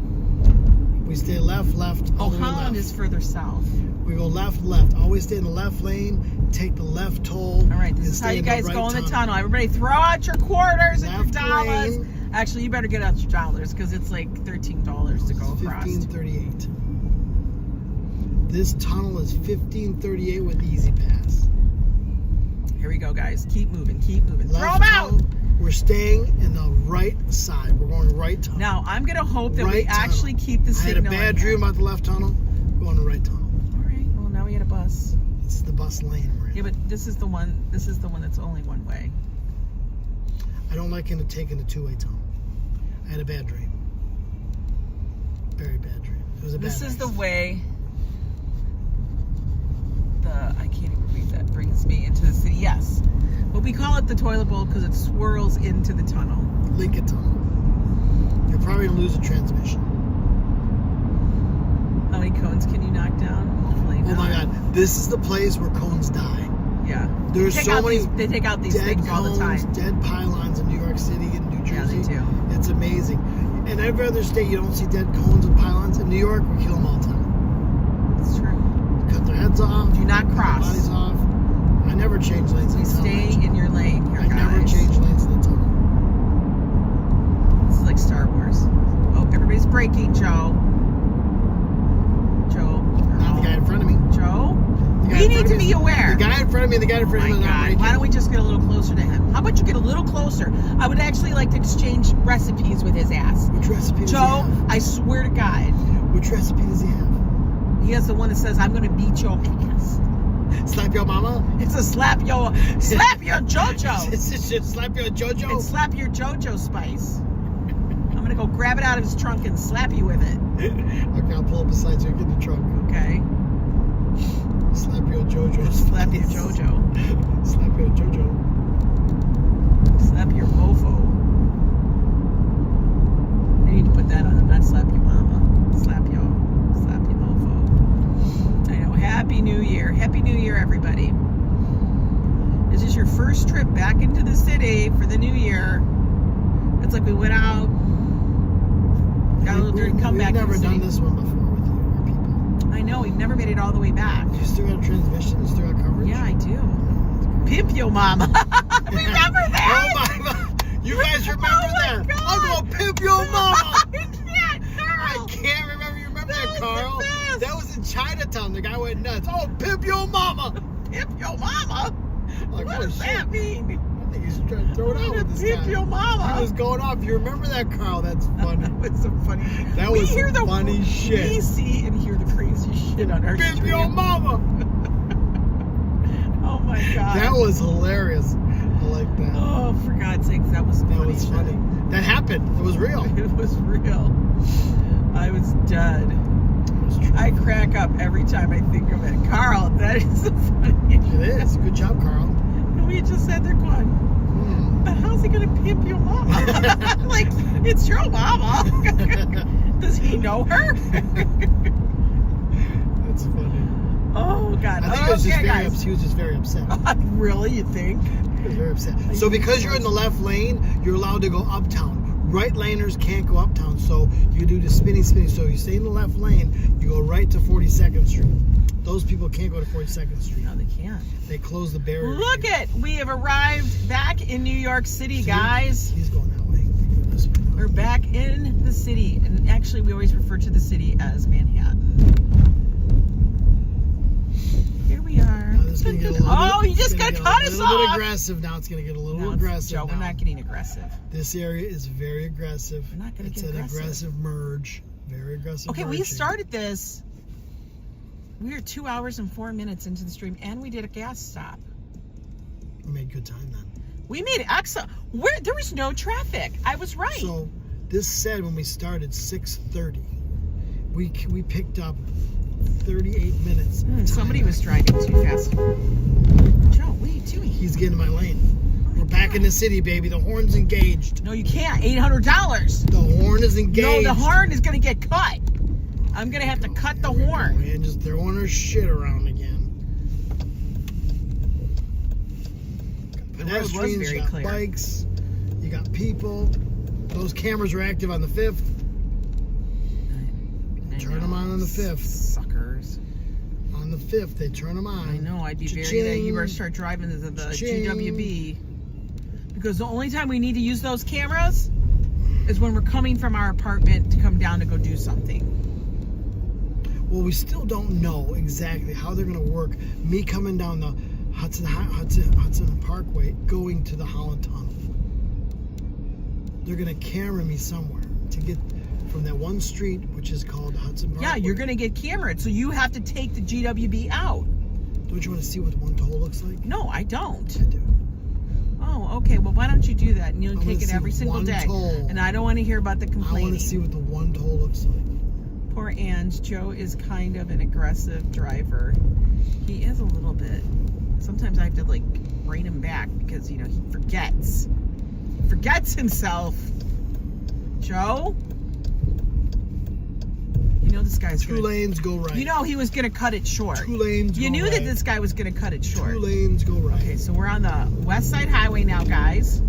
We stay left. Oh, Holland is further south. We go left. Always stay in the left lane. Take the left toll. All right, this is how you guys go in the tunnel. Everybody throw out your quarters and your dollars. Actually, you better get out your dollars because it's like $13 to go across. $15.38. This tunnel is $15.38 with Easy Pass. Here we go, guys. Keep moving. Left Throw them out. We're staying in the right side. We're going right tunnel. Now, I'm going to hope that we Right actually tunnel. keep the I signal. had a bad in here. dream about the left tunnel. We're going to right tunnel. All right. Well, now we had a bus. It's the bus lane we're in. Yeah, but this is the one that's only one way. I don't like him to take in the two-way tunnel. I had a bad dream. Very bad dream. It was a bad This is the accident. way I can't even read that, brings me into the city. Yes. But we call it the toilet bowl because it swirls into the tunnel. Lincoln Tunnel. You're probably going to lose a transmission. How many cones can you knock down? Hopefully Oh my not. God. This is the place where cones die. Yeah. There's so many They take out these dead things all the cones, time. dead pylons in New York City and New Yeah, Jersey. they do. It's amazing. In every other state, you don't see dead cones and pylons. In New York, we kill them all the time. It's true. Cut their heads off. Do not cut their cross. bodies off. I never change lanes in You the tunnel. stay in your lane here, I guys. never change lanes in the tunnel. This is like Star Wars. Oh, everybody's braking, Joe. Joe. Not the guy in front of me. Joe? The guy We in need front to of me be aware. The guy in front of me and the guy in Oh front of my him are not God. braking. Why don't we just get a little closer to him? How about you get a little closer? I would actually like to exchange recipes with his ass. Which recipe does he Joe, have? I swear to God, Which recipe does he have? he has the one that says, I'm going to beat your ass. Slap your mama? It's a slap your JoJo. It's just slap your JoJo? And slap your JoJo spice. I'm going to go grab it out of his trunk and slap you with it. Okay, I'll pull up beside you and get in the trunk. Okay? Slap your JoJo. Slap your JoJo. Slap your JoJo. Slap your mofo. I need to put that on. Not slap your mama. Slap your mofo. I know. Happy New Year. Happy New Year, everybody. This is your first trip back into the city for the new year. It's like we went out, got a little dirty, come back to the We've never city. done this one before with you or people. I know. We've never made it all the way back. You still got a transmission? You still got coverage? Yeah, I do. Pimp yo mama. Remember that? Oh my God. You guys remember Oh my that? God. I'm gonna pimp your mama. I can't, Carl. I can't remember. You remember that, was the Carl? best. That was in Chinatown. The guy went nuts. Oh, pimp your mama. Pimp yo mama? Like, What oh, does shit. that mean? I think you should try to throw it out with this Pimp guy. yo mama. He was going off. You remember that, Carl? That's funny. That was so funny. That We was hear some the funny shit. We see and hear the crazy shit on our Pimp stream. your mama. Oh my God. That was hilarious. I like that. Oh, for God's sakes, that was That funny. was shit. funny. That happened. It was real. It was real. I was dead. It was true. I crack up every time I think of it. Carl, that is the funniest. It is. Good job, Carl. And we just sat there going, Hmm. but how's he gonna pimp your mama? Like, it's your mama. Does he know her? That's funny. Oh God. I think it was just Okay, very guys. he was just very upset. Really, you think? He was very upset. So because you're in the left lane, you're allowed to go uptown. Right laners can't go uptown, so you do the spinning. So you stay in the left lane, you go right to 42nd Street. Those people can't go to 42nd Street. No, they can't. They close the barrier. Look at, we have arrived back in New York City, See? guys. He's going that way. This way now. We're back in the city, and actually we always refer to the city as Manhattan. Here we are. Now this is gonna get a little Oh, bit, you just it's gotta get cut a us little bit off. aggressive now. It's gonna get a little No, aggressive. Joe, we're now. not getting aggressive. This area is very aggressive. We're not gonna It's get an aggressive. aggressive merge. Very aggressive. Okay, we merging. started this. We are 2 hours and 4 minutes into the stream, and we did a gas stop. We made good time then. We made excellent. There was no traffic. I was right. So this said when we started 6:30. We picked up 38 minutes. of time. Somebody was driving too fast. Joe, what are you doing? He's getting in my lane. We're back in the city, baby. The horn's engaged. No, you can't. $800. The horn is engaged. No, the horn is going to get cut. I'm going to have to cut the horn. And just throwing her shit around again. The road was Pedestrians, very you got clear. bikes, you got people. Those cameras are active on the 5th. Turn them on the 5th. Suckers. On the 5th, they turn them on. I know. I'd be very Cha-ching. that you better start driving the Cha-ching. GWB. Because the only time we need to use those cameras is when we're coming from our apartment to come down to go do something. Well, we still don't know exactly how they're going to work. Me coming down the Hudson Parkway, going to the Holland Tunnel. they're gonna camera me somewhere to get from that one street, which is called Hudson Park. Yeah, you're gonna get cameraed, so you have to take the GWB out. Don't you want to see what one toll looks like? No, I don't. I do. Oh, okay. Well, why don't you do that? And you'll I take wanna it see every single one day. toll. And I don't want to hear about the I complaining. want to see what the one toll looks like. Poor Ange. Joe is kind of an aggressive driver. He is a little bit. Sometimes I have to like rein him back because, you know, he forgets. He forgets himself. Joe? You know this guy's Two lanes go right. You know he was gonna cut it short. Two lanes You go knew right. that this guy was gonna cut it short. Two lanes go right. Okay, so we're on the West Side Highway now, guys.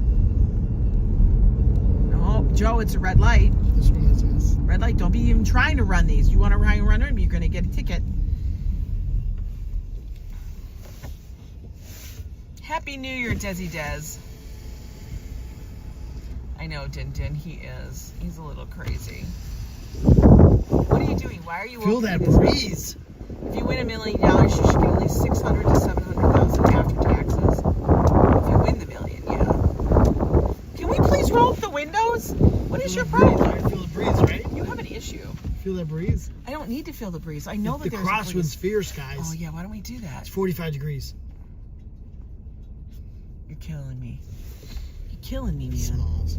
No, Joe, it's a red light. This one is yes. Red light. Don't be even trying to run these. You want to try and run them, you're gonna get a ticket. Happy New Year, Desi Des. I know, Din Din, he is. He's a little crazy. What are you doing? Why are you Feel opening that this? breeze. If you win $1 million, you should get at least $600,000 to $700,000 after taxes. If you win the million, yeah. Can we please roll up the windows? What is your problem? I feel the breeze, right? You have an issue. Feel that breeze? I don't need to feel the breeze. I know that The there's a crosswinds breeze. fierce, guys. Oh yeah, why don't we do that? It's 45 degrees. You're killing me. You're killing me, man. Smalls.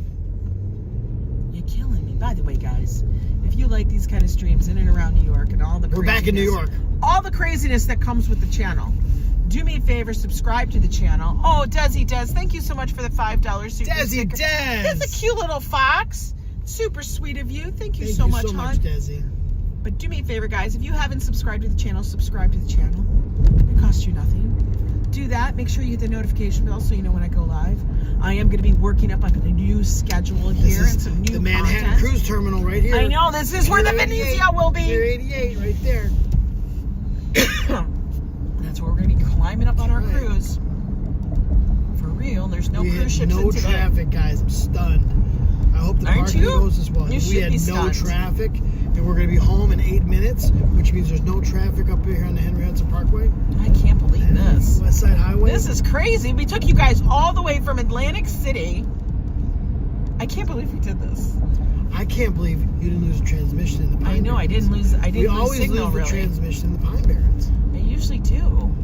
You're killing me. By the way, guys, if you like these kind of streams in and around New York and all the We're back in New York. all the craziness that comes with the channel, do me a favor, subscribe to the channel. Oh, Desi Des, thank you so much for the $5 super Desi sticker. Des. That's a cute little fox. Super sweet of you. Thank you Thank so you much, so hon. much, Desi. But do me a favor, guys. If you haven't subscribed to the channel, subscribe to the channel. It costs you nothing. Do that. Make sure you hit the notification bell so you know when I go live. I am going to be working up on a new schedule here and some new the Manhattan content. Cruise Terminal right here. I know. This is where the Venezia will be. Pier 88 right there. That's where we're going to be climbing up on our Right. cruise. For real. There's no We cruise had ships no in today. traffic, guys. I'm stunned. I hope the Aren't parking you? goes as well. You We should had be no stunned. traffic, and we're going to be home in 8 minutes, which means there's no traffic up here on the Henry Hudson Parkway. I can't believe this. West Side Highway. This is crazy. We took you guys all the way from Atlantic City. I can't believe we did this. I can't believe you didn't lose a transmission in the Pine I know. I Barrens. didn't lose. I We didn't lose always signal lose the really. transmission in the Pine Barrens. I usually do.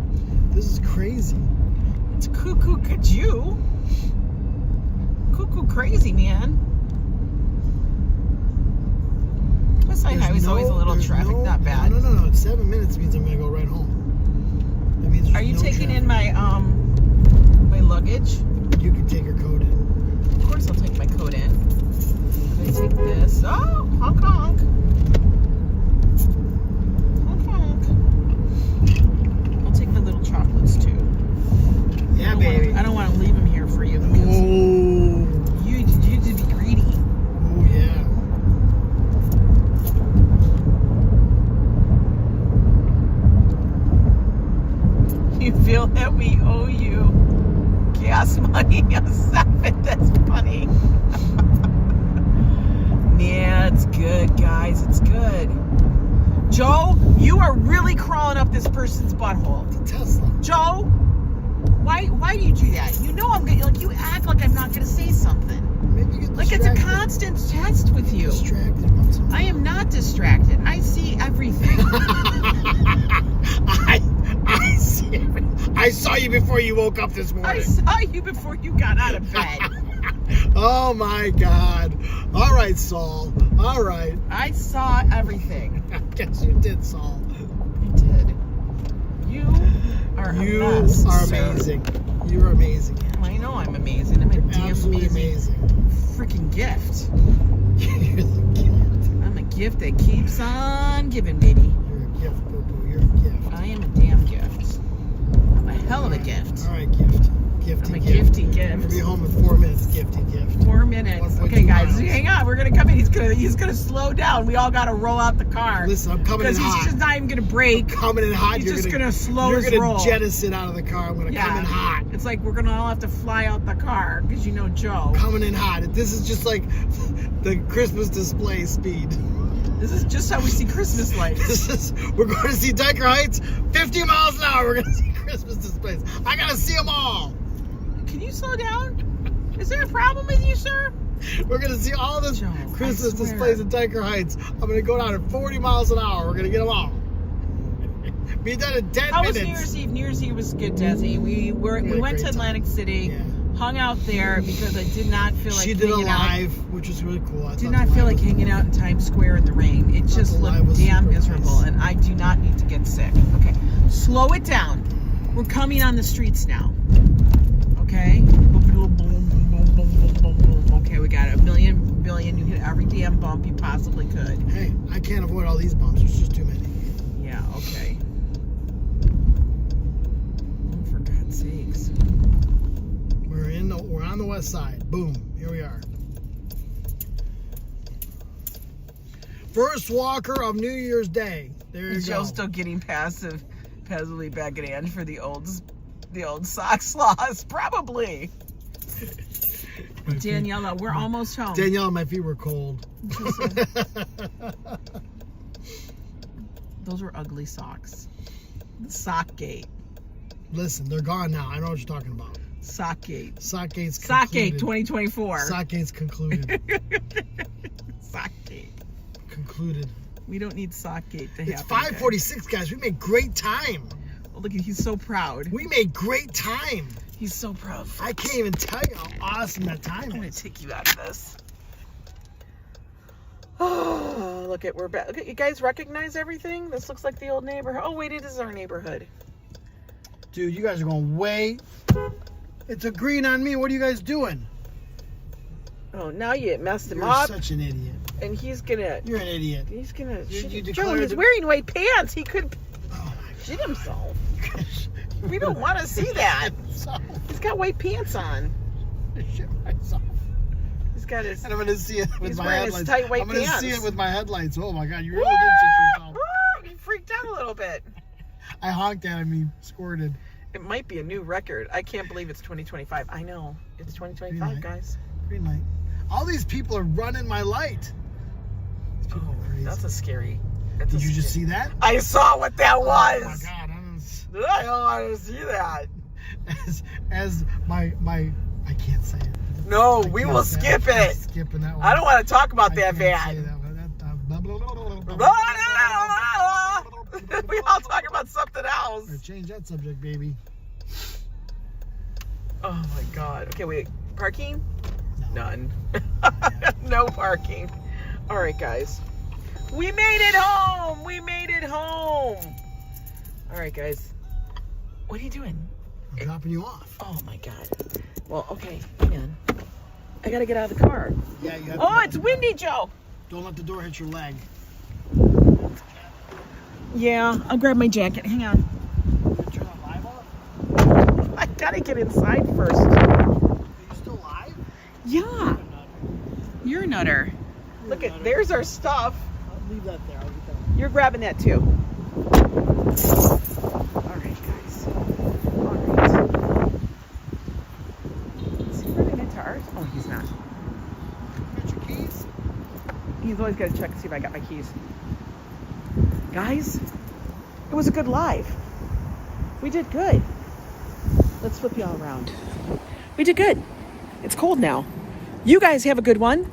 This is crazy. It's cuckoo kajou. Cuckoo crazy, man. West Side Highway's always a little traffic, not bad. No. It's 7 minutes means I'm gonna go right home. That means there's Are you no taking traffic. in my my luggage? You can take your coat in. Of course, I'll take my coat in. I'm gonna take this. Oh, honk honk. Honk honk. I'll take my little chocolates too. Yeah, baby. I don't want to leave them here for you because Oh, you did be greedy. oh yeah. You feel that we owe you gas money? Stop it. That's funny. Yeah, it's good, guys. It's good. Joe, you are really crawling up this person's butthole. The Tesla. Joe, why do you do that? You know I'm gonna, like, you act like I'm not gonna say something. Maybe you get Like it's a distracted. constant test with you. Distracted about something. I am not distracted. I see everything. I see it. I saw you before you woke up this I morning. saw you before you got out of bed. Oh my God. All right, Saul. All right. I saw everything. I guess you did, Saul. You did. You are You a mess, are sir. amazing. You are amazing. I know I'm amazing. I'm a damn Absolutely amazing freaking gift. You're the gift. I'm a gift that keeps on giving, baby. You're a gift, boo-boo. You're a gift. I am a damn gift. I'm a hell of a gift. All right, gift. Gifty I'm a gift. gifty gift. We'll be home in 4 minutes. Gifty gift. 4 minutes. 1.2 Okay, guys, miles. hang on. We're gonna come in. He's gonna slow down. We all gotta roll out the car. Listen, I'm coming in because hot. he's just not even gonna brake. Coming in hot. He's You're just gonna slow You're his gonna roll. jettison out of the car. I'm gonna come in hot. It's like we're gonna all have to fly out the car because you know Joe. Coming in hot. This is just like the Christmas display speed. This is just how we see Christmas lights. We're going to see Diker Heights, 50 miles an hour. We're going to see Christmas displays. I gotta see them all. Can you slow down? Is there a problem with you, sir? We're gonna see all this Joe, Christmas I swear. displays in Tiger Heights. I'm gonna go down at 40 miles an hour. We're gonna get them all. Be done in 10 How minutes. was New Year's Eve? New Year's Eve was good, Desi. We had went a to great time. Atlantic City, Yeah. hung out there because I did not feel like She did a hanging out. live, which was really cool. I Did thought not the feel live like was- hanging out in Times Square in the rain. It just the live looked was damn super miserable, nice. and I do not need to get sick. Okay, slow it down. We're coming on the streets now. Okay? Okay, we got a million billion. You hit every damn bump you possibly could. Hey, I can't avoid all these bumps. There's just too many. Yeah, okay. Oh, for God's sakes. We're on the west side. Boom. Here we are. First walker of New Year's Day. There you Is go. Joe still getting passively backhanded for the old socks laws? Probably. Daniela, we're almost home. Danielle, my feet were cold. Those were ugly socks. Sockgate. Listen, they're gone now. I know what you're talking about. Sockgate. Sockgate's Sockgate concluded. 2024. Sockgate's concluded. Sockgate. Concluded. We don't need Sockgate to happen. It's 5:46, guys. We made great time. Oh, look at he's so proud. We made great time. He's so proud. I can't even tell you how awesome that time I'm gonna is. take you out of this. Oh, look at we're back. Look at you guys recognize everything. This looks like the old neighborhood. Oh wait, it is our neighborhood. Dude, you guys are going way. It's a green on me. What are you guys doing? Oh, now you messed him You're up, such an idiot. and he's gonna. You're an idiot. He's gonna. You Joe, declared he's it- wearing white pants. He could Oh shit himself. my gosh. We don't want to see that. So, He's got white pants on. I shit myself. He's got his. And I'm gonna see it with He's my wearing his headlights. tight white I'm gonna see pants. it with my headlights. Oh my god, you really did shit yourself. He freaked out a little bit. I honked at him. He squirted. It might be a new record. I can't believe it's 2025. I know. It's 2025, Green light. guys. Green light. All these people are running my light. These people are crazy. That's a scary. Did you just see that? I saw what that Oh my was. god! I don't want to see that. As my I can't say it. No, I we can't will say skip I'm it. skipping that one. I don't want to talk about I that can't say van. that one. Blah, blah, blah, blah, blah, blah. We all talk about something else. Or change that subject, baby. Oh my god. Okay, wait. Parking? No. None. No parking. All right, guys. We made it home. We made it home. All right, guys. What are you doing? I'm dropping you off. Oh my god. Well, okay. Hang on. I gotta get out of the car. Yeah, you have Oh, to. it's windy, Joe. Don't let the door hit your leg. Yeah, I'll grab my jacket. Hang on. Turn that live off? I gotta get inside first. Are you still live? Yeah. You're a nutter. Look at, there's our stuff. I'll leave that there. I'll get that. You're grabbing that too. All right, guys. All right. Is he running into ours? Oh, he's not. Got your keys? He's always got to check to see if I got my keys. Guys, it was a good live. We did good. Let's flip you all around. We did good. It's cold now. You guys have a good one,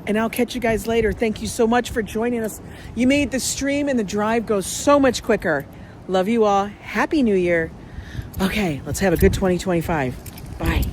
and I'll catch you guys later. Thank you so much for joining us. You made the stream and the drive go so much quicker. Love you all. Happy New Year. Okay, let's have a good 2025. Bye.